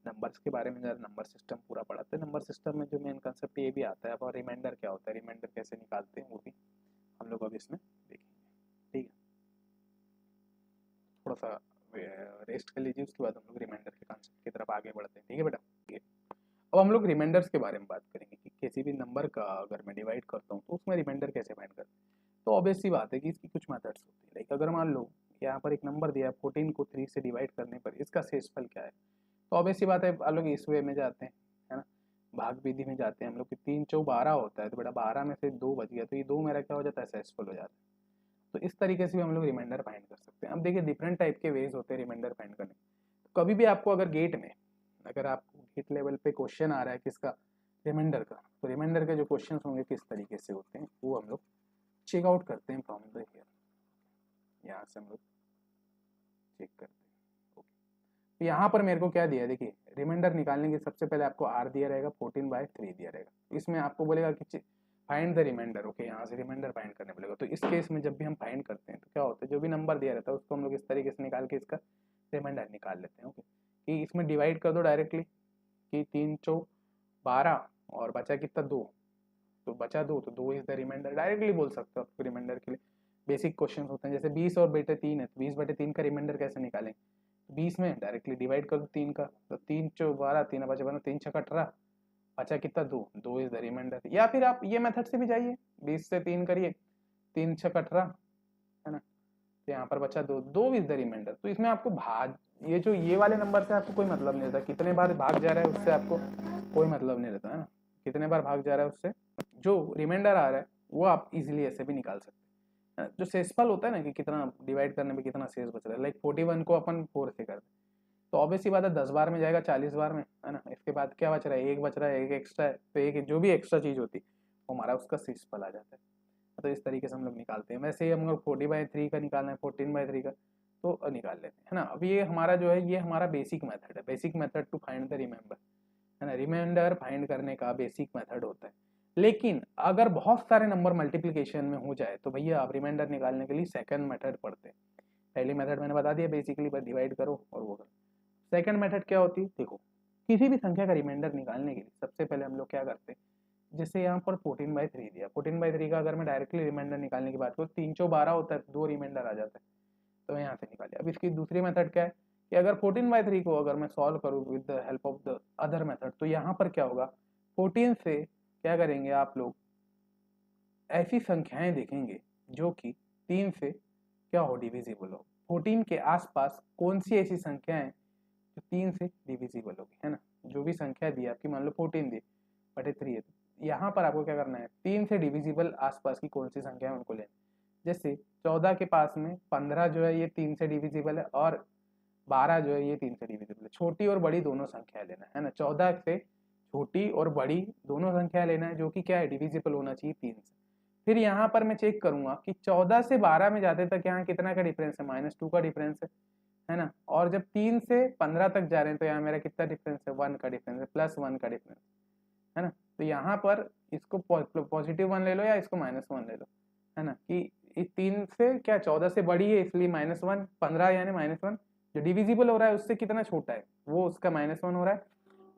नंबर्स के बारे में जाना, नंबर सिस्टम पूरा पढ़ा। तो नंबर सिस्टम में जो मेन कंसेप्ट ये भी आता है। अब रिमाइंडर क्या होता है, रिमाइंडर कैसे निकालते हैं, वो भी हम लोग अब इसमें देखेंगे, ठीक है। थोड़ा सा रेस्ट कर लीजिए, उसके बाद हम लोग रिमाइंडर के कंसेप्ट की तरफ आगे बढ़ते हैं, ठीक है बेटा। अब हम लोग रिमाइंडर्स के बारे में बात करेंगे कि किसी भी नंबर का अगर मैं डिवाइड करता हूँ तो उसमें रिमाइंडर कैसे फाइंड करते हैं। तो ऑब्वियस सी बात है कि इसकी कुछ मेथड्स होती है। लाइक अगर मान लो यहाँ पर एक नंबर दिया है, 14 को 3 से डिवाइड करने पर इसका शेषफल क्या है, तो ऑब्वियस सी बात है हम लोग इस वे में जाते हैं, है ना, भाग विधि में जाते हैं हम लोग कि 3 चौ 12 होता है, तो बेटा 12 में से 2 बच गया, तो ये 2 मेरा क्या हो जाता है? शेषफल हो जाता है। तो इस तरीके से भी हम लोग रिमाइंडर फाइंड कर सकते हैं। अब देखिए डिफरेंट टाइप के वेज होते हैं रिमाइंडर फाइंड करने। कभी भी आपको अगर गेट में, अगर आप गेट लेवल पे क्वेश्चन आ रहा है किसका, रिमाइंडर का, तो रिमाइंडर के जो क्वेश्चंस होंगे किस तरीके से होते हैं वो हम लोग चेकआउट करते हैं फ्रॉम द हियर। यहाँ से हम लोग चेक करते हैं। ओके, तो यहाँ पर मेरे को क्या दिया है, देखिए रिमाइंडर निकालने के सबसे पहले आपको आर दिया रहेगा, 14/3 दिया रहेगा। इसमें आपको बोलेगा कि फाइंड द रिमाइंडर। ओके, यहाँ से रिमाइंडर फाइंड करने पड़ेगा। तो इस केस में जब भी हम फाइंड करते हैं तो क्या होता है, जो भी नंबर दिया रहता है उसको हम लोग इस तरीके से निकाल के इसका रिमाइंडर निकाल लेते हैं। ओके, कि इसमें डिवाइड कर दो डायरेक्टली कि 3 चौ 12 और बचा कितना 2, तो बचा 2 तो 2 इज द रिमाइंडर, डायरेक्टली बोल सकते हो आप रिमाइंडर के लिए। बेसिक क्वेश्चन होते हैं जैसे 20 और बटे 3 है, तो 20/3 का रिमाइंडर कैसे निकालें, 20 में डायरेक्टली डिवाइड कर दो 3 का, तो 3 चौ 12, 3 बचा बना 3 छक्का 18, बचा कितना 2, 2 इज द रिमाइंडर। या फिर आप ये मेथड से भी जाइए, 20 से 3 करिए, 3 छक्का 18 है ना, तो यहाँ पर बचा 2, 2 इज द रिमाइंडर। तो इसमें आपको भाग, ये जो ये वाले नंबर से आपको कोई मतलब नहीं रहता, कितने बार भाग जा रहा है उससे आपको कोई मतलब नहीं रहता है ना, कितने बार भाग जा रहा है उससे जो रिमाइंडर आ रहा है वो आप इजीली ऐसे भी निकाल सकते हैं। जो शेषफल होता है ना कि कितना डिवाइड करने में कितना शेष बच रहा है, लाइक 41 को अपन 4 से करते हैं तो ऑब्वियस सी बात है 10 बार में जाएगा, 40 बार में है ना, इसके बाद क्या बच रहा है, एक बच रहा है, एक एक्स्ट्रा है, तो एक जो भी एक्स्ट्रा चीज होती है वो हमारा उसका शेषफल आ जाता है। तो इस तरीके से हम लोग निकालते हैं। वैसे ही हम लोग 40/3 का निकालना है, 14/3 का तो निकाल लेते हैं है ना। अब ये हमारा जो है ये हमारा बेसिक मेथड है, basic method to find the reminder है ना, रिमाइंडर फाइंड करने का बेसिक मेथड होता है। लेकिन अगर बहुत सारे नंबर मल्टीप्लिकेशन में हो जाए तो भैया आप रिमाइंडर निकालने के लिए सेकंड मेथड पढ़ते हैं। पहली मेथड मैंने बता दिया बेसिकली, बस डिवाइड करो और वो करो। सेकंड मेथड क्या होती है, देखो किसी भी संख्या का रिमाइंडर निकालने के लिए सबसे पहले हम लोग क्या करते हैं, जैसे यहाँ पर 14/3 दिया, 14/3 का अगर मैं डायरेक्टली रिमाइंडर निकालने की बात करूँ 3 चौ 12 होता है, 2 रिमाइंडर आ जाता है, तो यहाँ से निकालिए। अब इसकी दूसरी मेथड क्या है कि अगर 14/3 को अगर मैं सॉल्व करूँ with the help of the other method, तो यहाँ पर क्या होगा, 14 से क्या करेंगे आप लोग, ऐसी संख्याएं देखेंगे जो कि 3 से क्या हो, डिविजिबल हो। 14 के आसपास कौन सी ऐसी संख्याएं जो 3 से डिविजिबल होगी, है ना, जो भी संख्या दी आपकी, मान लो 14 दी बटे 3 है, यहाँ पर आपको क्या करना है, 3 से डिविजिबल आसपास की कौन सी संख्या है उनको लेना। जैसे 14 के पास में 15 जो है ये 3 से डिविजिबल है, और 12 जो है ये 3 से डिविजिबल है। छोटी और बड़ी दोनों संख्या लेना है ना, 14 से छोटी और बड़ी दोनों संख्या लेना है जो कि क्या है, डिविजिबल होना चाहिए 3 से। फिर यहाँ पर मैं चेक करूंगा कि 14 से 12 में जाते तक यहाँ कितना का डिफरेंस है, -2 का डिफरेंस है ना, और जब 3 से 15 तक जा रहे हैं तो यहाँ मेरा कितना डिफरेंस है, 1 का डिफरेंस है, +1 का डिफरेंस है ना। तो यहाँ पर इसको +1 ले लो या इसको -1 ले लो, है ना, कि इस 3 से क्या 14 से बड़ी है इसलिए -1, 15 यानी -1, जो डिविजिबल हो रहा है उससे कितना छोटा है वो उसका -1 हो रहा है,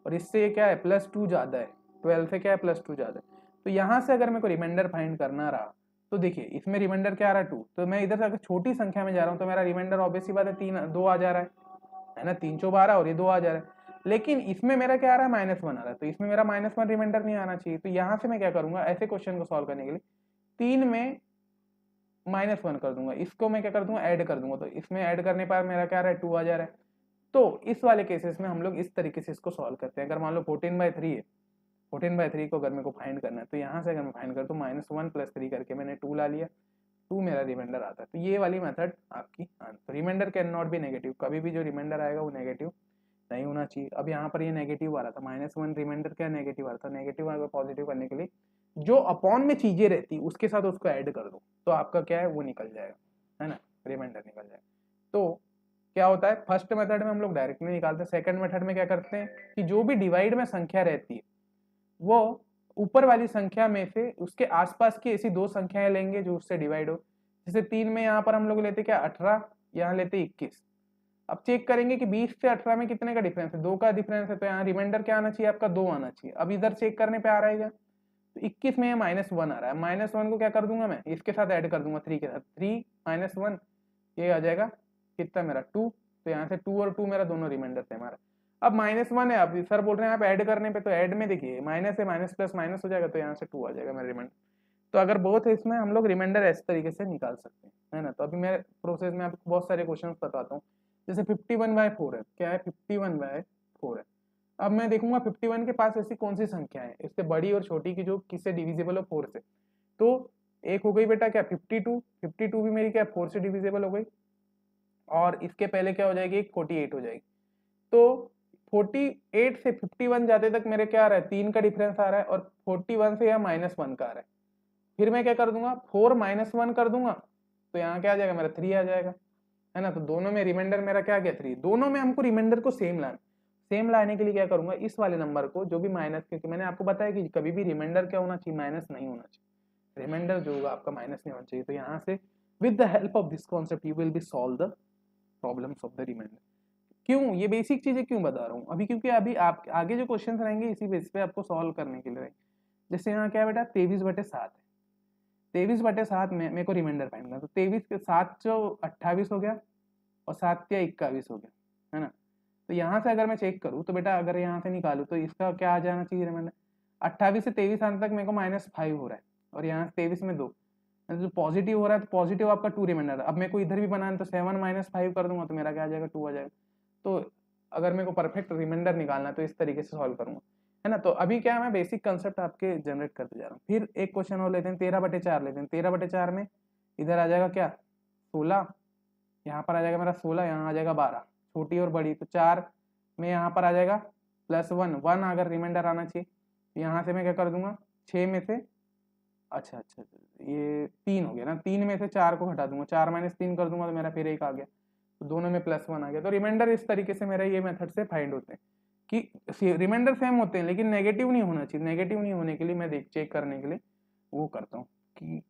और इससे क्या है +2 ज्यादा है, 12 से क्या है +2 ज्यादा है। तो यहाँ से अगर मेरे को रिमाइंडर फाइंड करना रहा तो देखिए इसमें रिमाइंडर क्या आ रहा है 2, तो मैं इधर से अगर छोटी संख्या में जा रहा हूँ तो मेरा रिमाइंडर ऑब्वियसली बात है 2 आ जा रहा है ना, 3 चौ 12 और ये 2 आ जा रहा है। लेकिन इसमें मेरा क्या आ रहा है, -1 आ रहा है, तो इसमें मेरा -1 रिमाइंडर नहीं आना चाहिए। तो यहाँ से मैं क्या करूंगा, ऐसे क्वेश्चन को सॉल्व करने के लिए 3 में -1 कर दूंगा, इसको मैं क्या कर दूंगा, ऐड कर दूंगा, तो इसमें ऐड करने पर मेरा क्या आ रहा है, 2 आ जा रहा है। तो इस वाले केसेस में हम लोग इस तरीके से इसको सॉल्व करते हैं। अगर मान लो 14/3 है, 14/3 को अगर मेरे को फाइंड करना है तो यहाँ से अगर मैं फाइंड कर तो -1 + 3 करके मैंने 2 ला लिया, 2 मेरा रिमाइंडर आता है। तो ये वाली मेथड आपकी answer, reminder can not be negative, कभी भी जो रिमाइंडर आएगा वो नेगेटिव नहीं होना चाहिए। अब यहाँ पर ये नेगेटिव आ रहा था, -1 रिमाइंडर क्या नेगेटिव आ रहा था, नेगेटिव अगर पॉजिटिव करने के लिए जो अपॉन में चीजें रहती उसके साथ उसको ऐड कर दो तो आपका क्या है वो निकल जाएगा, है ना, रिमाइंडर निकल जाएगा। तो क्या होता है, फर्स्ट मेथड में हम लोग डायरेक्टली निकालते हैं, सेकंड मेथड में क्या करते हैं कि जो भी डिवाइड में संख्या रहती है वो ऊपर वाली संख्या में से उसके आसपास की ऐसी 2 संख्याएं लेंगे जो उससे डिवाइड हो। जैसे 3 में यहाँ पर हम लोग लेते क्या 18, यहाँ लेते 21। अब चेक करेंगे कि 20 से 18 में कितने का डिफरेंस है, 2 का डिफरेंस है, तो यहाँ रिमाइंडर क्या आना चाहिए आपका, 2 आना चाहिए। अब इधर चेक करने पे आ रहा है क्या, तो 21 में -1 आ रहा है, -1 को क्या कर दूंगा मैं, इसके साथ ऐड कर दूंगा 3 के साथ, 3 -1 ये आ जाएगा कितना मेरा 2, तो यहाँ से 2 और 2 मेरा दोनों रिमाइंडर से हमारा। अब -1 है, अब सर बोल रहे हैं आप ऐड करने पे, तो ऐड में देखिए माइनस है, माइनस प्लस माइनस हो जाएगा, तो यहाँ से 2 आ जाएगा मेरा रिमाइंडर। तो अगर बोथ है इसमें हम लोग रिमाइंडर इस तरीके से निकाल सकते हैं, है ना। तो अभी मैं प्रोसेस में आपको बहुत सारे क्वेश्चन बताता हूँ। जैसे 51/4 है, क्या है 51/4 है। अब मैं देखूंगा 51 के पास ऐसी कौन सी संख्या है इससे बड़ी और छोटी की जो किससे डिविजिबल हो 4 से। तो एक हो गई बेटा क्या 52, 52 भी मेरी क्या 4 से डिविजिबल हो गई, और इसके पहले क्या हो जाएगी 48 हो जाएगी। तो 48 से 51 जाते तक मेरे क्या आ रहा है, 3 का डिफरेंस आ रहा है, और 41 से यहाँ -1 का आ रहा है। फिर मैं क्या कर दूंगा, 4 -1 कर दूंगा, तो यहाँ क्या आ जाएगा मेरा 3 आ जाएगा, है ना। तो दोनों में रिमाइंडर मेरा क्या गया 3। दोनों में हमको रिमाइंडर को सेम लाने के लिए क्या करूंगा, इस वाले नंबर को जो भी माइनस, क्योंकि मैंने आपको बताया कि कभी भी रिमाइंडर क्या होना चाहिए, माइनस नहीं होना चाहिए। रिमाइंडर जो होगा आपका माइनस नहीं होना चाहिए। तो यहाँ से with the help of this concept you will be solve the problems of the reminder. क्यों ये बेसिक चीजें क्यों बता रहा हूँ अभी, क्योंकि अभी आप आगे जो क्वेश्चन रहेंगे इसी बेस पे आपको सॉल्व करने के लिए रहेंगे। जैसे यहाँ क्या है बेटा, 23/7 है। 23/7 में मेरे को रिमाइंडर फाइंड करना, तो 23 के 7 जो 28 हो गया, और 7 क्या 21 हो गया, है ना। तो यहाँ से अगर मैं चेक करूँ तो बेटा अगर यहाँ से निकालूँ तो इसका क्या आ जाना चाहिए रिमाइंडर, 28 से 23 आने तक मेरे को -5 हो रहा है, और यहाँ से 23 में 2, जो पॉजिटिव हो रहा है तो पॉजिटिव आपका 2 रिमाइंडर। अब मेरे को इधर भी बनाना है तो 7 - 5 कर दूंगा तो मेरा क्या आ जाएगा, 2 आ जाएगा। तो अगर मेरे को परफेक्ट रिमाइंडर निकालना है तो इस तरीके से सॉल्व करूंगा, है ना। तो अभी क्या है, मैं बेसिक कंसेप्ट आपके जनरेट करते जा रहा हूँ। फिर एक क्वेश्चन और लेते हैं, 13/4 लेते हैं। 13/4 में इधर आ जाएगा क्या 16, यहाँ पर आ जाएगा मेरा 16, यहाँ आ जाएगा 12, छोटी और बड़ी, तो 4 में यहाँ पर आ जाएगा +1 अगर रिमाइंडर आना चाहिए। यहाँ से मैं क्या कर दूंगा, 6 में से अच्छा ये 3 हो गया ना, 3 में से 4 को हटा दूंगा, 4 - 3 कर दूंगा तो मेरा फिर 1 आ गया, तो दोनों में +1 आ गया। तो रिमाइंडर इस तरीके से मेरा ये मेथड से फाइंड होते हैं कि रिमाइंडर सेम होते हैं लेकिन नेगेटिव नहीं होना चाहिए। नेगेटिव नहीं होने के लिए मैं चेक करने के लिए वो करता हूँ कि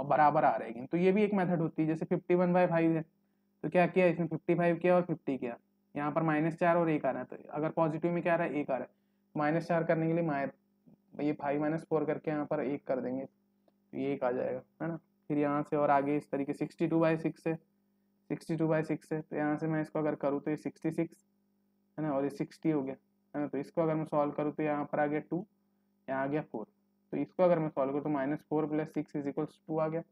बराबर आ रहे हैं। तो ये भी एक मेथड होती है। जैसे 51/5 है तो क्या किया इसमें, 55 किया और 50 किया, यहाँ पर -4 और 1 आ रहा है, तो अगर पॉजिटिव में क्या आ रहा है 1 आ रहा है, -4 करने के लिए ये 5 - 4 करके यहाँ पर 1 कर देंगे, ये 1 आ जाएगा, है ना। फिर यहाँ से और आगे इस तरीके 62/6 है, 62/6 है, तो यहाँ से मैं इसको अगर करूँ तो ये 66 है ना, और ये 60 हो गया, है ना। तो इसको अगर मैं सॉल्व करूँ तो यहाँ पर आ गया 2, यहाँ आ गया 4, तो इसको अगर मैं सॉल्व करूँ तो -4 + 6 = 2 आ गया,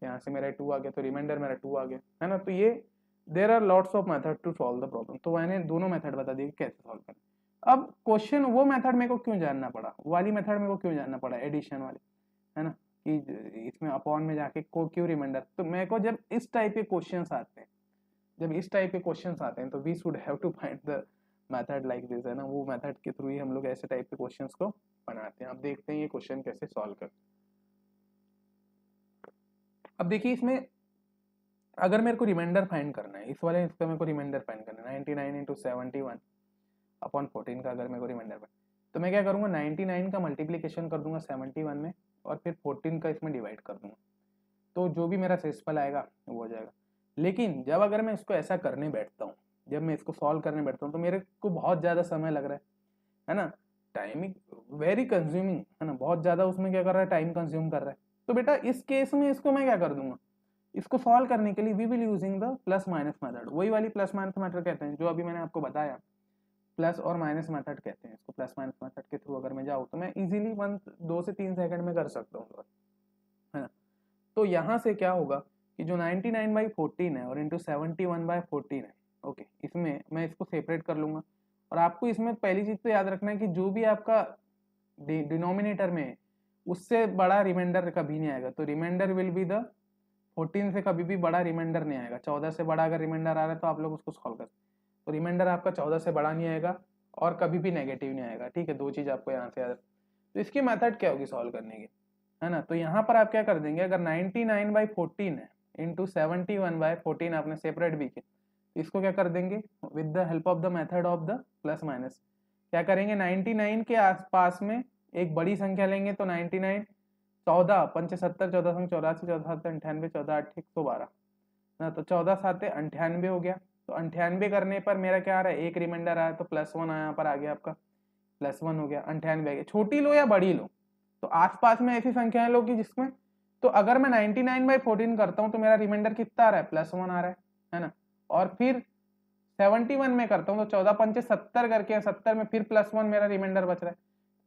यहाँ से मेरा 2 आ गया, तो रिमाइंडर मेरा 2 आ गया, है ना। तो ये there are lots of method to solve the problem. तो मैंने दोनों मेथड बता दिए कैसे सॉल्व करना। अब क्वेश्चन वो मेथड मेरे को क्यों जानना पड़ा, वाली मेथड मेरे को क्यों जानना पड़ा, एडिशन वाली, है ना, कि इसमें अपॉन में जाके को क्यों रिमाइंडर। तो मेरे को जब इस टाइप के क्वेश्चंस आते हैं तो we should have to find the method like this, है ना। वो मेथड के थ्रू ही हम लोग ऐसे टाइप के क्वेश्चंस को बनाते हैं। अब देखते हैं ये क्वेश्चन कैसे सॉल्व कर। अब देखिए इसमें अगर मेरे को रिमाइंडर फाइंड करना है, इस वाले इसका मेरे को रिमाइंडर फाइंड करना है, 99 × 71/14 का अगर मेरे को रिमाइंडर फाइंड, तो मैं क्या करूँगा, 99 का मल्टीप्लीकेशन कर दूंगा 71 में, और फिर 14 का इसमें डिवाइड कर दूंगा, तो जो भी मेरा शेषफल आएगा वो हो जाएगा। लेकिन जब अगर मैं इसको ऐसा करने बैठता हूँ, जब मैं इसको सॉल्व करने बैठता हूँ तो मेरे को बहुत ज़्यादा समय लग रहा है ना, टाइमिंग वेरी कंज्यूमिंग, है ना, बहुत ज़्यादा उसमें क्या कर रहा है, टाइम कंज्यूम कर रहा है। तो बेटा इस केस में इसको मैं क्या कर दूंगा, इसको सॉल्व करने के लिए we will using the plus minus method, वही वाली प्लस माइनस मेथड कहते हैं जो अभी मैंने आपको बताया, प्लस और माइनस मेथड कहते हैं इसको। प्लस माइनस मेथड के थ्रू अगर मैं जाऊँ तो मैं इजीली 2 से 3 सेकंड में कर सकता हूँ, है ना। तो यहाँ से क्या होगा कि जो 99/14 है और इंटू 71/14 है, ओके, इसमें मैं इसको सेपरेट कर लूंगा। और आपको इसमें पहली चीज तो याद रखना है कि जो भी आपका डिनोमिनेटर में है उससे बड़ा रिमाइंडर कभी नहीं आएगा, तो रिमाइंडर विल बी द 14 से कभी भी बड़ा रिमाइंडर नहीं आएगा। 14 से बड़ा अगर रिमाइंडर आ रहा है तो आप लोग उसको सॉल्व कर, तो रिमाइंडर आपका 14 से बड़ा नहीं आएगा और कभी भी नेगेटिव नहीं आएगा, ठीक है। दो चीज आपको यहाँ से याद। तो इसकी मेथड क्या होगी सॉल्व करने की, है ना। तो यहाँ पर आप क्या कर देंगे, अगर 99/14 है इंटू 71/14 आपने सेपरेट भी किया, इसको क्या कर देंगे with the help of the method of the plus minus, क्या करेंगे 99 के आसपास में एक बड़ी संख्या लेंगे, तो 99 14 5 70 14 संग 84 14 7 98 14 8 112 ना, तो 14 7 98 हो गया। तो 98 करने पर मेरा क्या आ रहा है, एक रिमाइंडर आया तो +1 यहाँ पर आ गया, आपका +1 हो गया, 98 आ गया। छोटी लो या बड़ी लो, तो आसपास में ऐसी संख्याएं लो कि जिसमें, तो अगर मैं 99/14 करता हूं तो मेरा रिमाइंडर कितना आ रहा है, +1 आ रहा है ना। और फिर 71 में करता हूं तो 14 5 70 करके 70 में फिर +1 मेरा रिमाइंडर बच रहा है,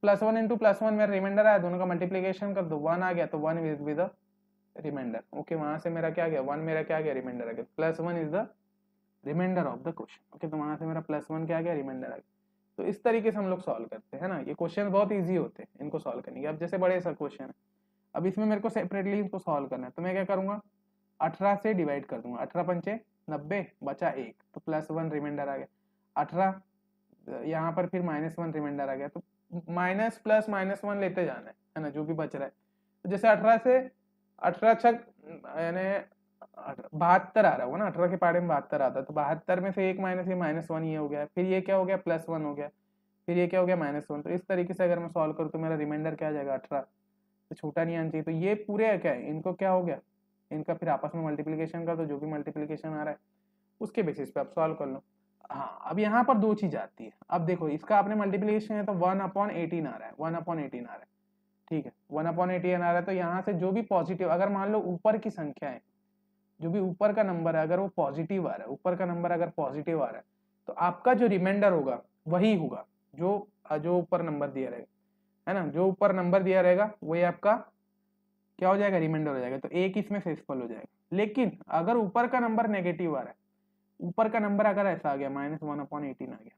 +1 × +1 मेरा रिमाइंडर आया, दोनों का मल्टीप्लीकेशन कर दो 1 आ गया, तो 1 is with the remainder, okay. वहां से मेरा क्या गया 1, मेरा क्या गया रिमाइंडर आ गया, +1 is the remainder of the question, okay. तो वहां से मेरा +1 क्या गया, रिमाइंडर आ गया। तो इस तरीके से हम लोग सॉल्व करते हैं ना। ये क्वेश्चन बहुत इजी होते हैं इनको सॉल्व करने के। अब जैसे बड़े सा क्वेश्चन है, अब इसमें मेरे को सेपरेटली इनको सॉल्व करना है, तो मैं क्या करूंगा 18 से डिवाइड कर दूंगा, 18 पंचे 90 बचा 1, तो +1 रिमाइंडर आ गया। 18 यहाँ पर फिर -1 रिमाइंडर आ गया, तो माइनस प्लस -1 लेते जाना है ना, जो भी बच रहा है। तो जैसे 18 से 18 छक यानी 72 आ रहा होगा ना, 18 के पारे में 72 आता है, तो 72 में से एक माइनस ये -1 ये हो गया, फिर ये क्या हो गया +1 हो गया, फिर ये क्या हो गया -1। तो इस तरीके से अगर मैं सॉल्व करूँ तो मेरा रिमाइंडर क्या आ जाएगा 18, तो छोटा नहीं आना चाहिए। तो ये पूरे क्या है, इनको क्या हो गया, इनका फिर आपस में मल्टीप्लीकेशन का, तो जो भी मल्टीप्लीकेशन आ रहा है उसके बेसिस पे आप सॉल्व कर लो। हाँ, अब यहाँ पर दो चीज आती है। अब देखो इसका आपने मल्टीप्लीकेशन है तो 1/18 आ रहा है, 1/18 आ रहा है, ठीक है, 1/18 आ रहा है। तो यहाँ से जो भी पॉजिटिव, अगर मान लो ऊपर की संख्या है, जो भी ऊपर का नंबर है अगर वो पॉजिटिव आ रहा है, ऊपर का नंबर अगर पॉजिटिव आ रहा है, तो आपका जो रिमाइंडर होगा वही होगा जो जो ऊपर नंबर दिया रहेगा, है ना, जो ऊपर नंबर दिया रहेगा वही आपका क्या हो जाएगा, रिमाइंडर हो जाएगा। तो एक इसमें फेसफुल हो जाएगा। लेकिन अगर ऊपर का नंबर नेगेटिव आ रहा है, ऊपर का नंबर अगर ऐसा आ गया -1/18 आ गया,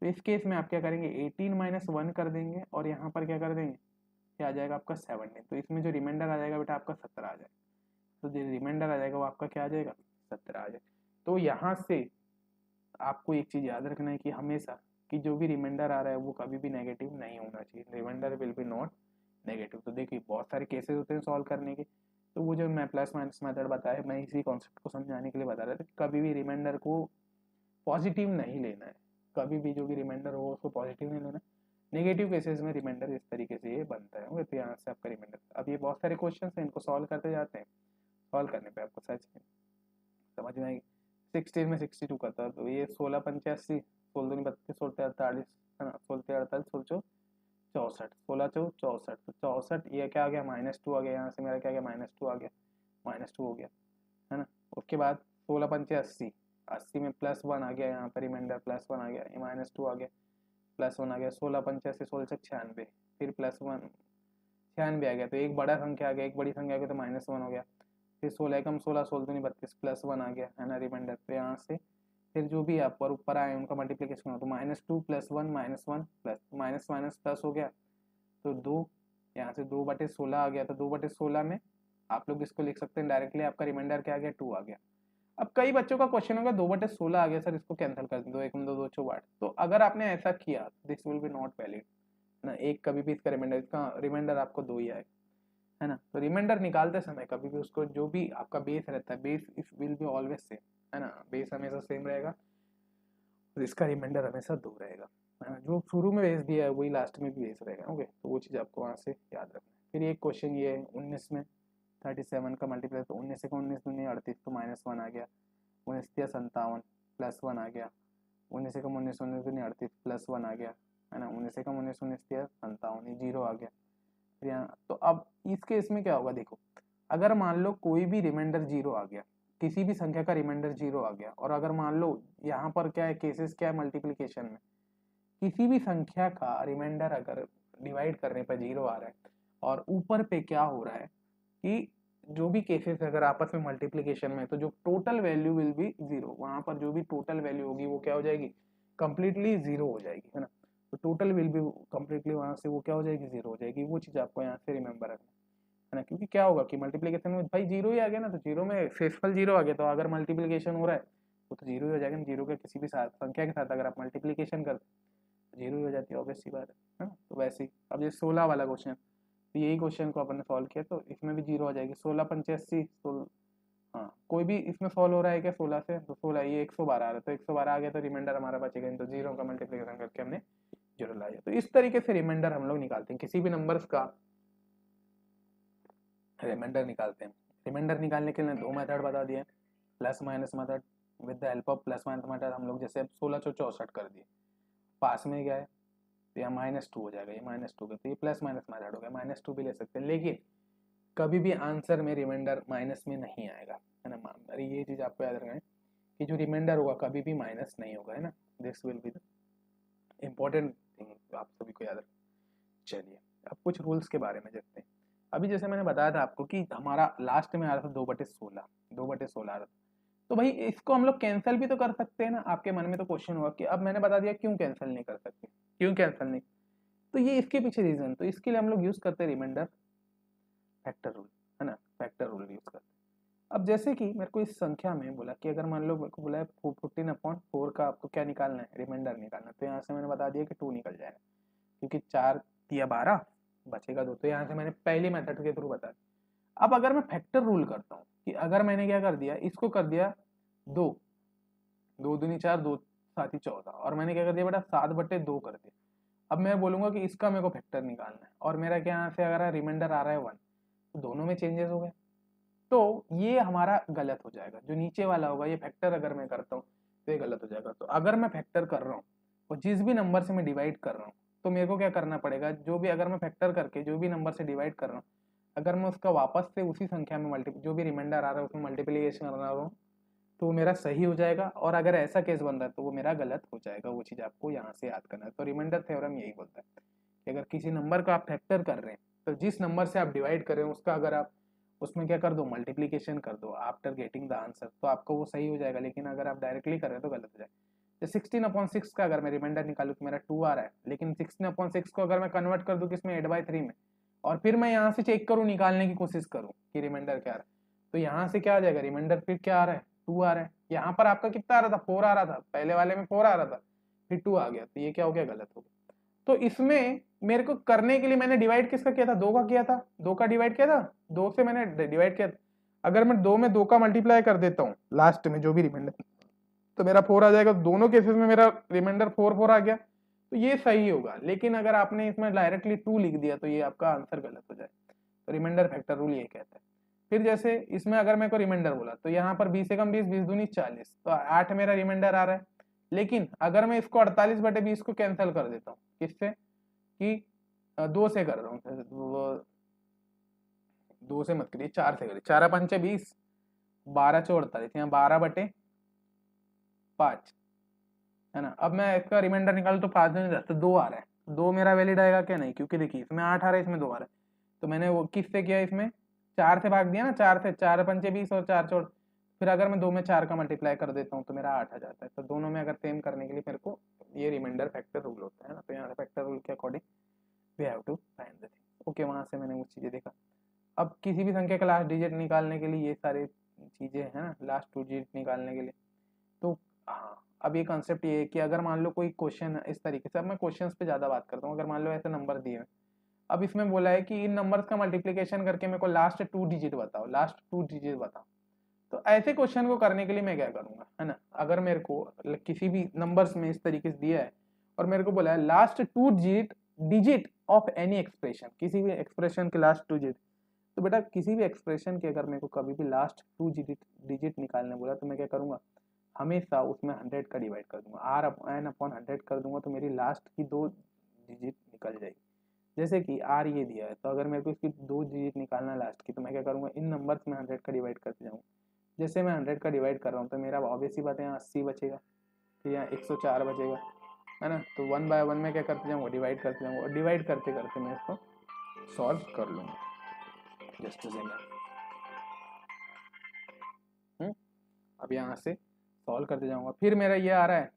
तो इस केस में आप क्या करेंगे, 18 - 1 कर देंगे और यहाँ पर क्या कर देंगे, क्या आ जाएगा आपका 17। तो इसमें जो रिमाइंडर आ जाएगा बेटा आपका 17 आ जाएगा। तो जो रिमाइंडर आ जाएगा वो आपका क्या आ जाएगा, 17 आ जाएगा। तो यहाँ से आपको एक चीज याद रखना है कि हमेशा कि जो भी रिमाइंडर आ रहा है वो कभी भी नेगेटिव नहीं होना चाहिए, remainder will be not negative. तो देखिए बहुत सारे केसेस होते हैं सॉल्व करने के, तो वो जो मैं प्लस माइनस मेथड बताया, मैं इसी कॉन्सेप्ट को समझाने के लिए बता रहा था कि कभी भी रिमाइंडर को पॉजिटिव नहीं लेना है, कभी भी जो भी रिमाइंडर हो उसको पॉजिटिव नहीं लेना। नेगेटिव केसेस में रिमाइंडर इस तरीके से ये बनता है। तो यहाँ से आपका रिमाइंडर, अब ये बहुत सारे क्वेश्चन हैं, इनको सॉल्व करते जाते हैं, सॉल्व करने पे आपको सच में समझ में आएगी। 60 में 62 करता है, तो ये 16 × 85, 16 × 32, 16 × 48, है ना, 16 × 48, 16 64, 16 × 64, तो 64 ये क्या आ गया -2 आ गया, यहाँ से मेरा क्या आ गया -2 आ गया, -2 हो गया, है ना। उसके बाद 16 × 80, 80 में +1 आ गया, यहाँ पर रिमाइंडर +1 आ गया, ये -2 आ गया, +1 आ गया। 16 × 85, 16 × 96, फिर +1 96 आ गया, तो एक बड़ा संख्या आ गया, एक बड़ी संख्या आ गया तो -1 हो गया। फिर 16 × 16, 16 दूनी 32, +1 आ गया, है ना रिमाइंडर। तो यहाँ से फिर जो भी आप ऊपर आए उनका मल्टीप्लिकेशन हो, तो -2 + 1 -1 प्लस माइनस माइनस प्लस हो गया, तो 2, यहाँ से 2/16 आ गया, तो 2/16 में आप लोग इसको लिख सकते हैं डायरेक्टली, आपका रिमाइंडर क्या आ गया 2 आ गया। अब कई बच्चों का क्वेश्चन होगा 2/16 आ गया सर, इसको कैंसिल कर दो, 1 में 2 2 4 8। तो अगर आपने ऐसा किया this will be not valid ना, एक कभी भी इसका रिमाइंडर, आपको 2 ही आएगा, है ना। तो रिमाइंडर निकालते समय कभी भी उसको, जो भी आपका बेस रहता है, base if will be always same, है ना, बेस हमेशा सेम रहेगा, तो इसका रिमाइंडर हमेशा 2 रहेगा, है ना। जो शुरू में बेस दिया है वही लास्ट में भी बेस रहेगा। ओके, तो वो चीज़ आपको वहाँ से याद रखना है। फिर एक क्वेश्चन ये है 19 में 37 का मल्टीप्लाई, तो 19 से 19 दूनी 38, तो -1 आ गया, 19 × 57 +1 आ गया, 19 से 19 19 दूनी 38 +1 आ गया, है ना, 19 से 19 19 × 57 ये 0 आ गया। फिर यहाँ तो अब इस केस में क्या होगा, देखो अगर मान लो कोई भी रिमाइंडर 0 आ गया, किसी भी संख्या का रिमाइंडर 0 आ गया, और अगर मान लो यहाँ पर क्या है, केसेस क्या है मल्टीप्लिकेशन में, किसी भी संख्या का रिमाइंडर अगर डिवाइड करने पर 0 आ रहा है, और ऊपर पे क्या हो रहा है कि जो भी केसेस अगर आपस में मल्टीप्लिकेशन में, तो जो टोटल वैल्यू विल बी 0, वहां पर जो भी टोटल वैल्यू होगी वो क्या हो जाएगी, कंप्लीटली 0 हो जाएगी, है ना। तो टोटल विल बी कंप्लीटली वहां से वो क्या हो जाएगी, 0 हो जाएगी। वो चीज आपको यहाँ से रिमेंबर रखना है ना, क्योंकि क्या होगा कि मल्टीप्लिकेशन में भाई 0 ही आ गया ना, तो 0 में फेसफल 0 आ गया, तो अगर मल्टीप्लिकेशन हो रहा है वो तो 0 ही हो जाएगा ना। 0 के किसी भी साथ संख्या के साथ अगर आप मल्टीप्लिकेशन करते 0 ही हो जाती है, ऑब्वियस सी बात है ना। तो वैसे ही अब ये 16 वाला क्वेश्चन, तो यही क्वेश्चन को अपन ने सॉल्व किया, तो इसमें भी 0 आ जाएगी। 16 × 85, 16, हाँ कोई भी इसमें सॉल्व हो रहा है क्या 16 से, तो 16 ये 112 आ रहा है, तो 112 आ गया, तो रिमाइंडर हमारा बचेगा, तो 0 का मल्टीप्लिकेशन करके हमने 0 लाया। तो इस तरीके से रिमाइंडर हम लोग निकालते हैं, किसी भी नंबर्स का रिमाइंडर निकालते हैं। रिमाइंडर निकालने के लिए 2 मेथड बता दिए, plus minus method, with the help of plus minus method हम लोग जैसे अब 1664 कर दिए, पास में गया है तो यहाँ -2 हो जाएगा, ये -2 का, तो ये प्लस माइनस मेथड हो गया, -2 भी ले सकते हैं, लेकिन कभी भी आंसर में रिमाइंडर माइनस में नहीं आएगा, है ना। अरे ये चीज़ आपको याद रखना है कि जो रिमाइंडर होगा कभी भी माइनस नहीं होगा, है ना। This will be the important thing, आप सभी को याद रखना। चलिए अब कुछ रूल्स के बारे में देखते हैं। अभी जैसे मैंने बताया था आपको कि हमारा लास्ट में आ रहा था 2/16, 2/16 आ रहा था, तो भाई इसको हम लोग कैंसिल भी तो कर सकते हैं ना। आपके मन में तो क्वेश्चन होगा कि अब मैंने बता दिया क्यों कैंसिल नहीं कर सकते, क्यों कैंसिल नहीं, तो ये इसके पीछे रीजन, तो इसके लिए हम लोग यूज करते हैं रिमाइंडर फैक्टर रूल, है ना, फैक्टर रूल यूज करते हैं। अब अब जैसे कि मेरे को इस संख्या में बोला कि अगर मान लो मेरे को बोला है 14/4 का आपको क्या निकालना है, रिमाइंडर निकालना है, तो यहाँ से मैंने बता दिया कि 2 निकल जाएगा, क्योंकि 4 या 12 बचेगा 2, तो यहाँ से मैंने पहली मेथड के थ्रू बता दिया। अब अगर मैं फैक्टर रूल करता हूँ कि अगर मैंने क्या कर दिया, इसको कर दिया 2, 2 दूनी 4, 2 7 ही 14, और मैंने क्या कर दिया बेटा 7/2 कर दिया। अब मैं बोलूंगा कि इसका मेरे को फैक्टर निकालना है, और मेरा क्या यहाँ से अगर रिमाइंडर आ रहा है 1, तो दोनों में चेंजेस हो गए, तो ये हमारा गलत हो जाएगा। जो नीचे वाला होगा ये फैक्टर अगर मैं करता हूँ तो ये गलत हो जाएगा। तो अगर मैं फैक्टर कर रहा हूँ और जिस भी नंबर से मैं डिवाइड कर रहा हूँ, तो मेरे को क्या करना पड़ेगा, जो भी अगर मैं फैक्टर करके जो भी नंबर से डिवाइड कर रहा हूँ, अगर मैं उसका वापस से उसी संख्या में जो भी रिमाइंडर आ रहा है उसमें मल्टीप्लीकेशन कर रहा हूँ, तो वो मेरा सही हो जाएगा। और अगर ऐसा केस बन रहा है तो वो मेरा गलत हो जाएगा। वो चीज़ आपको यहाँ से याद करना है। तो रिमाइंडर थ्योरम यही बोलता है कि अगर किसी नंबर को आप फैक्टर कर रहे हैं, तो जिस नंबर से आप डिवाइड कर रहे हैं उसका अगर आप उसमें क्या कर दो, मल्टीप्लीकेशन कर दो आफ्टर गेटिंग द आंसर, तो आपको वो सही हो जाएगा। लेकिन अगर आप डायरेक्टली कर रहे हैं तो गलत हो जाएगा। तो 16/6 का अगर मैं रिमाइंडर निकालूँ तो मेरा 2 आ रहा है, लेकिन 16/6 को अगर मैं कन्वर्ट कर दूँ किसमें, 8/3 में, और फिर मैं यहाँ से चेक करूँ, निकालने की कोशिश करूँ कि रिमाइंडर क्या आ रहा है, तो यहाँ से क्या आ जाएगा, रिमाइंडर फिर क्या आ रहा है, 2 आ रहा है। यहाँ पर आपका कितना आ रहा था, 4 आ रहा था, पहले वाले में 4 आ रहा था, फिर 2 आ गया, तो ये क्या हो गया, गलत हो गया। तो इसमें मेरे को करने के लिए मैंने डिवाइड किसका किया था, 2 का किया था, 2 का डिवाइड किया था, 2 से मैंने डिवाइड किया था। अगर मैं 2 में 2 का मल्टीप्लाई कर देता हूँ लास्ट में जो भी रिमाइंडर, तो मेरा 4 आ जाएगा। दोनों केसेस में मेरा रिमाइंडर 4 आ गया, तो ये सही होगा। लेकिन अगर आपने इसमें डायरेक्टली 2 लिख दिया तो ये आपका आंसर गलत हो जाए। तो रिमाइंडर फैक्टर रूल ये कहता है। फिर जैसे इसमें अगर मेरे को रिमाइंडर बोला तो यहाँ पर 20 से कम 20, 20 दूनी 40, तो 8 मेरा रिमाइंडर आ रहा है। लेकिन अगर मैं इसको 48/20 को कैंसिल कर देता हूँ, किससे, कि 2 से कर रहा हूँ, 2 से मत करिए, 4 से करिए, 4 पंचे 20, 12 से 48, यहाँ 12/5 है ना। अब मैं इसका रिमाइंडर निकालू तो 5 में जाता, 2 आ रहा है, 2 मेरा वैलिड आएगा क्या, नहीं, क्योंकि देखिए इसमें 8 आ रहा है, इसमें 2 आ रहा है। तो मैंने वो किससे किया, इसमें 4 से भाग दिया ना, 4 से, 4 पंचे 20 और 4 छोड़, फिर अगर मैं 2 में 4 का मल्टीप्लाई कर देता हूँ तो मेरा 8 आ जाता है। तो दोनों में अगर सेम करने के लिए मेरे को ये रिमाइंडर फैक्टर रूल होता है ना। तो यहाँ फैक्टर रूल के according we have to find the thing. Okay, वहाँ से मैंने वो चीज़ें देखा। अब किसी भी संख्या का लास्ट डिजिट निकालने के लिए ये सारे चीज़ें हैं ना, लास्ट 2 डिजिट निकालने के लिए। तो हाँ, अब ये कॉन्सेप्ट ये है कि अगर मान लो कोई क्वेश्चन इस तरीके से, अब मैं क्वेश्चंस पे ज़्यादा बात करता हूँ। अगर मान लो ऐसे नंबर दिए हैं, अब इसमें बोला है कि इन नंबर्स का मल्टीप्लिकेशन करके मेरे को लास्ट 2 डिजिट बताओ, लास्ट 2 डिजिट बताओ। तो ऐसे क्वेश्चन को करने के लिए मैं क्या करूँगा, है ना, अगर मेरे को किसी भी नंबर्स में इस तरीके से दिया है और मेरे को बोला है last 2 digit of any expression, किसी भी एक्सप्रेशन के लास्ट 2 डिजिट, तो बेटा किसी भी एक्सप्रेशन के अगर मेरे को कभी भी लास्ट 2 डिजिट निकालने बोला तो मैं क्या करूँगा, हमेशा उसमें 100 का डिवाइड कर दूंगा, r/n/100 कर दूंगा, तो मेरी लास्ट की 2 डिजिट निकल जाएगी। जैसे कि r ये दिया है, तो अगर मेरे को इसकी 2 डिजिट निकालना है लास्ट की, तो मैं क्या करूँगा, इन नंबर्स में 100 का डिवाइड करते जाऊँगा। जैसे मैं 100 का डिवाइड कर रहा हूँ तो मेरा ऑब्वियस ही बात है, यहाँ 80 बचेगा, फिर यहाँ 104 बचेगा, है ना। तो 1 बाय 1 में क्या करते जाऊँगा, डिवाइड करते जाऊँगा, और डिवाइड करते करते मैं इसको सॉल्व कर लूँगा। जस्ट अब यहाँ से सॉल्व करते जाऊँगा, फिर मेरा ये आ रहा है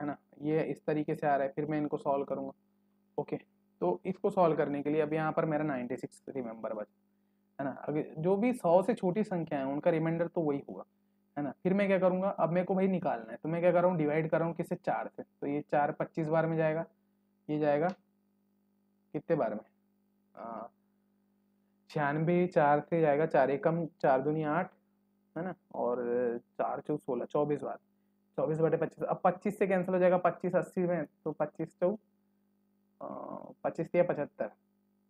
ना, ये इस तरीके से आ रहा है, फिर मैं इनको सॉल्व करूँगा। ओके, तो इसको सॉल्व करने के लिए अब यहाँ पर मेरा 96 रिमेंबर बचा, है ना। अगर जो भी 100 से छोटी संख्या है उनका रिमाइंडर तो वही होगा, है ना। फिर मैं क्या करूँगा, अब मेरे को भाई निकालना है, तो मैं क्या कर रहा हूँ, डिवाइड कर रहा हूँ किससे, 4 से। तो ये 4 25 बार में जाएगा, ये जाएगा कितने बार में, 96, 4 से जाएगा, 4 एकम 4 दूनी 8, है ना, और 4 चौ 16, 24 बार, 24/25। अब 25 से कैंसिल हो जाएगा, 25 80 में, तो 25 चौ 25 या 75,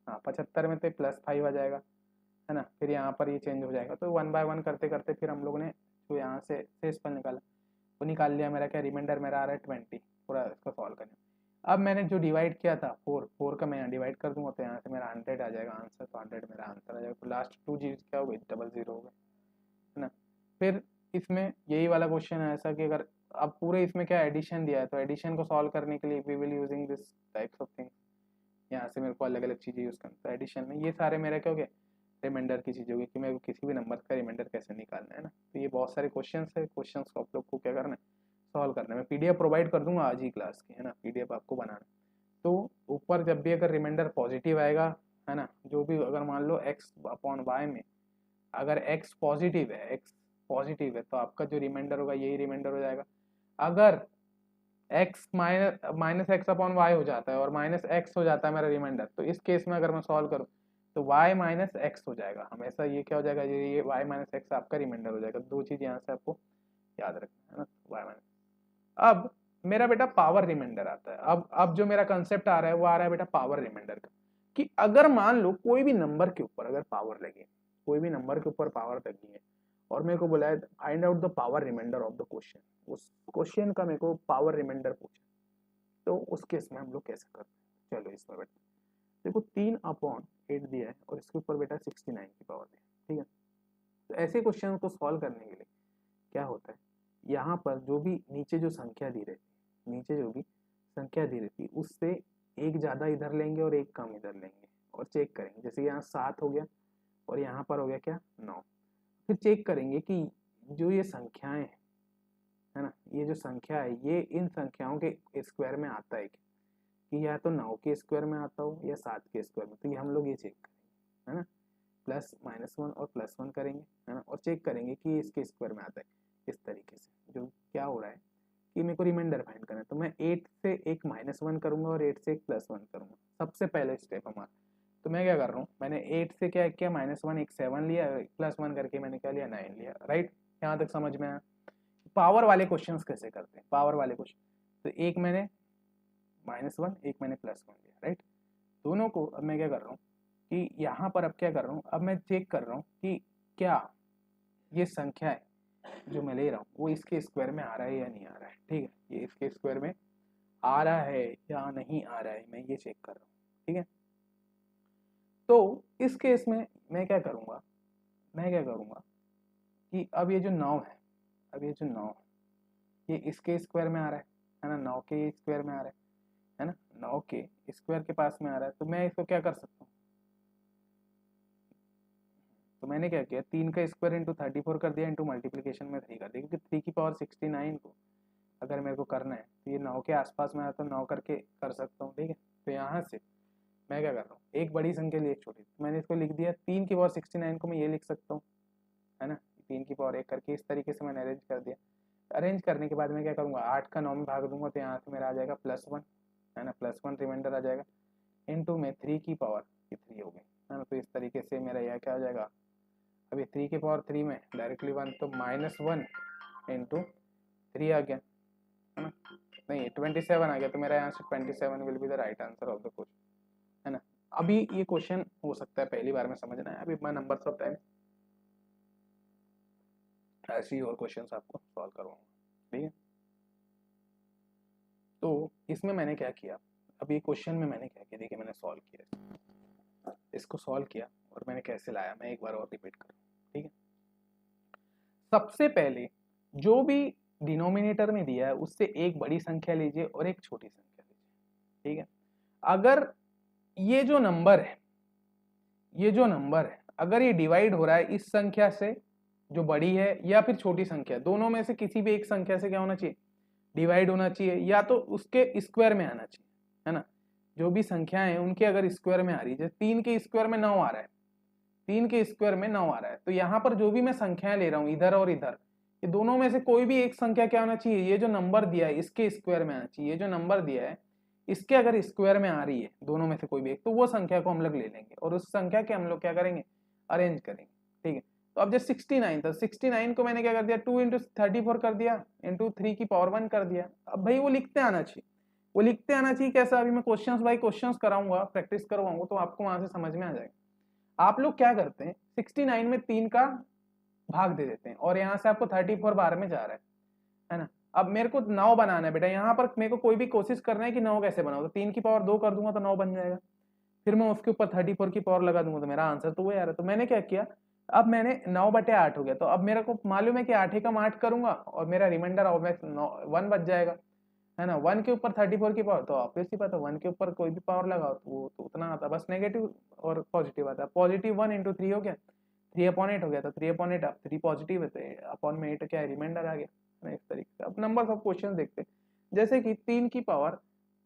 हाँ 75 में तो +5 आ जाएगा, है ना। फिर यहाँ पर ये चेंज हो जाएगा। तो 1 बाय 1 करते करते फिर हम लोगों ने जो यहाँ से शेषफल निकाला वो निकाल लिया। मेरा क्या, रिमाइंडर मेरा आ रहा है 20, पूरा इसको सॉल्व करने। अब मैंने जो डिवाइड किया था 4 का मैं यहाँ डिवाइड कर दूंगा, तो यहाँ से मेरा 100 आ जाएगा आंसर, तो 100 मेरा आंसर आ जाएगा। तो लास्ट 2 डिजिट क्या हो गई, 00 हो गए, है ना। फिर इसमें यही वाला क्वेश्चन है ऐसा कि अगर अब पूरे इसमें क्या एडिशन दिया है, तो एडिशन को सॉल्व करने के लिए we will using this types of things. यहाँ से मेरे को अलग अलग चीज़ें यूज़ करना, तो एडिशन में ये सारे मेरा क्या हो गया, रिमाइंडर की चीज़ होगी कि मेरे को किसी भी नंबर का रिमाइंडर कैसे निकालना है ना। तो ये बहुत सारे क्वेश्चंस है, क्वेश्चंस को आप लोग को क्या करना है, सॉल्व करना है। मैं PDF प्रोवाइड कर दूंगा आज ही क्लास की, है ना, PDF आपको बनाना। तो ऊपर जब भी अगर रिमाइंडर पॉजिटिव आएगा, है ना, जो भी अगर मान लो x/y में अगर x पॉजिटिव है, x पॉजिटिव है तो आपका जो रिमाइंडर होगा यही रिमाइंडर हो जाएगा। अगर x minus x upon y हो जाता है और माइनस एक्स हो जाता है मेरा रिमाइंडर, तो इस केस में अगर मैं सॉल्व करूँ तो y माइनस एक्स हो जाएगा हमेशा। ये क्या हो जाएगा, ये y माइनस एक्स आपका रिमाइंडर हो जाएगा। दो चीज यहाँ से आपको याद रखना है ना, y माइनस। अब मेरा बेटा पावर रिमाइंडर आता है। अब जो मेरा कंसेप्ट आ रहा है वो आ रहा है बेटा पावर रिमाइंडर का, कि अगर मान लो कोई भी नंबर के ऊपर अगर पावर लगी, कोई भी नंबर के ऊपर पावर लगी है और मेरे को बोला है find out the power remainder of the question, उस क्वेश्चन का मेरे को पावर रिमाइंडर पूछा, तो उस केस में हम लोग कैसे करते हैं। चलो इसमें बेटा देखो 3/8 दिया है और इसके ऊपर बेटा 69 की पावर दिया, ठीक है। तो ऐसे क्वेश्चन को सॉल्व करने के लिए क्या होता है, यहाँ पर जो भी नीचे जो संख्या दी रहती, नीचे जो भी संख्या दी रहती उससे एक ज़्यादा इधर लेंगे और एक कम इधर लेंगे और चेक करेंगे। जैसे यहाँ 7 हो गया और यहाँ पर हो गया क्या 9। फिर चेक करेंगे कि जो ये संख्याएं हैं, है ना, ये जो संख्या है ये इन संख्याओं के स्क्वायर में आता है कि या तो 9 के स्क्वायर में आता हो या 7 के स्क्वायर में। तो ये हम लोग ये चेक करेंगे, है ना, प्लस -1 और +1 करेंगे, है ना, और चेक करेंगे कि इसके स्क्वायर में आता है। इस तरीके से जो क्या हो रहा है कि मेरे को रिमाइंडर फाइंड करना है, तो मैं 8 से एक -1 करूंगा और 8 से एक +1 करूंगा। सबसे पहले स्टेप हमारा, तो मैं क्या कर रहा हूँ, मैंने 8 से क्या किया -1 एक 7 लिया, +1 करके मैंने क्या लिया 9 लिया, राइट। यहाँ तक समझ में आया। पावर वाले क्वेश्चंस कैसे करते हैं, पावर वाले क्वेश्चन, तो एक मैंने -1 एक मैंने +1 लिया, राइट। दोनों को अब मैं क्या कर रहा हूँ कि यहाँ पर अब क्या कर रहा हूँ, अब मैं चेक कर रहा हूँ कि क्या ये संख्या है जो मैं ले रहा हूँ वो इसके स्क्वायर में आ रहा है या नहीं आ रहा है, ठीक है। ये इसके स्क्वायर में आ रहा है या नहीं आ रहा है, मैं ये चेक कर रहा हूँ, ठीक है। तो इस केस में मैं क्या करूँगा कि अब ये जो 9 है, अब ये जो 9 है ये इसके स्क्वायर में आ रहा है ना, 9 के स्क्वायर में आ रहा है ना, 9 के स्क्वायर के पास में आ रहा है। तो मैं इसको क्या कर सकता हूँ, तो मैंने क्या किया 3 का स्क्वायर इंटू 34 कर दिया, इंटू मल्टीप्लीकेशन में 3 कर दिया, क्योंकि 3 की पावर 69 को अगर मेरे को करना है तो ये 9 के आसपास में आया तो 9 करके कर सकता हूँ, ठीक है। तो यहाँ से मैं क्या कर रहा हूँ, एक बड़ी संख्या ली एक छोटी, तो मैंने इसको लिख दिया 3 की पावर 69 को मैं ये लिख सकता हूँ, है ना, 3 की पावर 1 करके इस तरीके से मैंने अरेंज कर दिया। अरेंज करने के बाद मैं क्या करूँगा 8 का 9 में भाग दूंगा, तो यहाँ से मेरा आ जाएगा +1, है ना, +1 रिमाइंडर आ जाएगा, इंटू में 3 की पावर 3 हो गई, है ना। तो इस तरीके से मेरा यह क्या हो जाएगा, अभी 3 की पावर 3 में डायरेक्टली 1, तो -1 इंटू 3 आ गया, है ना, नहीं 27 आ गया। तो मेरा यहाँ से 27 will be the right answer of the question, है ना। अभी ये क्वेश्चन हो सकता है पहली बार में समझना है, अभी मैं नंबर्स ऑफ टाइम ऐसे ही और क्वेश्चंस आपको सॉल्व करवाऊंगा, ठीक है। तो इसमें मैंने क्या किया, अब ये क्वेश्चन में मैंने क्या किया, देखिए मैंने सॉल्व किया, इसको सॉल्व किया और मैंने कैसे लाया, मैं एक बार और रिपीट करूँ, ठीक है। सबसे पहले जो भी डिनोमिनेटर में दिया है उससे एक बड़ी संख्या लीजिए और एक छोटी संख्या लीजिए, ठीक है। अगर ये जो नंबर है अगर ये डिवाइड हो रहा है इस संख्या से जो बड़ी है या फिर छोटी संख्या, दोनों में से किसी भी एक संख्या से क्या होना चाहिए, डिवाइड होना चाहिए, या तो उसके स्क्वायर में आना चाहिए, है ना। जो भी संख्याएं हैं उनके अगर स्क्वायर में आ रही है, जैसे 3 के स्क्वायर में 9 आ रहा है, 3 के स्क्वायर में 9 आ रहा है, तो यहाँ पर जो भी मैं संख्याएं ले रहा हूँ इधर और इधर, ये दोनों में से कोई भी एक संख्या क्या होना चाहिए, ये जो नंबर दिया है इसके स्क्वायर में आना चाहिए। ये जो नंबर दिया है इसके अगर स्क्वायर में आ रही है दोनों में से कोई भी एक, तो वो संख्या को हम लोग ले लेंगे और उस संख्या के हम लोग क्या करेंगे, अरेंज करेंगे, ठीक है। तो अब जब 69 था, 69 को मैंने क्या कर दिया 2 इंटू 34 कर दिया, इंटू 3 की पावर 1 कर दिया। अब भाई वो लिखते आना चाहिए, कैसा, अभी मैं क्वेश्चंस बाय क्वेश्चंस कराऊंगा, प्रैक्टिस करवाऊंगा, तो आपको वहां से समझ में आ जाएगा। आप लोग क्या करते हैं 69 में 3 का भाग दे देते हैं और यहाँ से आपको 34 बार में जा रहा है ना। अब मेरे को 9 बनाना है बेटा, यहाँ पर मेरे को कोई भी कोशिश करना है कि 9 कैसे बनाओ, तो 3 की पावर 2 कर दूंगा तो 9 बन जाएगा, फिर मैं उसके ऊपर 34 की पावर लगा दूंगा तो मेरा आंसर तो वो आ रहा है। तो मैंने क्या किया, अब मैंने 9/8 हो गया, तो अब मेरे को मालूम है कि 8 एकम 8 करूंगा और मेरा रिमाइंडर 1 बच जाएगा, है ना। 1 के ऊपर 34 की पावर, तो ऑब्वियस ही बात है 1 के ऊपर कोई भी पावर लगाओ तो वो तो उतना आता है, बस नेगेटिव और पॉजिटिव आता है। +1 इंटू 3 हो गया, 3/8 हो गया, तो 3/8 अब 3 पॉजिटिव है तो अपॉन में 8 क्या है, रिमाइंडर आ गया, है ना। इस तरीके से अब नंबर ऑफ क्वेश्चन देखते हैं, जैसे कि 3 की पावर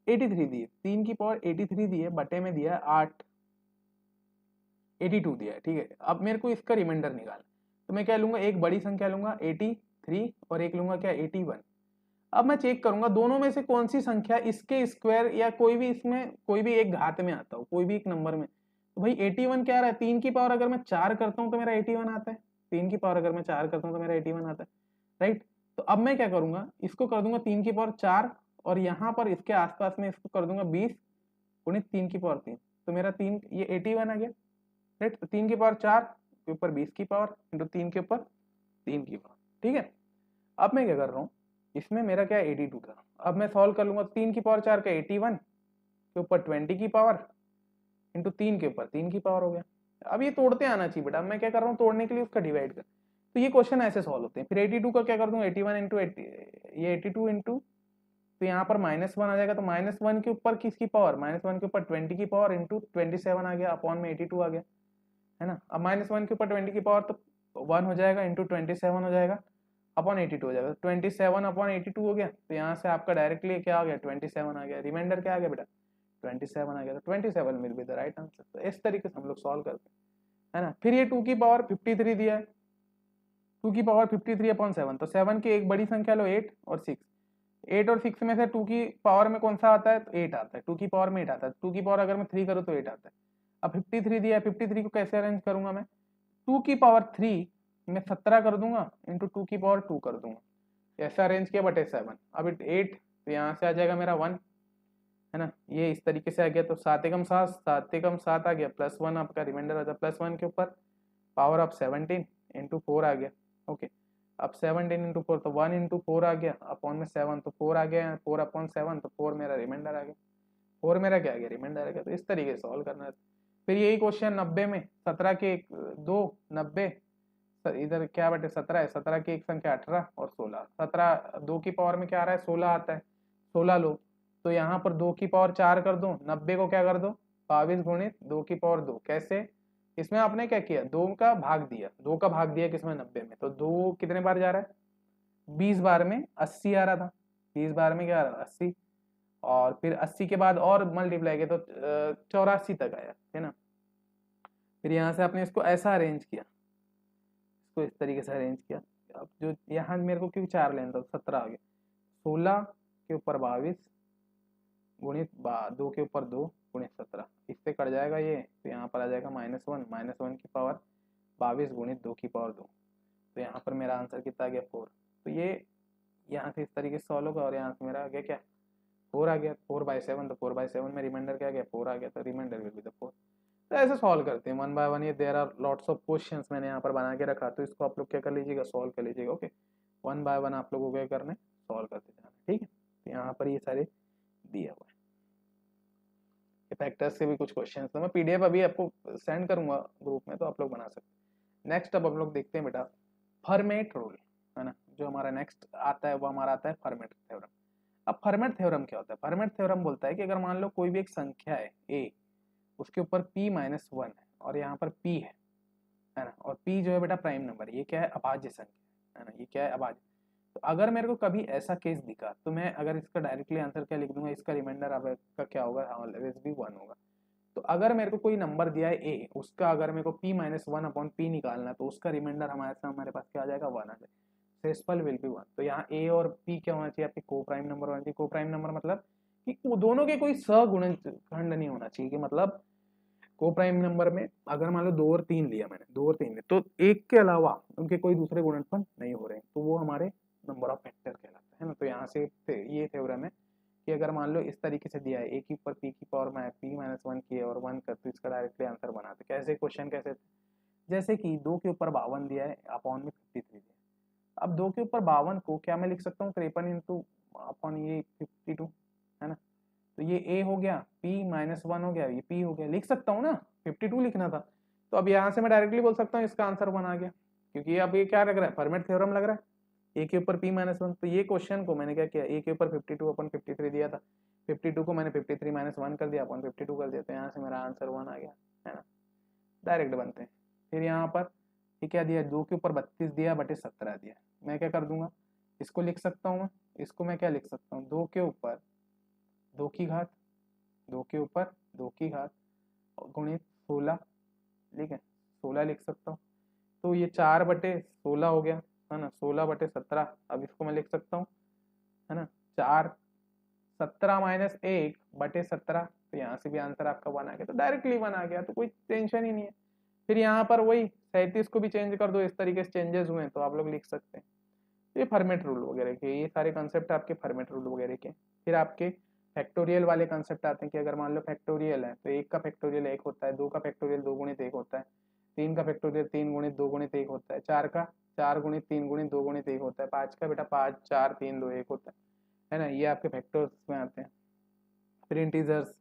83 दी है, 3 की पावर 83 दी है, बटे में दिया है 8, 82 दिया है, ठीक है। अब मेरे को इसका रिमाइंडर निकालना, तो मैं क्या लूंगा, एक बड़ी संख्या लूंगा 83 और एक लूंगा क्या 81। अब मैं चेक करूंगा दोनों में से कौन सी संख्या इसके स्क्वायर या कोई भी इसमें कोई भी एक घात में आता हो, कोई भी एक नंबर में। तो भाई 81 क्या रहा है, 3 की पावर अगर मैं 4 करता हूँ तो मेरा 81 आता है, 3 की पावर अगर मैं 4 करता हूँ तो मेरा 81 आता है, राइट। तो अब मैं क्या करूंगा, इसको कर दूंगा 3 की पावर 4 और यहाँ पर इसके आसपास में इसको कर दूंगा 20 गुणित 3 की पावर 3, तो मेरा 3 ये 81 आ गया, राइट। तो 3 की पावर 4 के ऊपर 20 की पावर इंटू 3 के ऊपर 3 की पावर, ठीक है। अब मैं क्या कर रहा हूँ, इसमें मेरा क्या 82 था, अब मैं सॉल्व कर लूंगा 3 की पावर 4 का 81 के ऊपर 20 की पावर इंटू 3 के ऊपर 3 की पावर हो गया। अब ये तोड़ते आना चाहिए बेटा, मैं क्या कर रहा हूँ तोड़ने के लिए उसका डिवाइड कर, तो ये क्वेश्चन ऐसे सॉल्व होते हैं। फिर 82 का क्या कर दूंगा 81 इंटू ये 82 इंटू, तो यहाँ पर -1 आ जाएगा, तो -1 के ऊपर किसकी पावर, -1 के ऊपर 20 की पावर इंटू 27 आ गया, अपॉन में 82 आ गया, है ना। अब -1 के ऊपर 20 की पावर तो 1 हो जाएगा इंटू 27 हो जाएगा अपॉन 82 हो जाएगा, 27 अपॉन 82 हो गया। तो यहाँ से आपका डायरेक्टली क्या आ गया 27 आ गया, रिमाइंडर क्या आ गया बेटा 27 आ गया, तो 27 will be the right answer. तो इस तरीके से हम लोग सॉल्व करते हैं, है ना। फिर ये 2 की पावर 53 दिया है, 2 की पावर 53 अपॉन 7, तो 7 की एक बड़ी संख्या लो 8 और 6, 8 और 6 में से 2 की पावर में कौन सा आता है, तो 8 आता है, 2 की पावर में 8 आता है, 2 की पावर अगर मैं 3 करूँ तो 8 आता है। अब 53 दिया है, 53 को कैसे अरेंज करूंगा मैं, 2 की पावर 3 में 17 कर दूंगा इंटू 2 की पावर 2 कर दूंगा, ऐसा अरेंज किया बटे 7। अब 8 तो यहाँ से आ जाएगा मेरा 1, है ना, ये इस तरीके से आ गया। तो 7 एकम 7, 7 एकम 7 आ गया, +1 आपका रिमाइंडर आ जाए, +1 के ऊपर पावर ऑफ 17 इंटू 4 आ गया, ओके। अब 17 इंटू 4 तो 1 इंटू 4 आ गया, अपॉन में 7 तो 4 आ गया, 4 अपॉन 7 तो 4 मेरा रिमाइंडर आ गया, 4 मेरा क्या आ गया रिमाइंडर आ गया। तो इस तरीके से सॉल्व करना है। फिर यही क्वेश्चन 90 में 17 के 2 90, इधर क्या बटे 17 है, 17 की एक संख्या 18 और 16, 17 2 की पावर में क्या आ रहा है 16 आता है, 16 लो, तो यहाँ पर 2 की पावर 4 कर दो, 90 को क्या कर दो 22 गुणित 2 की पावर 2, कैसे, इसमें आपने क्या किया 2 का भाग दिया, 2 का भाग दिया किसमें 90 में, तो 2 कितने बार जा रहा है 20 बार में 80 आ रहा था, 20 बार में क्या आ रहा था 80, और फिर 80 के बाद और मल्टीप्लाई किया तो 84 तक आया, है ना। फिर यहाँ से आपने इसको ऐसा अरेंज किया, इसको इस तरीके से अरेंज किया। अब जो यहाँ मेरे को क्योंकि 4 लेना था 17 आ गया, 16 के ऊपर 22 गुणित 2 के ऊपर 2 गुणित 17, इससे कट जाएगा ये, तो यहाँ पर आ जाएगा -1 की पावर 22 गुणित 2 की पावर 2, तो यहाँ पर मेरा आंसर कितना आ गया 4। तो ये यहाँ से इस तरीके से सॉल्व होगा, और यहाँ से मेरा आ गया क्या 4 आ गया, 4/7, तो 4/7 में रिमाइंडर क्या आ गया 4 आ गया, तो रिमाइंडर विल बी द 4। तो ऐसे सॉल्व करते हैं 1 बाय 1, ये there are lots of questions मैंने यहाँ पर बना के रखा, तो इसको आप लोग क्या कर लीजिएगा सॉल्व कर लीजिएगा, ओके। 1 बाय 1 आप लोगों को क्या करना है सॉल्व करते जाना, ठीक है। तो यहाँ पर ये सारे दिया हुआ है, फैक्टर्स से भी कुछ क्वेश्चन, तो मैं पीडीएफ अभी आपको सेंड करूंगा ग्रुप में, तो आप लोग बना सकते हैं। नेक्स्ट अब हम लोग देखते हैं बेटा फर्मेट रूल, है ना। जो हमारा नेक्स्ट आता है वो हमारा आता है फर्मेट थ्योरम। अब फर्मेट थ्योरम क्या होता है, फर्मेट थ्योरम बोलता है कि अगर मान लो कोई भी एक संख्या है a, उसके ऊपर p-1 है और यहाँ पर p है ना, और p जो है बेटा प्राइम नंबर, ये क्या है अभाज्य संख्या, है ना, ये क्या है अभाज्य। तो अगर मेरे को कभी ऐसा केस दिखा तो मैं अगर इसका डायरेक्टली आंसर क्या लिख दूंगा, इसका रिमाइंडर आपका क्या होगा ऑलवेज भी 1 होगा। तो अगर मेरे को कोई नंबर दिया है a, उसका अगर मेरे को p-1 अपॉन p निकालना है, तो उसका रिमाइंडर हमारे पास क्या आ जाएगा 1 आ जाएगा, सेसफल विल बी 1। तो यहाँ a और p क्या होना चाहिए आपके को प्राइम नंबर होना चाहिए। को प्राइम नंबर मतलब कि दोनों के कोई सगुणनखंड नहीं होना चाहिए, कि मतलब को प्राइम नंबर में अगर मान लो 2 और 3 लिया मैंने, 2 और 3 लिया, तो एक के अलावा उनके कोई दूसरे गुणनफल नहीं हो रहे हैं, तो वो हमारे नंबर ऑफ फैक्टर कहलाता है ना। तो यहाँ से ये थ्योरम है कि अगर मान लो इस तरीके से दिया है a के ऊपर p की पावर में p-1 की है और 1 कर, तो इसका डायरेक्टली आंसर बनाते कैसे क्वेश्चन कैसे, जैसे कि 2 के ऊपर 52 दिया है अपॉन में 53 दिया है। अब 2 के ऊपर 52 को क्या मैं लिख सकता हूँ 53 इंटू अपॉन ये 52, है ना। तो ये a हो गया, p-1 हो गया, ये p हो गया, लिख सकता हूँ ना, 52 लिखना था। तो अब यहाँ से मैं डायरेक्टली बोल सकता हूँ इसका आंसर 1 आ गया, क्योंकि अब ये क्या लग रहा है फर्मेट थ्योरम लग रहा है, a के ऊपर p-1। तो ये क्वेश्चन को मैंने क्या किया, a के ऊपर 52 अपॉन 53 दिया था, 52 को मैंने 53-1 कर दिया अपॉन 52 कर दिया, तो यहाँ से मेरा आंसर 1 आ गया, है ना, डायरेक्ट बनते हैं। फिर यहाँ पर ये क्या दिया, 2 के ऊपर 32 दिया बटे 17 दिया, मैं क्या कर दूंगा, इसको लिख सकता हूँ मैं, इसको मैं क्या लिख सकता हूँ 2 के ऊपर 2 की घात, 2 के ऊपर 2 की घात गुणित 16, ठीक है 16 लिख सकता हूँ। तो ये 4/16 हो गया, है ना, 16/17। अब इसको मैं लिख सकता हूँ, है ना, 4, 17 - 1/17। तो यहाँ से भी आंसर आपका 1 आ गया, तो डायरेक्टली 1 आ गया, तो कोई टेंशन ही नहीं है। फिर यहाँ पर वही 37 को भी चेंज कर दो, इस तरीके से चेंजेस हुए हैं तो आप लोग लिख सकते हैं। ये फॉर्मेट रूल वगैरह के, ये सारे कंसेप्ट आपके फॉर्मेट रूल वगैरह के। फिर आपके फैक्टोरियल वाले कंसेप्ट आते हैं कि अगर मान लो फैक्टोरियल है तो 1 का फैक्टोरियल 1 होता है, 2 का फैक्टोरियल 2 गुणित 1 होता है, 3 का फैक्टोरियल 3 गुणित 2 गुणित 1 होता है, 4 का 4 गुणित 3 गुणित 2 गुणित 1 होता है, 5 का बेटा 5 4 3 2 1 होता है ना, ये आपके फैक्टर्स में आते हैं। फिर इंटीजर्स,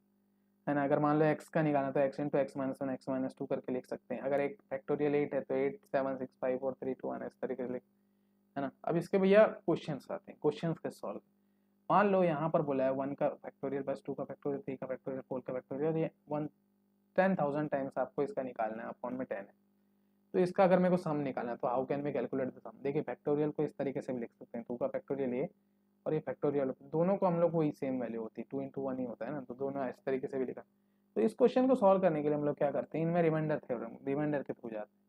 है ना, अगर मान लो x का निकालना तो x into x minus 1 x minus 2 करके लिख सकते हैं। अगर एक फैक्टोरियल 8 है तो 8 7 6 5 4 3 2 1 इस तरीके से लिख, है ना। अब इसके भैया क्वेश्चंस आते हैं, क्वेश्चंस के सॉल्व। मान लो यहाँ पर बोला है 1 का फैक्टोरियल प्लस 2 का फैक्टोरियल 3 का फैक्टोरियल 4 का फैक्टोरियल, ये 10,000 टाइम्स आपको इसका निकालना है, अपॉन में 10 है। तो इसका अगर मेरे को सम निकालना है तो how can we calculate the sum. देखिए फैक्टोरियल को इस तरीके से भी लिख सकते हैं, 2 का फैक्टोरियल ये और ये फैक्टोरियल, दोनों को हम लोग वही सेम वैल्यू होती है, 2 × 1 ही होता है ना, तो दोनों इस तरीके से भी लिखा। तो इस क्वेश्चन को सॉल्व करने के लिए हम लोग क्या करते हैं, इनमें रिमाइंडर थ्योरम, रिमाइंडर के थ्रू जाते हैं,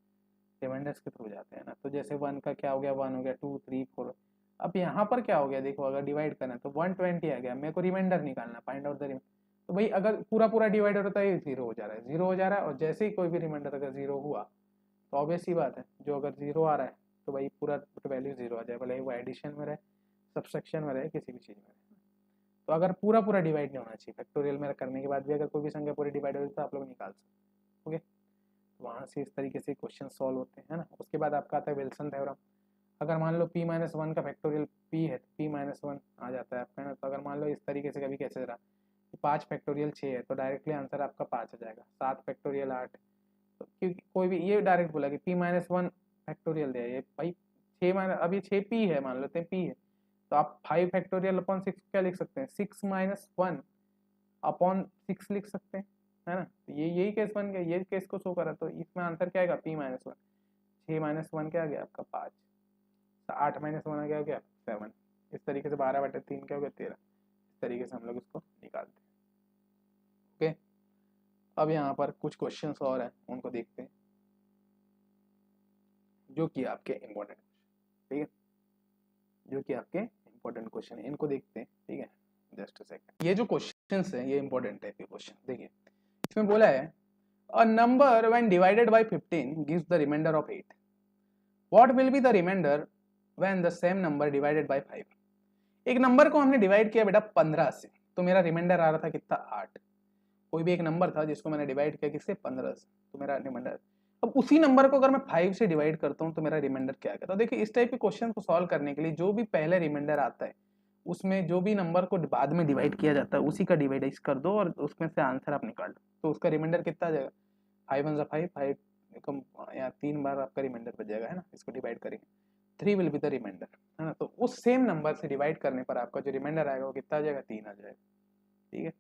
रिमाइंडर्स के थ्रू जाते हैं ना। तो जैसे 1 का क्या हो गया, 1 हो गया, 2 3 4। अब यहाँ पर क्या हो गया, देखो अगर डिवाइड करना है तो 120 आ गया, मेरे को रिमाइंडर निकालना, फाइंड आउट द रिमाइंडर। तो भाई अगर पूरा पूरा डिवाइड होता है ये 0 हो जा रहा है, 0 हो जा रहा है, और जैसे ही कोई भी रिमाइंडर अगर 0 हुआ तो ऑब्वियस सी बात है, जो अगर 0 आ रहा है तो भाई पूरा वैल्यू 0 आ जाए, भले वो एडिशन में रहे, सब्सट्रैक्शन में रहे, किसी भी चीज़ में रहे। तो अगर पूरा पूरा डिवाइड नहीं होना चाहिए, फैक्टोरियल में करने के बाद भी अगर कोई भी संख्या पूरी डिवाइड हो तो आप लोग निकाल सकते। ओके, वहाँ से इस तरीके से क्वेश्चन सॉल्व होते हैं, है ना। उसके बाद आपका आता है विल्सन थ्योरम। अगर मान लो p-1 का फैक्टोरियल p है तो p-1 आ जाता है आपका, है ना। तो अगर मान लो इस तरीके से कभी कैसे रहा, 5 फैक्टोरियल 6 है तो डायरेक्टली आंसर आपका 5 आ जाएगा। 7 फैक्टोरियल 8, तो क्योंकि कोई भी ये डायरेक्ट बोला कि p-1 फैक्टोरियल दिया, ये भाई 6 माइनस, अभी 6p है, मान लेते हैं p है, तो आप 5 फैक्टोरियल अपॉन 6 क्या लिख सकते हैं, 6 - 1 अपॉन 6 लिख सकते हैं, है ना। तो ये यही केस बन गया, ये केस को शो करा, तो इसमें आंसर क्या आएगा, p-1, 6 - 1 क्या आ गया आपका 5, 8 - 1 क्या हो गया 7, इस तरीके से 12/3 क्या हो गया 13। इस तरीके से हम लोग इसको निकालते हैं। ओके, अब यहाँ पर कुछ क्वेश्चंस और हैं, उनको देखते हैं, जो कि आपके इम्पोर्टेंट, ठीक है, जो कि आपके इम्पोर्टेंट क्वेश्चन है, इनको देखते हैं, ठीक है। जस्ट अ सेकंड, ये जो क्वेश्चंस हैं ये इम्पोर्टेंट है क्वेश्चन। देखिए इसमें बोला है a number when divided by 15 gives the remainder of 8, what will be the remainder when the same number divided by 5। एक नंबर को हमने डिवाइड किया बेटा 15 से, तो मेरा रिमाइंडर आ रहा था कितना, 8। कोई भी एक नंबर था जिसको मैंने डिवाइड किया किससे, 15 से, तो मेरा रिमाइंडर। अब उसी नंबर को अगर मैं 5 से डिवाइड करता हूँ तो मेरा रिमाइंडर क्या आएगा। तो देखिए इस टाइप के क्वेश्चन को सॉल्व करने के लिए जो भी पहले रिमाइंडर आता है उसमें जो भी नंबर को बाद में डिवाइड किया जाता है उसी का डिवाइड कर दो और उसमें से आंसर आप निकाल दो, तो उसका रिमाइंडर कितना आ जाएगा, 5 × 5 5, यहाँ 3 बार आपका रिमाइंडर बच जाएगा, है ना। इसको डिवाइड करेंगे, 3 विल बी द रिमाइंडर, है ना। तो उस सेम नंबर से डिवाइड करने पर आपका जो रिमाइंडर आएगा वो कितना आ जाएगा, 3 आ जाएगा, ठीक है।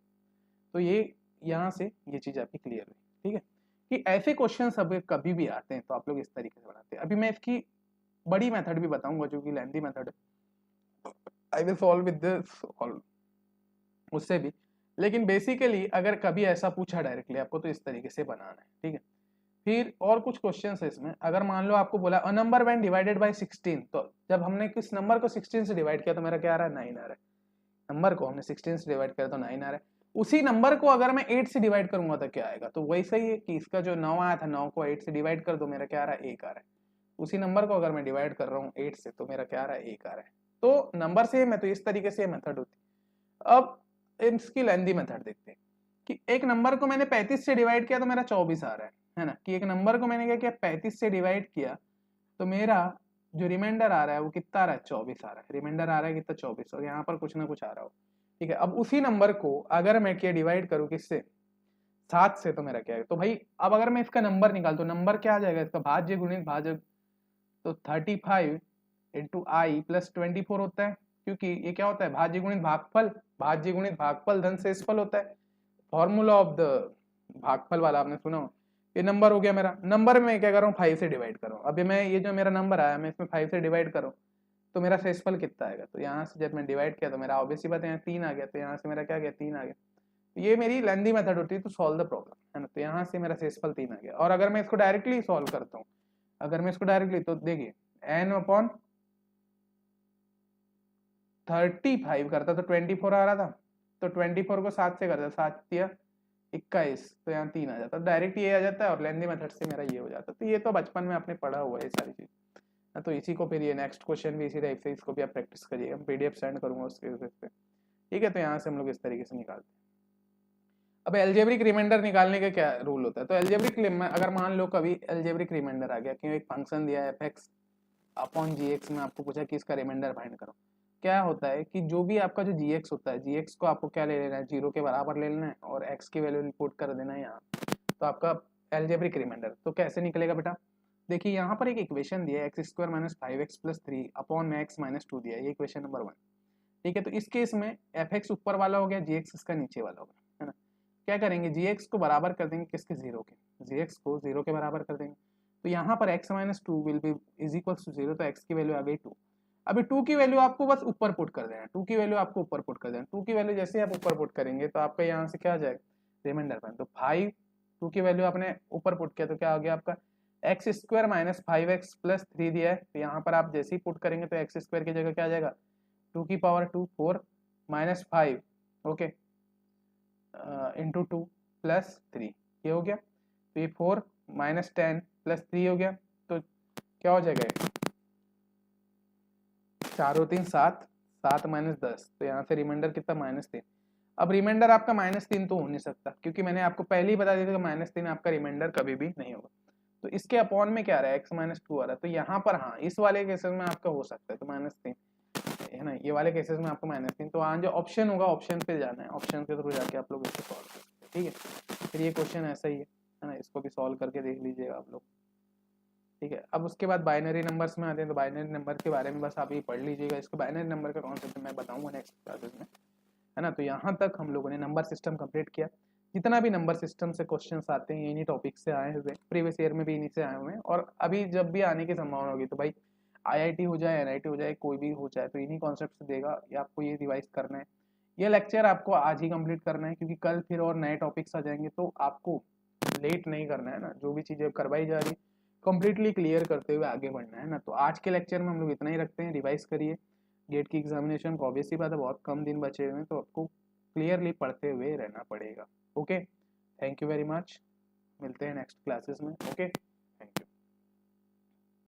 तो ये यहाँ से ये चीज़ आपकी क्लियर हुई, ठीक है, कि ऐसे क्वेश्चन अब कभी भी आते हैं तो आप लोग इस तरीके से बनाते हैं। अभी मैं इसकी बड़ी मेथड भी बताऊंगा जो कि लेंथी मेथड है, I will solve with this उससे भी, लेकिन बेसिकली अगर कभी ऐसा पूछा डायरेक्टली आपको तो इस तरीके से बनाना है, ठीक है। फिर और कुछ क्वेश्चन है इसमें, अगर मान लो आपको बोला अ नंबर व्हेन डिवाइडेड बाय 16, तो जब हमने किस नंबर को 16 से डिवाइड किया तो मेरा क्या आ रहा है, 9 आ रहा है। नंबर को हमने 16 से डिवाइड किया तो 9 आ रहा है। उसी नंबर को अगर मैं 8 से डिवाइड करूंगा तो क्या आएगा, तो वैसा ही है कि इसका जो 9 आया था 9 को 8 से डिवाइड कर दो, मेरा क्या आ रहा है, 1 आ रहा है। उसी नंबर को अगर मैं डिवाइड कर रहा हूँ 8 से तो मेरा क्या आ रहा है, 1 आ रहा है। तो नंबर सेम है तो इस तरीके से मेथड होती है। अब इसकी लेंथी मेथड देखते हैं कि एक नंबर को मैंने 35 से डिवाइड किया तो मेरा 24 आ रहा है ना। कि एक नंबर को मैंने क्या किया, 35 से डिवाइड किया तो मेरा जो रिमाइंडर आ रहा है वो कितना आ रहा है, 24 आ रहा है। रिमाइंडर आ रहा है कितना, 24, और यहाँ पर कुछ ना कुछ आ रहा हो, ठीक है। अब उसी नंबर को अगर मैं क्या डिवाइड करूँ किससे, 7 से, तो मेरा क्या है, तो भाई अब अगर मैं इसका नंबर निकाल तो नंबर क्या आ जाएगा, इसका भाज्य गुणित भाजक, तो 35 × i + 24 होता है, क्योंकि ये क्या होता है, भाज्य गुणित भागफल, भाज्य गुणित भागफल धन शेषफल होता है। फॉर्मूला ऑफ द भागफल वाला आपने सुना हो। ये नंबर हो गया मेरा, नंबर में क्या कर रहा हूँ, 5 से डिवाइड कर रहा हूँ। अभी मैं ये जो मेरा नंबर आया मैं इसमें 5 से डिवाइड करूँ तो मेरा शेषफल कितना आएगा, तो यहाँ से जब मैं डिवाइड किया तो मेरा ऑब्वियस सी बात है यहाँ 3 आ गया, तो यहाँ से मेरा क्या आ गया, 3 आ गया। तो ये मेरी लेंथी मेथड होती है तो सॉल्व द प्रॉब्लम, है ना। तो यहाँ से मेरा शेषफल 3 आ गया, और अगर मैं इसको डायरेक्टली सॉल्व करता हूँ अगर मैं इसको डायरेक्टली तो देखिए n/35 करता तो 24 आ रहा था, तो 24 को 7 से करता, 7 या 21, तो यहाँ 3 आ जाता, डायरेक्ट ये आ जाता है और लेंदी मेथड से मेरा ये हो जाता। तो ये तो बचपन में आपने पढ़ा हुआ है ये सारी चीज। तो इसी को फिर ये नेक्स्ट क्वेश्चन भी इसी टाइप से, इसको भी आप प्रैक्टिस करिएगा, पीडीएफ सेंड करूंगा उसके बेसिस पे। ठीक है, तो यहाँ से हम लोग इस तरीके से निकालते हैं। अब एल्जेब्रिक रिमाइंडर निकालने का क्या रूल होता है, तो एल्जेब्रिक अगर मान लो कभी एल्जेब्रिक रिमाइंडर आ गया कि एक फंक्शन दिया है fx अपॉन gx में, आपको पूछा कि इसका रिमाइंडर फाइंड करो। क्या होता है कि जो भी आपका जो gx होता है, gx को आपको क्या ले लेना है, 0 के बराबर ले लेना है और x की वैल्यू इनपुट कर देना है यहाँ, तो आपका एल्जेब्रिक रिमाइंडर। तो कैसे निकलेगा बेटा, देखिए यहाँ पर एक इक्वेशन दिया है x square minus 5x plus 3 upon x minus 2 दिया है, ये इक्वेशन नंबर 1। ठीक है, तो इस केस में fx ऊपर वाला हो गया, gx इसका नीचे वाला हो गया, है ना। क्या करेंगे, gx को बराबर कर देंगे किसके, 0 के, gx को 0 के बराबर कर देंगे। तो यहाँ पर x minus 2 will be is equals to 0, तो x की वैल्यू आ गई 2। अभी 2 की वैल्यू आपको बस ऊपर पुट कर देना है, 2 की वैल्यू आपको ऊपर पुट कर देना, 2 की वैल्यू जैसे आप ऊपर पुट करेंगे तो आपका यहाँ से क्या आ जाएगा, रिमाइंडर फाइंड। तो 5, 2 की वैल्यू आपने ऊपर पुट किया तो क्या आ गया आपका x square minus 5x plus 3 दिया है, तो यहाँ पर आप जैसे ही पुट करेंगे तो एक्स स्क्वायर की जगह क्या आ जाएगा 2 की power 2 4 minus 5 okay into 2 plus 3, ये हो गया। तो ये 4 माइनस 10 प्लस 3 हो गया, तो क्या हो जाएगा 4 और 3 7, 7 माइनस 10, तो यहाँ से रिमाइंडर कितना -3। अब रिमाइंडर आपका -3 तो हो नहीं सकता, क्योंकि मैंने आपको पहले ही बता दिया था कि -3 आपका रिमाइंडर कभी भी नहीं होगा। तो इसके अपॉन में क्या आ रहा है, x माइनस 2 आ रहा है, तो यहाँ पर हाँ इस वाले केसेस में आपका हो सकता है तो -3 है ना, ये वाले केसेस में आपको -3, तो वहाँ जो ऑप्शन होगा ऑप्शन पे जाना है, ऑप्शन के थ्रू जाके आप लोग इसको सॉल्व कर सकते हैं। ठीक है, फिर ये क्वेश्चन ऐसा ही है ना, इसको भी सॉल्व करके देख लीजिएगा आप लोग। ठीक है, अब उसके बाद बाइनरी नंबर्स में आते हैं, तो बाइनरी नंबर के बारे में बस आप ये पढ़ लीजिएगा, इसको बाइनरी नंबर का कॉन्सेप्ट मैं बताऊंगा नेक्स्ट क्लासेस में, है ना। तो यहाँ तक हम लोगों ने नंबर सिस्टम कंप्लीट किया। जितना भी नंबर सिस्टम से क्वेश्चंस आते हैं इन्हीं टॉपिक से आए हुए, प्रीवियस ईयर में भी इन्हीं से आए हुए हैं, और अभी जब भी आने की संभावना होगी तो भाई आईआईटी हो जाए, एनआईटी हो जाए, कोई भी हो जाए, तो इन्हीं कॉन्सेप्ट से देगा, या आपको ये रिवाइज करना है। ये लेक्चर आपको आज ही कंप्लीट करना है, क्योंकि कल फिर और नए टॉपिक्स आ जाएंगे, तो आपको लेट नहीं करना है ना, जो भी चीज़ें करवाई जा रही कंप्लीटली क्लियर करते हुए आगे बढ़ना है ना। तो आज के लेक्चर में हम लोग इतना ही रखते हैं, रिवाइज करिए, गेट की एग्जामिनेशन को ऑब्वियसली बात है बहुत कम दिन बचे हुए हैं, तो आपको क्लियरली पढ़ते हुए रहना पड़ेगा। Okay, thank you very much, मिलते हैं नेक्स्ट क्लासेस में। ओके।